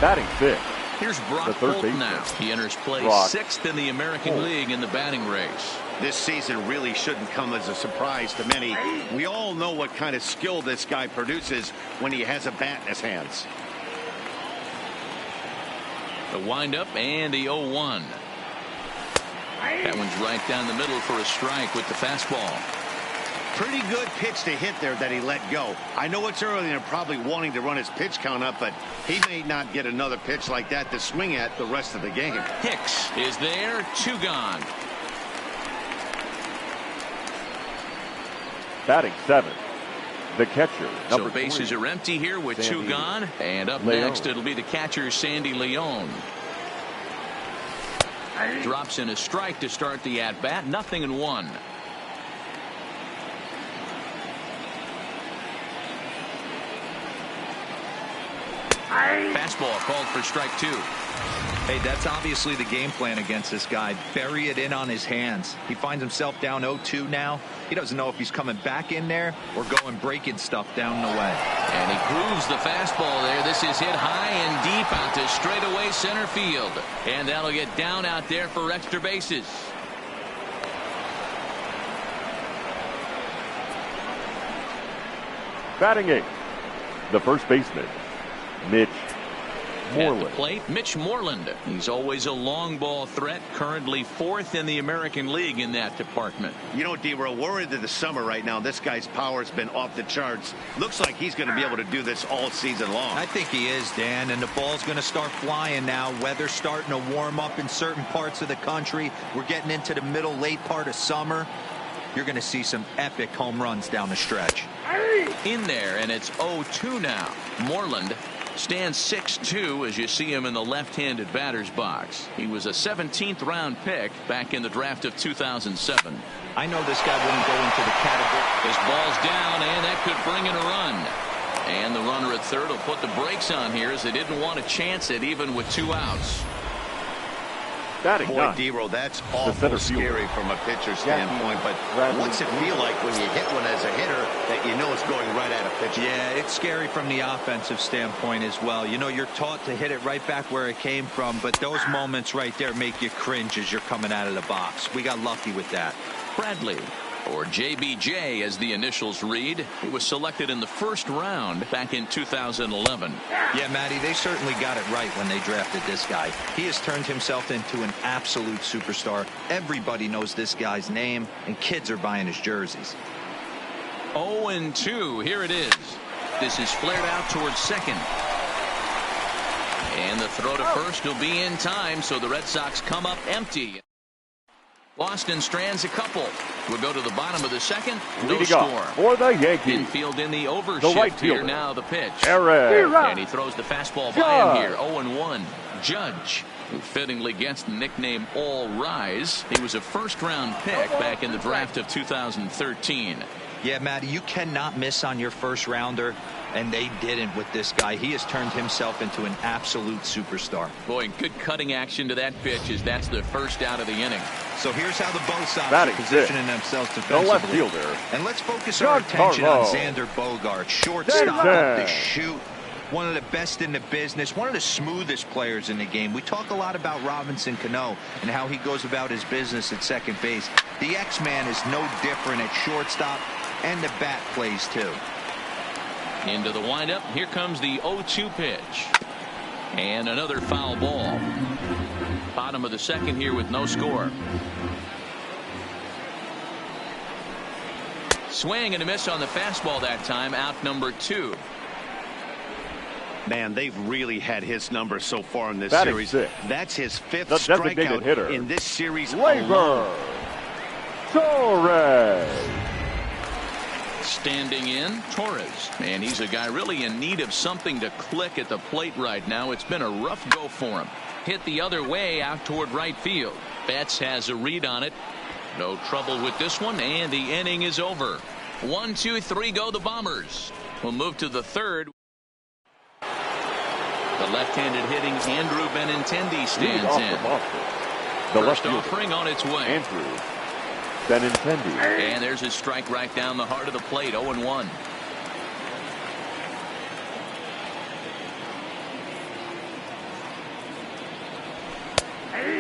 Batting fifth. Here's Brock Holt now. He enters play 6th in the American League in the batting race. This season really shouldn't come as a surprise to many. We all know what kind of skill this guy produces when he has a bat in his hands. The windup and the 0-1. That one's right down the middle for a strike with the fastball. Pretty good pitch to hit there that he let go. I know it's early and they're probably wanting to run his pitch count up, but he may not get another pitch like that to swing at the rest of the game. Hicks is there, 2 gone. Batting 7th, the catcher, So bases are empty here with Sandy 2 gone. And up next, it'll be the catcher, Sandy Leon. Drops in a strike to start the at-bat. 0-1. Fastball called for strike 2. Hey, that's obviously the game plan against this guy. Bury it in on his hands. He finds himself down 0-2 now. He doesn't know if he's coming back in there or going breaking stuff down the way. And he grooves the fastball there. This is hit high and deep out to straightaway center field. And that'll get down out there for extra bases. Batting 8th, the first baseman, Mitch Moreland. At the plate, Mitch Moreland. He's always a long ball threat, currently 4th in the American League in that department. You know, D-Row, we're into the summer right now. This guy's power has been off the charts. Looks like he's going to be able to do this all season long. I think he is, Dan, and the ball's going to start flying now. Weather's starting to warm up in certain parts of the country. We're getting into the middle, late part of summer. You're going to see some epic home runs down the stretch. In there, and it's 0-2 now. Moreland stands 6'2" as you see him in the left-handed batter's box. He was a 17th round pick back in the draft of 2007. I know this guy wouldn't go into the category. His ball's down, and that could bring in a run. And the runner at third will put the brakes on here as they didn't want to chance it even with 2 outs. Boy, D-Row, that's awful scary from a pitcher's standpoint, but what's it feel like when you hit one as a hitter that you know is going right at a pitcher? Yeah, it's scary from the offensive standpoint as well. You know, you're taught to hit it right back where it came from, but those moments right there make you cringe as you're coming out of the box. We got lucky with that. Bradley, or JBJ as the initials read. He was selected in the 1st round back in 2011. Yeah, Matty, they certainly got it right when they drafted this guy. He has turned himself into an absolute superstar. Everybody knows this guy's name, and kids are buying his jerseys. 0-2. Here it is. This is flared out towards second. And the throw to first will be in time, so the Red Sox come up empty. Boston strands a couple. We'll go to the bottom of the second. No score. For the Yankees. Infield in the overshift right here now. The pitch. Aaron. And he throws the fastball by him here. 0-1. Judge, who fittingly gets the nickname All Rise. He was a 1st round pick back in the draft of 2013. Yeah, Matty, you cannot miss on your 1st rounder, and they didn't with this guy. He has turned himself into an absolute superstar. Boy, good cutting action to that pitch as that's the 1st out of the inning. So here's how the Bo Sox are positioning themselves defensively. The left fielder. And let's focus our attention on Xander Bogaerts, shortstop, the shoot. One of the best in the business, one of the smoothest players in the game. We talk a lot about Robinson Cano and how he goes about his business at second base. The X-Man is no different at shortstop, and the bat plays too. Into the windup. Here comes the 0-2 pitch. And another foul ball. Bottom of the second here with no score. Swing and a miss on the fastball that time. Out number 2. Man, they've really had his number so far in this Batting series. 6. That's his 5th strikeout hitter in this series alone. Torres. Standing in, Torres. And he's a guy really in need of something to click at the plate right now. It's been a rough go for him. Hit the other way out toward right field. Betts has a read on it. No trouble with this one, and the inning is over. 1, 2, 3 go the Bombers. We'll move to the 3rd. The left-handed hitting Andrew Benintendi stands in. The first offering on its way. Andrew Benintendi. And there's his strike right down the heart of the plate. 0-1.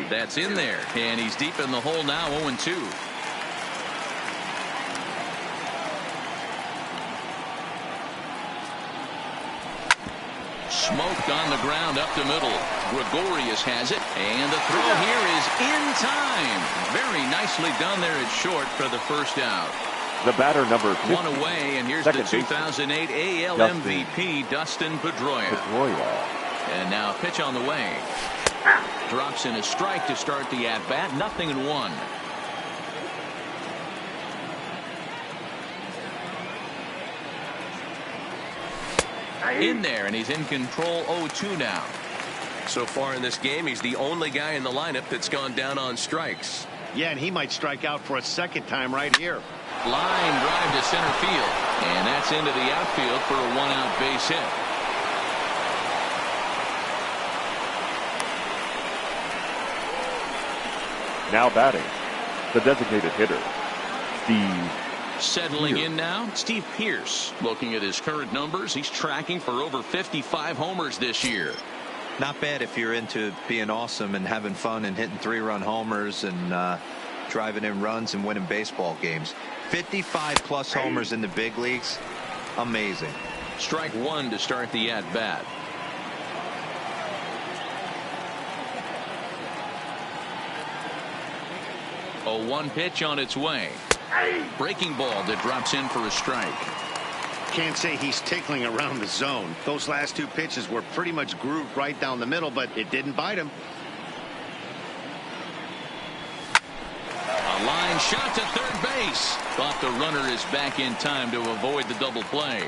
That's in there, and he's deep in the hole now. 0-2. Smoked on the ground up the middle. Gregorius has it, and the throw here is in time. Very nicely done there at short for the 1st out. The batter number 50. 1 away, and here's the 2008 AL MVP, Dustin Pedroia. And now pitch on the way. Drops in a strike to start the at-bat. 0-1. In there, and he's in control. 0-2 now. So far in this game, he's the only guy in the lineup that's gone down on strikes. Yeah, and he might strike out for a 2nd time right here. Line drive to center field, and that's into the outfield for a 1-out base hit. Now batting, the designated hitter, Steve. Settling in now, Steve Pearce. Looking at his current numbers, he's tracking for over 55 homers this year. Not bad if you're into being awesome and having fun and hitting 3-run homers and driving in runs and winning baseball games. 55+ homers in the big leagues. Amazing. Strike 1 to start the at-bat. 0-1 pitch on its way. Breaking ball that drops in for a strike. Can't say he's tickling around the zone. Those last two pitches were pretty much grooved right down the middle, but it didn't bite him. A line shot to third base. But the runner is back in time to avoid the double play.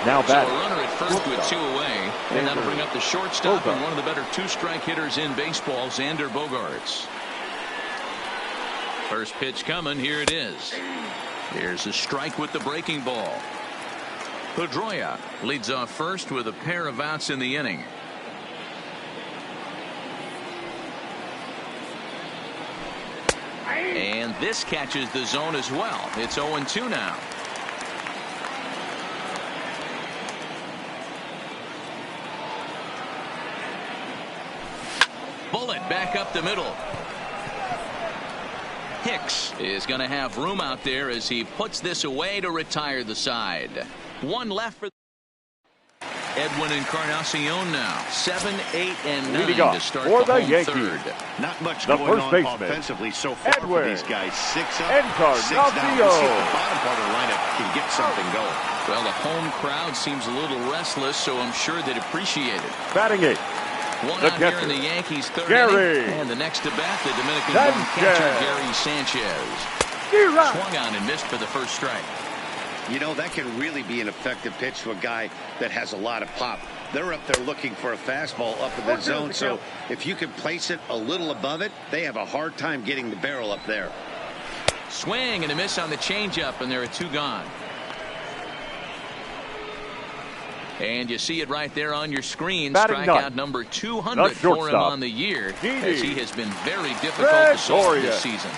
Now So back. a runner at first with 2 away, and that'll bring up the shortstop and one of the better two-strike hitters in baseball, Xander Bogaerts. First pitch coming. Here it is. Here's a strike with the breaking ball. Pedroia leads off first with a pair of outs in the inning. And this catches the zone as well. It's 0-2 now. Bullet back up the middle. Hicks is going to have room out there as he puts this away to retire the side. One left for Edwin Encarnacion now. 7, 8, and 9 to start for the the home Yankees. third. Not much The going first on baseman, offensively so far Edwin for these guys. 6 up, 6 down. Encarnacion. Let's see if the bottom part of the lineup can get something going. Well, the home crowd seems a little restless, so I'm sure they'd appreciate it. Batting 8. One The out here catcher, in the Yankees' third Gary inning. And the next to bat, the Dominican-born catcher, Gary Sanchez. Swung on and missed for the first strike. You know, that can really be an effective pitch to a guy that has a lot of pop. They're up there looking for a fastball up in the zone, so if you can place it a little above it, they have a hard time getting the barrel up there. Swing and a miss on the changeup, and there are 2 gone. And you see it right there on your screen. Strikeout number 200 for him on the year, as he has been very difficult to solve this season.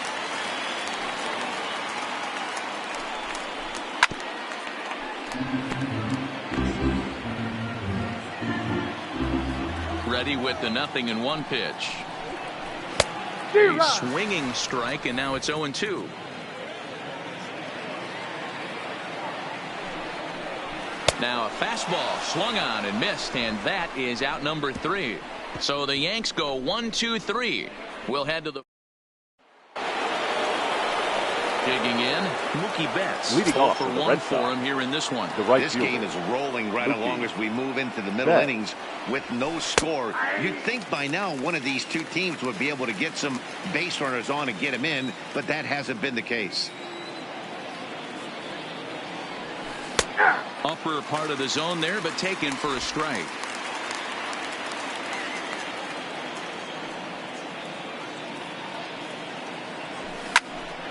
Ready with the 0-1 pitch. A swinging strike, and now it's 0-2. Now a fastball slung on and missed, and that is out number 3. So the Yanks go 1-2-3. We'll head to the digging in. Mookie Betts leading off for 1 for him here in this one. This game is rolling right along as we move into the middle innings with no score. You'd think by now one of these two teams would be able to get some base runners on and get them in, but that hasn't been the case. Upper part of the zone there, but taken for a strike.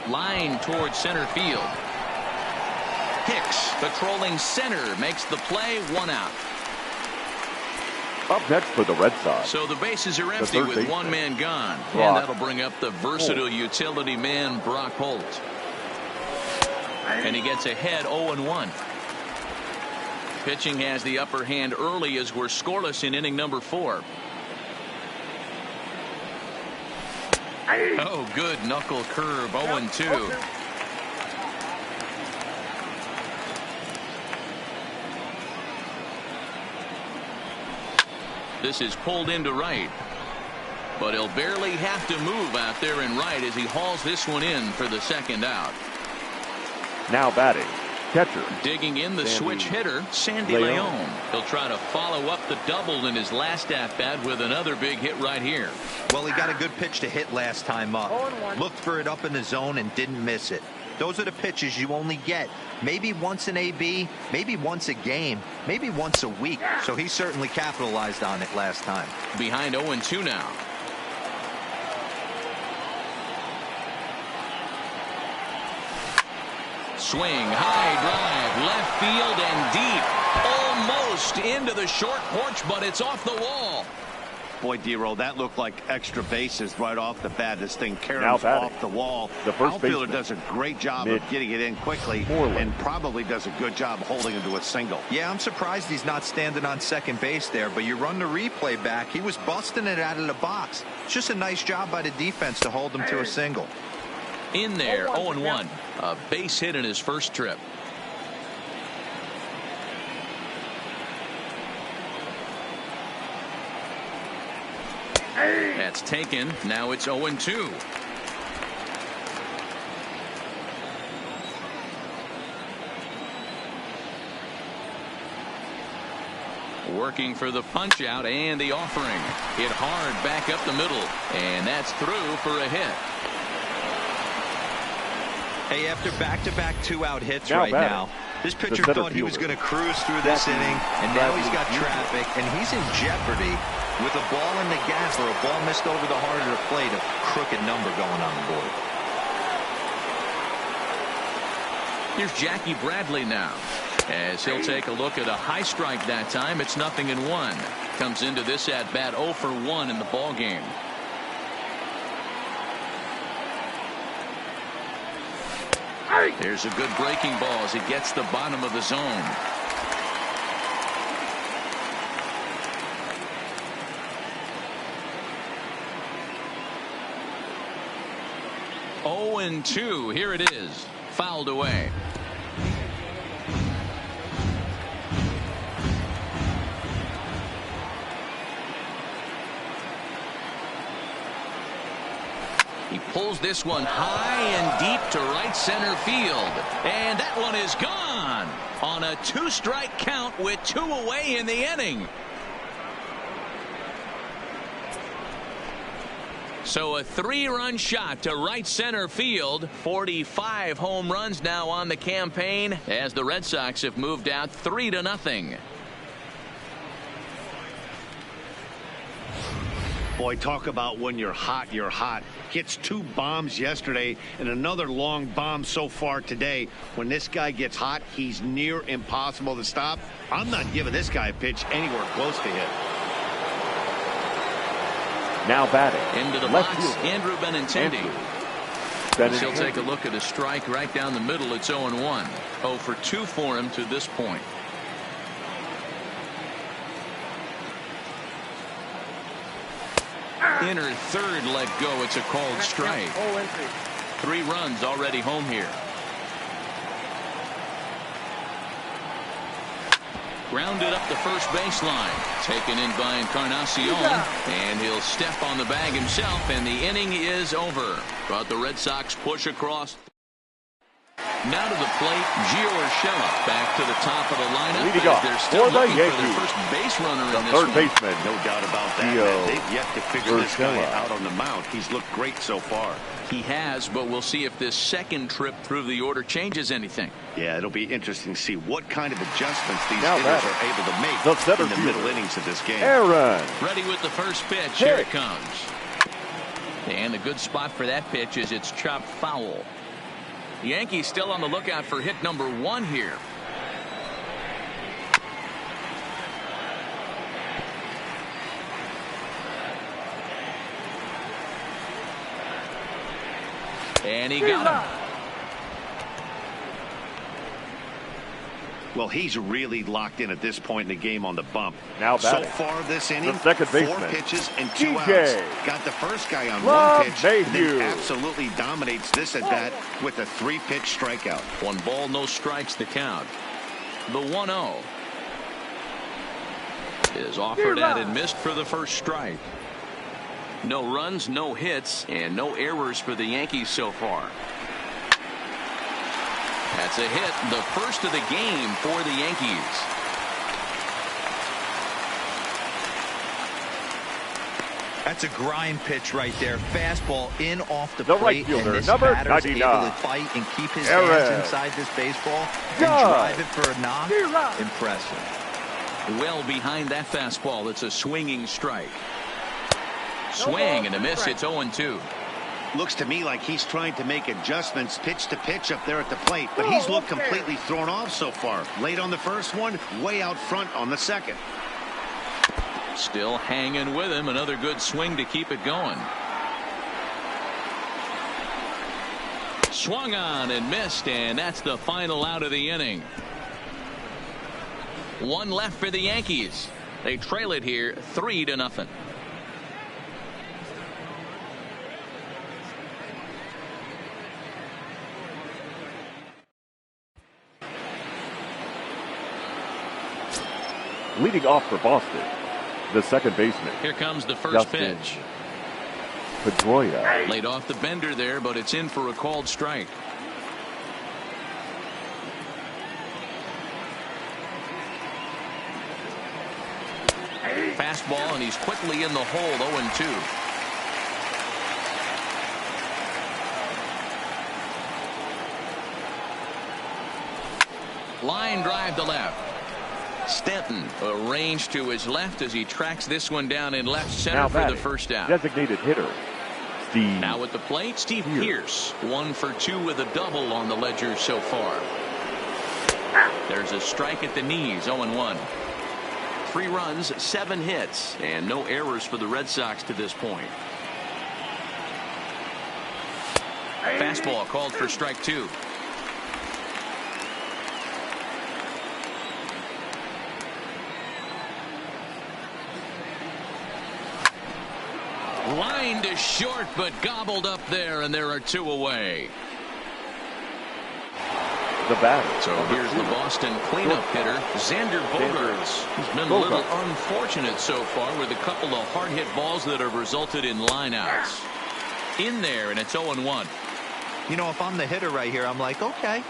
Line towards center field. Hicks patrolling center makes the play. 1 out. Up next for the Red Sox. So the bases are empty with 1 man gone. And that'll bring up the versatile utility man, Brock Holt. And he gets ahead 0-1. Pitching has the upper hand early as we're scoreless in inning number 4. Oh, good knuckle curve. 0-2. This is pulled into right, but he'll barely have to move out there in right as he hauls this one in for the 2nd out. Now batting, catcher. Digging in the switch hitter, Sandy Leon. He'll try to follow up the double in his last at-bat with another big hit right here. Well, he got a good pitch to hit last time up. Looked for it up in the zone and didn't miss it. Those are the pitches you only get maybe once in AB, maybe once a game, maybe once a week. So he certainly capitalized on it last time. Behind 0-2 now. Swing, high drive, left field and deep. Almost into the short porch, but it's off the wall. Boy, D-Roll, that looked like extra bases right off the bat. This thing carries off the wall. The first outfielder baseman does a great job of getting it in quickly and probably does a good job holding him to a single. Yeah, I'm surprised he's not standing on second base there, but you run the replay back. He was busting it out of the box. It's just a nice job by the defense to hold him to a single. In there, 0-1. A base hit in his first trip. That's taken. Now it's 0-2. Working for the punch out and the offering. Hit hard back up the middle. And that's through for a hit. Hey, after back-to-back two-out hits now, this pitcher thought he was going to cruise through this inning, and now he's got traffic, and he's in jeopardy with a ball in the gap or a ball missed over the heart of the plate, a crooked number going on the board. Here's Jackie Bradley now, as he'll take a look at a high strike that time. It's 0-1. Comes into this at bat 0 for 1 in the ball game. There's a good breaking ball as he gets the bottom of the zone. Oh, and 2. Here it is. Fouled away. He pulls this one high and deep to right center field. And that one is gone on a 2-strike count with 2 away in the inning. So a 3-run shot to right center field. 45 home runs now on the campaign as the Red Sox have moved out 3-0. Boy, talk about when you're hot, you're hot. Hits 2 bombs yesterday and another long bomb so far today. When this guy gets hot, he's near impossible to stop. I'm not giving this guy a pitch anywhere close to hit. Now batting. Into the box, Andrew Benintendi. He'll take a look at a strike right down the middle. It's 0-1. 0 for 2 for him to this point. Inner third let go. It's a called strike. 3 runs already home here. Grounded up the first baseline. Taken in by Encarnacion. And he'll step on the bag himself. And the inning is over. But the Red Sox push across. Now to the plate, Gio Urshela back to the top of the lineup. Leading off they're still for the looking Yankees, for their first base runner in this third one. baseman. No doubt about that. Man. They've yet to figure this guy out on the mound. He's looked great so far. He has, but we'll see if this second trip through the order changes anything. Yeah, it'll be interesting to see what kind of adjustments these hitters are able to make in the middle innings of this game. Aaron. Ready with the first pitch. Here it comes. And the good spot for that pitch is it's chopped foul. The Yankees still on the lookout for hit number 1 here. And he got him. Well, he's really locked in at this point in the game on the bump. Now so far this inning, the second 4 baseman, pitches and 2 DJ. outs. Got the first guy on Love 1 pitch, and Mayhew. then absolutely dominates this at bat with a 3-pitch strikeout. 1 ball, no strikes the count. The 1-0 is offered at and missed for the first strike. No runs, no hits, and no errors for the Yankees so far. That's a hit, the first of the game for the Yankees. That's a grind pitch right there. Fastball in off the right plate, fielder, and this number batter's 99. able to fight and keep his Aaron. hands inside this baseball and drive it for a knock. Impressive. Well behind that fastball. It's a swinging strike. Swing and a miss. It's 0-2. Looks to me like he's trying to make adjustments pitch to pitch up there at the plate, but he's looked completely thrown off so far. Late on the first one, way out front on the second. Still hanging with him. Another good swing to keep it going. Swung on and missed, and that's the final out of the inning. 1 left for the Yankees. They trail it here 3-0. Leading off for Boston, The second baseman. Here comes the first pitch. Pedroia. Laid off the bender there, but it's in for a called strike. Fastball, and he's quickly in the hole, 0-2. Line drive to left. Stanton arranged to his left as he tracks this one down in left center for the first out. Designated hitter, Steve. Now at the plate, Steve Pearce. 1 for 2 with a double on the ledger so far. There's a strike at the knees, 0-1. 3 runs, 7 hits, and no errors for the Red Sox to this point. Fastball called for strike 2. Line to short, but gobbled up there, and there are 2 away. The batter. So here's the Boston cleanup hitter, Xander Bogaerts. He's been a little unfortunate so far with a couple of hard hit balls that have resulted in lineouts. In there, and it's 0-1. You know, if I'm the hitter right here, I'm like, okay,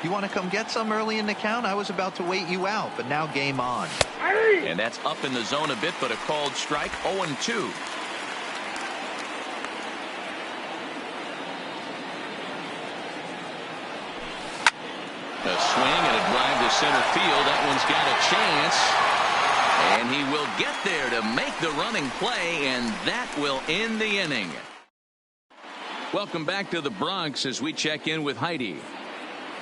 you want to come get some early in the count? I was about to wait you out, but now game on. And that's up in the zone a bit, but a called strike, 0-2. A swing and a drive to center field. That one's got a chance. And he will get there to make the running play, and that will end the inning. Welcome back to the Bronx as we check in with Heidi.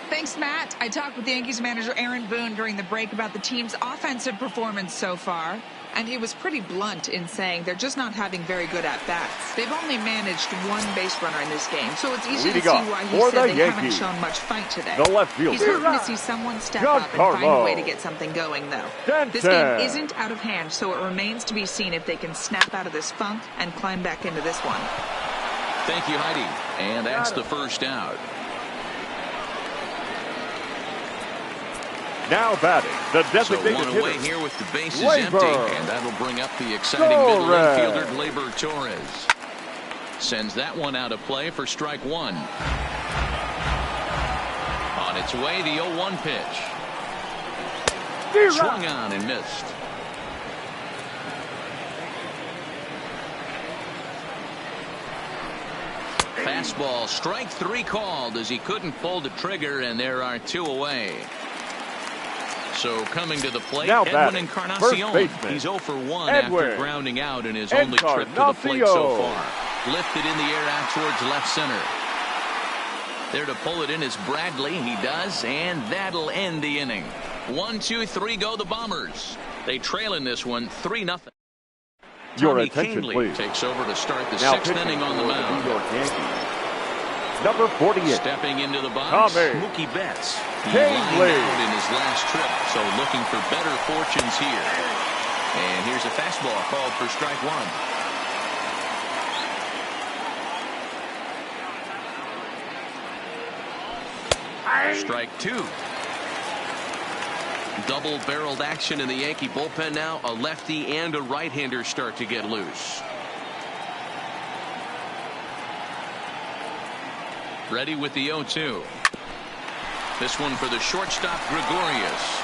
Thanks, Matt. I talked with Yankees manager Aaron Boone during the break about the team's offensive performance so far, and he was pretty blunt in saying they're just not having very good at-bats. They've only managed 1 base runner in this game, so it's easy to see why he said they haven't shown much fight today. The left fielder. He's hoping to see someone step up and find a way to get something going, though. This game isn't out of hand, so it remains to be seen if they can snap out of this funk and climb back into this one. Thank you, Heidi. And that's the first out. Now batting, the designated so 1 away hitter, here with the bases Labor. empty, and that'll bring up the exciting middle infielder Gleyber Torres. Sends that one out of play for strike 1. On its way, the 0-1 pitch. Swung on and missed. Fastball, strike 3 called as he couldn't pull the trigger, and there are 2 away. So coming to the plate, now Edwin Encarnacion. He's 0 for 1 after grounding out in his only trip to the plate so far. Lifted in the air out towards left center. There to pull it in is Bradley. He does, and that'll end the inning. 1, 2, 3 go the Bombers. They trail in this one 3-0. Your Tommy attention, Kahnle please. takes over to start the Now 6th inning on the mound. New York Yankees. Number 48. Stepping into the box, Tommy Mookie Betts. He lined out in his last trip, so looking for better fortunes here. And here's a fastball called for strike 1. Strike 2. Double-barreled action in the Yankee bullpen now. A lefty and a right-hander start to get loose. Ready with the 0-2. This one for the shortstop, Gregorius.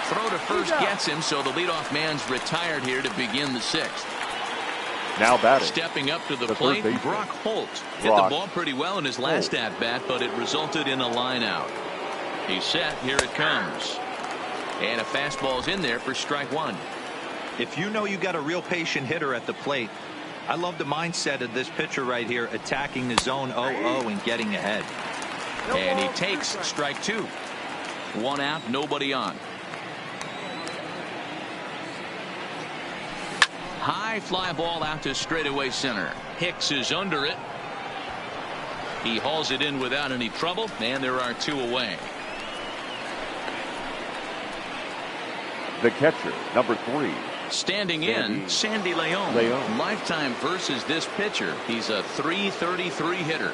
Throw to first gets him, so the leadoff man's retired here to begin the 6th. Now batting. Stepping up to the plate, Brock Holt. Hit the ball pretty well in his last at-bat, but it resulted in a line out. He's set. Here it comes. And a fastball's in there for strike 1. If you know you got a real patient hitter at the plate, I love the mindset of this pitcher right here, attacking the zone 0-0 and getting ahead. And he takes strike 2. 1 out, nobody on. High fly ball out to straightaway center. Hicks is under it. He hauls it in without any trouble, and there are 2 away. The catcher, number 3. Standing in, Sandy Leon. Lifetime versus this pitcher. He's a .333 hitter.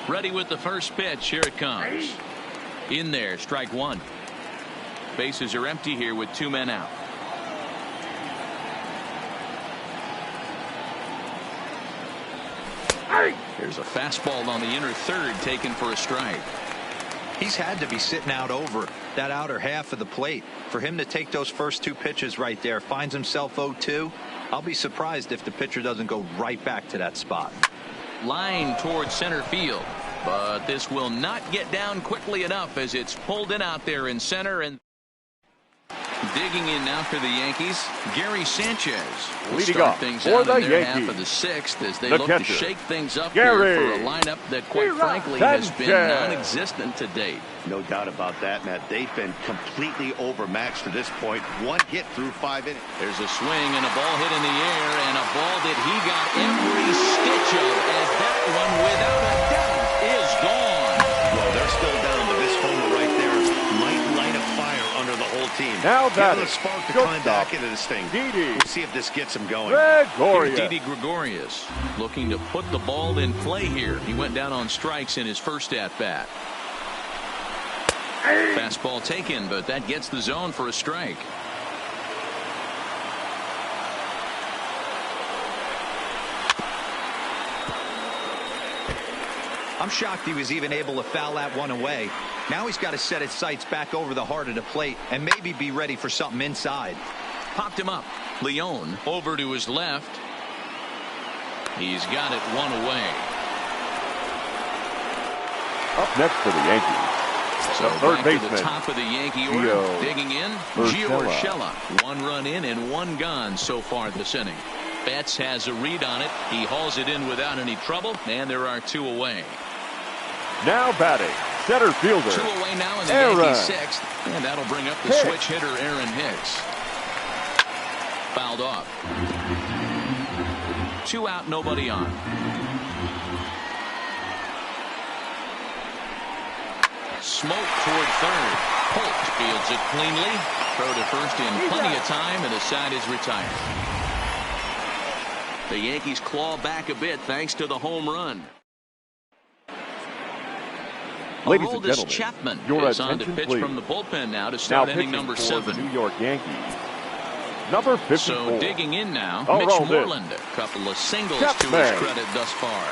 Ready with the first pitch. Here it comes. In there, strike one. Bases are empty here with 2 men out. Here's a fastball on the inner third taken for a strike. He's had to be sitting out over that outer half of the plate. For him to take those first 2 pitches right there, finds himself 0-2. I'll be surprised if the pitcher doesn't go right back to that spot. Line towards center field, but this will not get down quickly enough as it's pulled in out there in center. And digging in now for the Yankees, Gary Sanchez will start things out in their half of the 6th as they look to shake things up here for a lineup that, quite frankly, has been non-existent to date. No doubt about that, Matt. They've been completely overmatched to this point. 1 hit through 5 innings. There's a swing and a ball hit in the air, and a ball that he got every stitch of, as that one, without a doubt, is gone. Well, they're still down, but this homer right there might light a fire under the whole team. Now that is a spark to climb back into this thing. We'll see if this gets him going. Didi Gregorius looking to put the ball in play here. He went down on strikes in his first at-bat. Fastball taken, but that gets the zone for a strike. I'm shocked he was even able to foul that one away. Now he's got to set his sights back over the heart of the plate and maybe be ready for something inside. Popped him up. Leone over to his left. He's got it 1 away. Up next for the Yankees. So third back to the top of the Yankee order. Digging in, Gio Urshela. 1 run in and 1 gone so far this inning. Betts has a read on it. He hauls it in without any trouble, and there are 2 away. Now batting, center fielder 2 away now in the Yankees 6th, and that'll bring up the switch hitter Aaron Hicks. Fouled off. 2 out, nobody on. Smoke toward third. Holt fields it cleanly. Throw to first in plenty of time, and the side is retired. The Yankees claw back a bit thanks to the home run. Ladies and gentlemen, Chapman your is on to pitch please. from the bullpen now to start inning number 7. The New York Yankees, number 54. So digging in now, Mitch Moreland. A couple of singles to his credit thus far.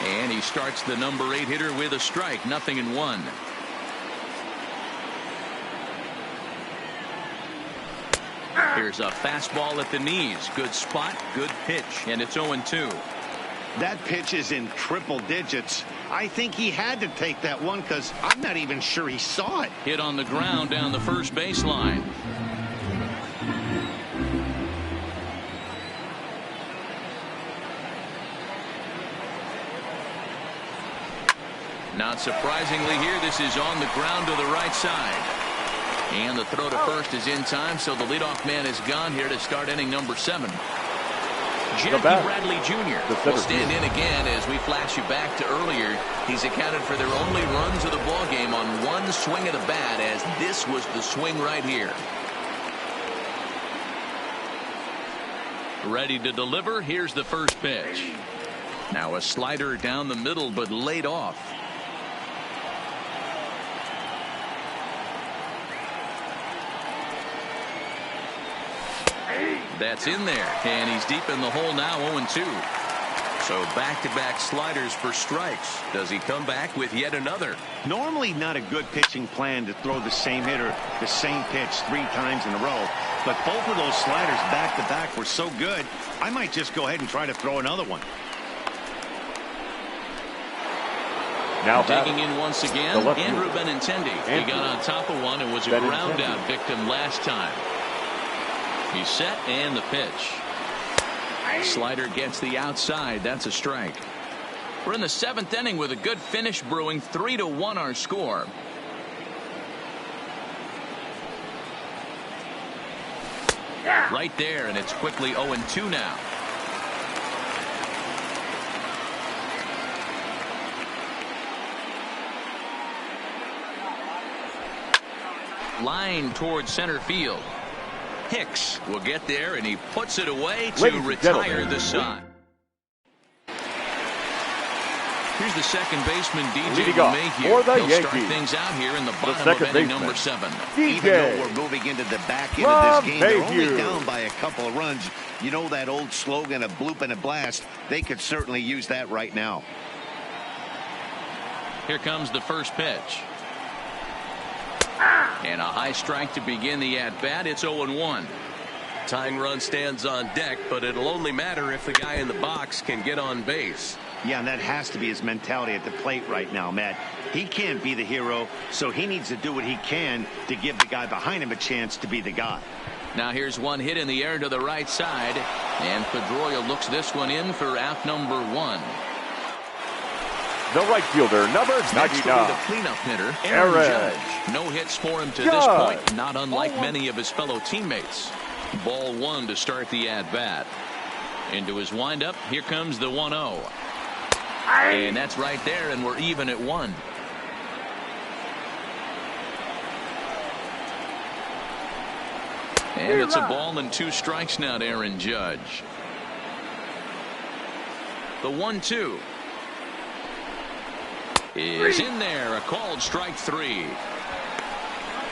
And he starts the number 8 hitter with a strike, 0-1. Here's a fastball at the knees. Good spot, good pitch, and it's 0-2. That pitch is in triple digits. I think he had to take that one because I'm not even sure he saw it. Hit on the ground down the first baseline. Not surprisingly here, this is on the ground to the right side. And the throw to first is in time, so the leadoff man is gone here to start inning number 7. Jackie Bradley Jr. will stand in again as we flash you back to earlier. He's accounted for their only runs of the ball game on 1 swing of the bat, as this was the swing right here. Ready to deliver. Here's the first pitch. Now a slider down the middle, but laid off. That's in there, and he's deep in the hole now, 0-2. So back-to-back sliders for strikes. Does he come back with yet another? Normally not a good pitching plan to throw the same hitter the same pitch 3 times in a row, but both of those sliders back-to-back were so good, I might just go ahead and try to throw another one. Now digging in once again, Andrew Benintendi. He got on top of one and was a ground-out victim last time. He's set, and the pitch. Slider gets the outside. That's a strike. We're in the 7th inning with a good finish brewing. 3-1 our score. Right there, and it's quickly 0-2 now. Line towards center field. Hicks will get there, and he puts it away to retire the side. Here's the second baseman, DJ Leading off for the He'll Yankees. Start things out here in the bottom of second inning baseman, number 7. Even though we're moving into the back end of this game, they're only down by a couple of runs. You know that old slogan of bloop and a blast? They could certainly use that right now. Here comes the first pitch. And a high strike to begin the at-bat. It's 0-1. Tying run stands on deck, but it'll only matter if the guy in the box can get on base. Yeah, and that has to be his mentality at the plate right now, Matt. He can't be the hero, so he needs to do what he can to give the guy behind him a chance to be the guy. Now here's one hit in the air to the right side, and Pedroia looks this one in for out number 1. The right fielder, number 99. Next will be the cleanup hitter, Aaron Judge. No hits for him to this point, not unlike many of his fellow teammates. Ball 1 to start the at-bat. Into his windup, here comes the 1-0. And that's right there, and we're even at 1. And it's a ball and 2 strikes now to Aaron Judge. The 1-2 is in there, a called strike 3.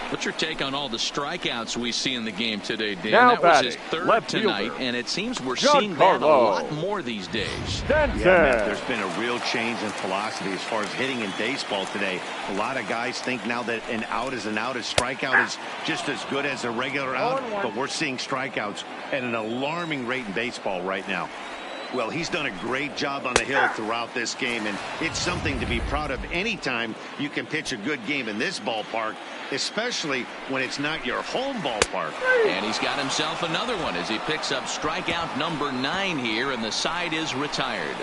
What's your take on all the strikeouts we see in the game today, Dan? Now that was his batting, 3rd left tonight, fielder, and it seems we're seeing that a lot more these days. Yeah, Matt, there's been a real change in philosophy as far as hitting in baseball today. A lot of guys think now that an out is an out, a strikeout is just as good as a regular out, but we're seeing strikeouts at an alarming rate in baseball right now. Well, he's done a great job on the hill throughout this game, and it's something to be proud of anytime you can pitch a good game in this ballpark, especially when it's not your home ballpark. And he's got himself another one as he picks up strikeout number 9 here, and the side is retired.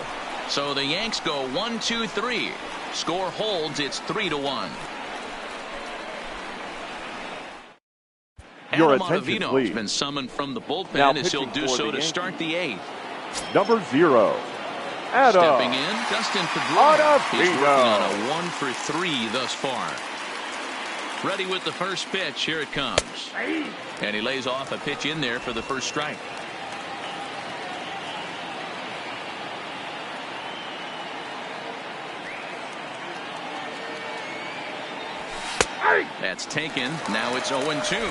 So the Yanks go 1-2-3. Score holds, it's 3-1. Your Adam attention, Ottavino please. has been summoned from the bullpen Now as he'll pitching do for so the to Yankees, start the 8th. Number 0, Adam. Stepping in, Dustin Pedroia. He's working on Ottavino. a 1-for-3 thus far. Ready with the first pitch. Here it comes. And he lays off a pitch in there for the first strike. That's taken. Now it's 0-2.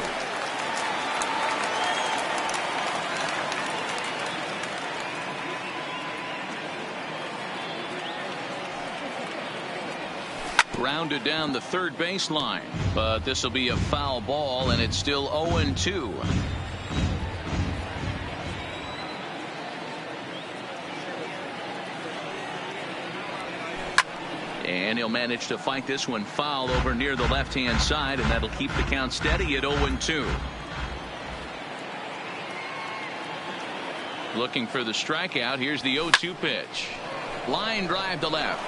Grounded down the third baseline, but this will be a foul ball, and it's still 0-2. And he'll manage to fight this one foul over near the left-hand side, and that'll keep the count steady at 0-2. Looking for the strikeout. Here's the 0-2 pitch. Line drive to left.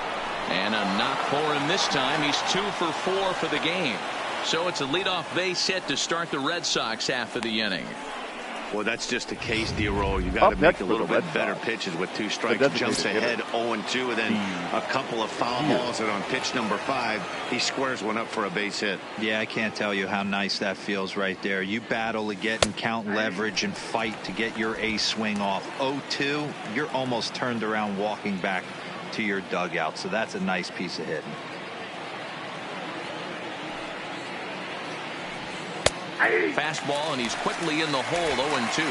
And a knock for him this time. He's 2 for 4 for the game. So it's a leadoff base hit to start the Red Sox half of the inning. Well, that's just a case, D-Roll. You got to make a little bit better pitches with 2 strikes. Jumps ahead 0-2, and then a couple of foul balls. And on pitch number 5, he squares one up for a base hit. Yeah, I can't tell you how nice that feels right there. You battle to get and count leverage and fight to get your ace swing off. 0-2, you're almost turned around walking back to your dugout. So that's a nice piece of hitting. Fastball, and he's quickly in the hole. 0-2.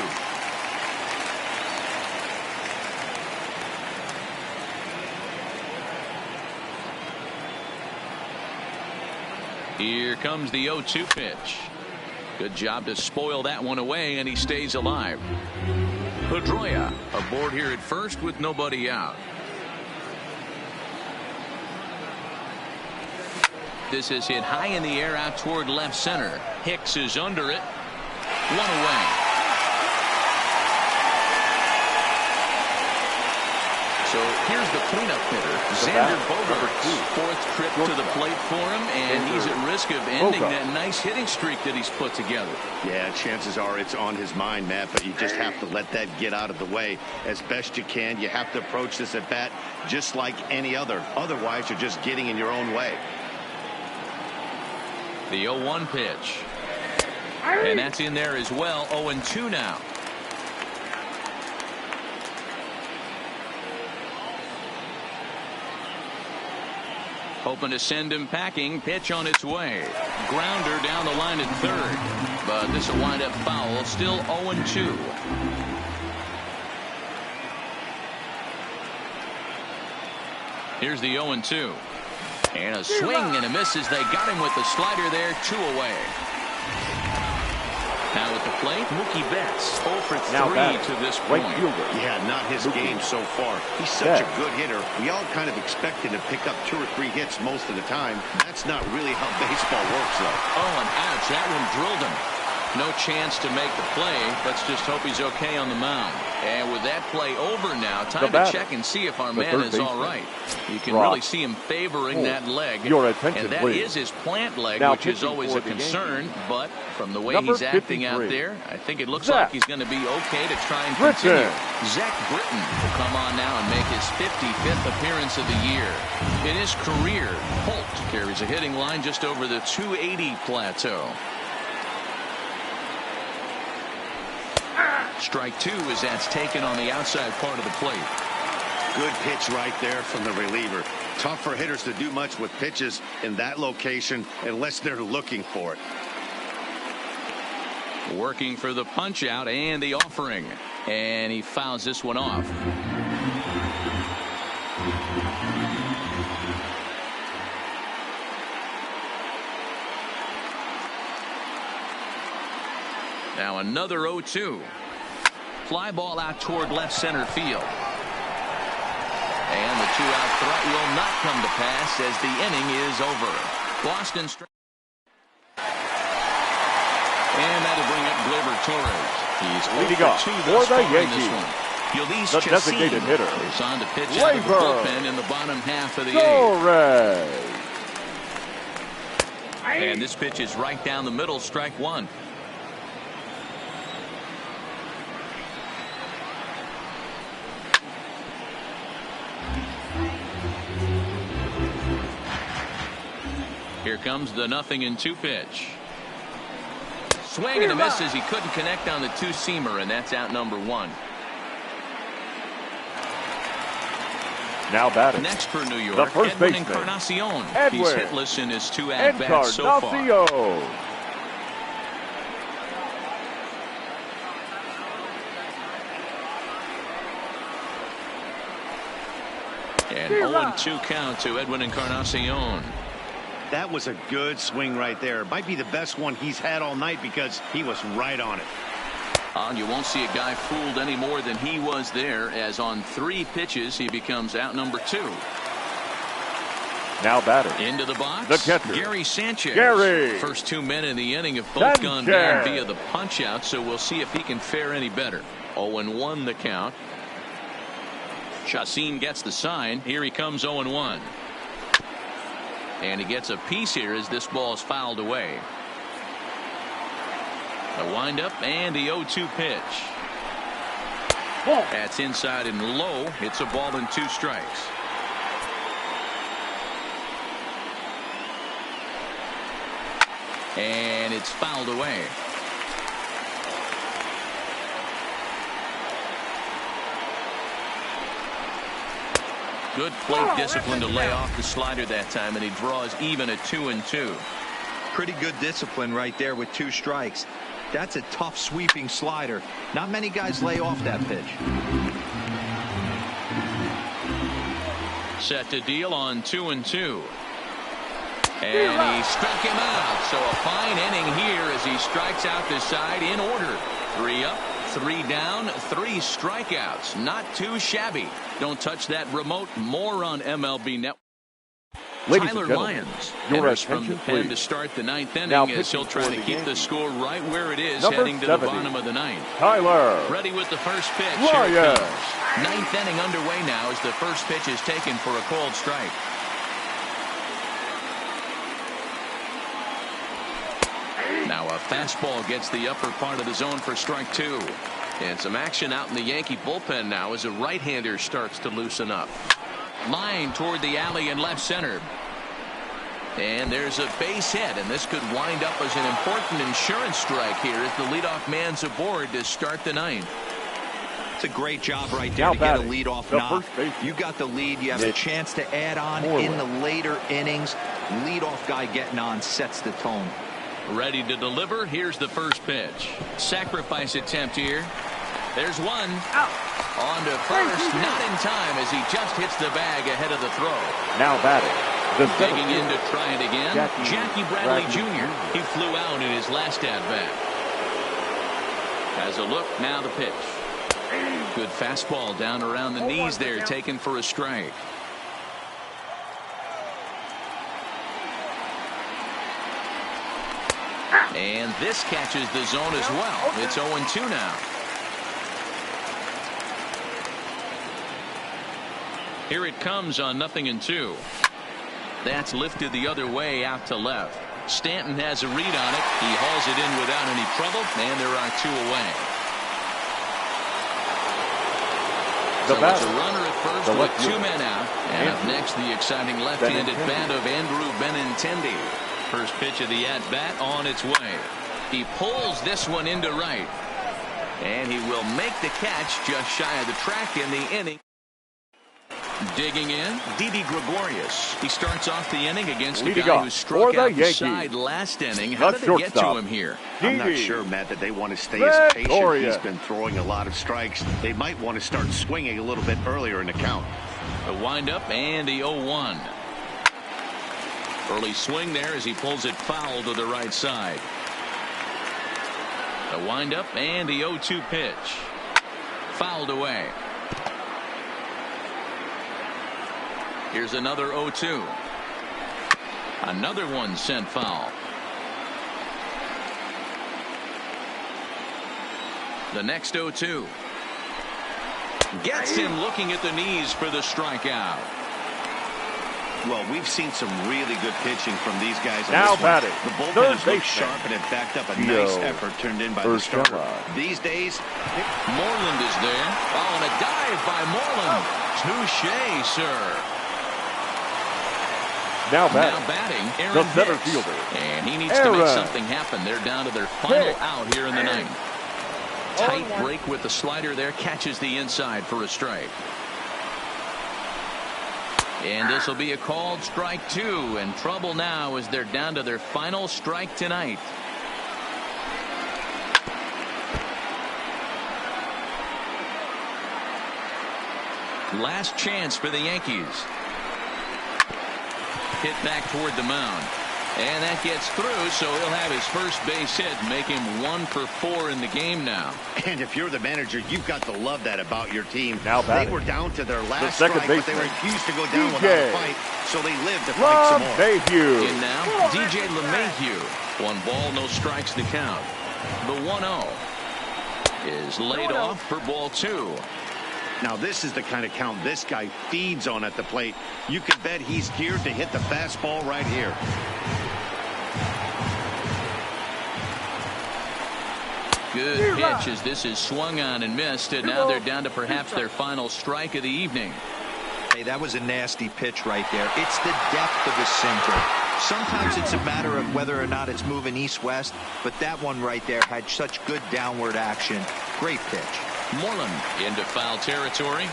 Here comes the 0-2 pitch. Good job to spoil that one away, and he stays alive. Pedroia aboard here at first with nobody out. This is hit high in the air out toward left center. Hicks is under it. One away. So here's the cleanup hitter, Xander Bogaerts. 4th trip to the plate for him, and he's at risk of ending that nice hitting streak that he's put together. Yeah, chances are it's on his mind, Matt, but you just have to let that get out of the way as best you can. You have to approach this at bat just like any other. Otherwise, you're just getting in your own way. The 0-1 pitch. And that's in there as well. 0-2 now. Hoping to send him packing. Pitch on its way. Grounder down the line at third. But this will wind up foul. Still 0-2. Here's the 0-2. And a swing and a miss as they got him with the slider there. 2 away. Now at the plate, Mookie Betts 0 for 3 to this point. Yeah, not his game so far. He's such a good hitter. We all kind of expect him to pick up 2 or 3 hits most of the time. That's not really how baseball works, though. Oh, and ouch. That one drilled him. No chance to make the play. Let's just hope he's okay on the mound. And with that play over now, time to check and see if our man is all right. You can really see him favoring that leg. And that is his plant leg, which is always a concern. But from the way he's acting out there, I think it looks like he's going to be okay to try and continue. Zach Britton will come on now and make his 55th appearance of the year. In his career, Holt carries a hitting line just over the 280 plateau. Strike 2 as that's taken on the outside part of the plate. Good pitch right there from the reliever. Tough for hitters to do much with pitches in that location unless they're looking for it. Working for the punch out and the offering. And he fouls this one off. Now another 0-2. Fly ball out toward left center field. And the 2-out threat will not come to pass as the inning is over. Boston. And that'll bring up Gleyber Torres. He's leading off for the Yankees. The designated hitter is on to pitch out of the bullpen in the bottom half of the Torres. 8th. And this pitch is right down the middle, strike 1. Here comes the 0-2 pitch. Swing and a miss as he couldn't connect on the 2-seamer, and that's out number 1. Now batting. Next for New York, the first Edwin baseman. Encarnacion. He's hitless in his 2 at-bats so far. And 0-2 count to Edwin Encarnacion. That was a good swing right there. Might be the best one he's had all night because he was right on it. You won't see a guy fooled any more than he was there, as on 3 pitches he becomes out number 2. Now batting. Into the box, the catcher, Gary Sanchez. Gary. First 2 men in the inning have both gone down via the punch out, so we'll see if he can fare any better. 0-1 the count. Chacin gets the sign. Here he comes 0-1. And he gets a piece here as this ball is fouled away. The windup and the 0-2 pitch. That's inside and low. It's a ball and 2 strikes. And it's fouled away. Good plate discipline to lay off the slider that time, and he draws even at 2-2. Pretty good discipline right there with 2 strikes. That's a tough sweeping slider. Not many guys lay off that pitch. Set to deal on 2-2. And he struck him out. So a fine inning here as he strikes out the side in order. 3 up, 3 down, 3 strikeouts. Not too shabby. Don't touch that remote. More on MLB Network. Ladies Tyler and gentlemen, Lyons your enters from the attention, pen please. to start the 9th inning Now as he'll try to keep the score right where it is, Number heading to 70, the bottom of the 9th. Tyler. Ready with the first pitch. Lyons. Here it comes. 9th inning underway now as the first pitch is taken for a called strike. Now a fastball gets the upper part of the zone for strike 2. And some action out in the Yankee bullpen now as a right-hander starts to loosen up. Line toward the alley in left center. And there's a base hit, and this could wind up as an important insurance strike here as the leadoff man's aboard to start the 9th. It's a great job right there to get a leadoff knock. You got the lead. You have a chance to add on in the later innings. Leadoff guy getting on sets the tone. Ready to deliver. Here's the first pitch. Sacrifice attempt here. There's one. Out. On to first. Not in time as he just hits the bag ahead of the throw. Now batting. Digging in to try it again. Jackie Bradley Jr. He flew out in his last at-bat. Has a look. Now the pitch. Good fastball down around the knees there, taken for a strike. And this catches the zone as well. It's 0-2 now. Here it comes on 0-2. That's lifted the other way out to left. Stanton has a read on it. He hauls it in without any trouble, and there are 2 away. So it's a runner at first with 2 men out. And up next, the exciting left-handed bat of Andrew Benintendi. First pitch of the at-bat on its way. He pulls this one into right. And he will make the catch just shy of the track in the inning. Digging in, Didi Gregorius. He starts off the inning against the guy who struck out the side last inning. How did they get to him here? I'm not sure, Matt, that they want to stay as patient. He's been throwing a lot of strikes. They might want to start swinging a little bit earlier in the count. The windup and the 0-1. Early swing there as he pulls it foul to the right side. The windup and the 0-2 pitch. Fouled away. Here's another 0-2. Another one sent foul. The next 0-2. Gets him looking at the knees for the strikeout. Well, we've seen some really good pitching from these guys. Now batting. The bullpen has looked sharp and it backed up a nice effort turned in by the starter. These days, Moreland is there. Oh, and a dive by Moreland. Touché, sir. Now batting, Aaron the center Hicks. fielder. And he needs to make something happen. They're down to their final out here in the ninth. Tight break with the slider there. Catches the inside for a strike. And this will be a called strike 2. And trouble now as they're down to their final strike tonight. Last chance for the Yankees. Hit back toward the mound. And that gets through, so he'll have his first base hit, make him 1 for 4 in the game now. And if you're the manager, you've got to love that about your team. Now they were down to their last strike, but they refused to go down without a fight, so they lived to fight some more. LeMahieu. In now, DJ LeMahieu. 1 ball, no strikes to count. The 1-0 is laid off for ball 2. Now, this is the kind of count this guy feeds on at the plate. You can bet he's geared to hit the fastball right here. Good pitch as this is swung on and missed, and now they're down to perhaps their final strike of the evening. Hey, that was a nasty pitch right there. It's the depth of the sinker. Sometimes it's a matter of whether or not it's moving east-west, but that one right there had such good downward action. Great pitch. Moreland into foul territory.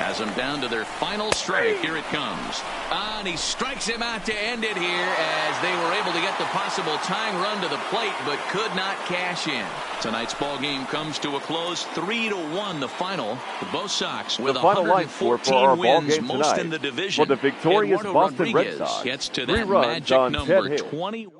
Has them down to their final strike. Here it comes. And he strikes him out to end it here as they were able to get the possible tying run to the plate but could not cash in. Tonight's ball game comes to a close. 3-1 the final. Both Sox with the final line score for our ball game most tonight. in the division. For the victorious Eduardo Boston Rodriguez Red Sox, gets to 3 that runs magic on 10 number hits. 21.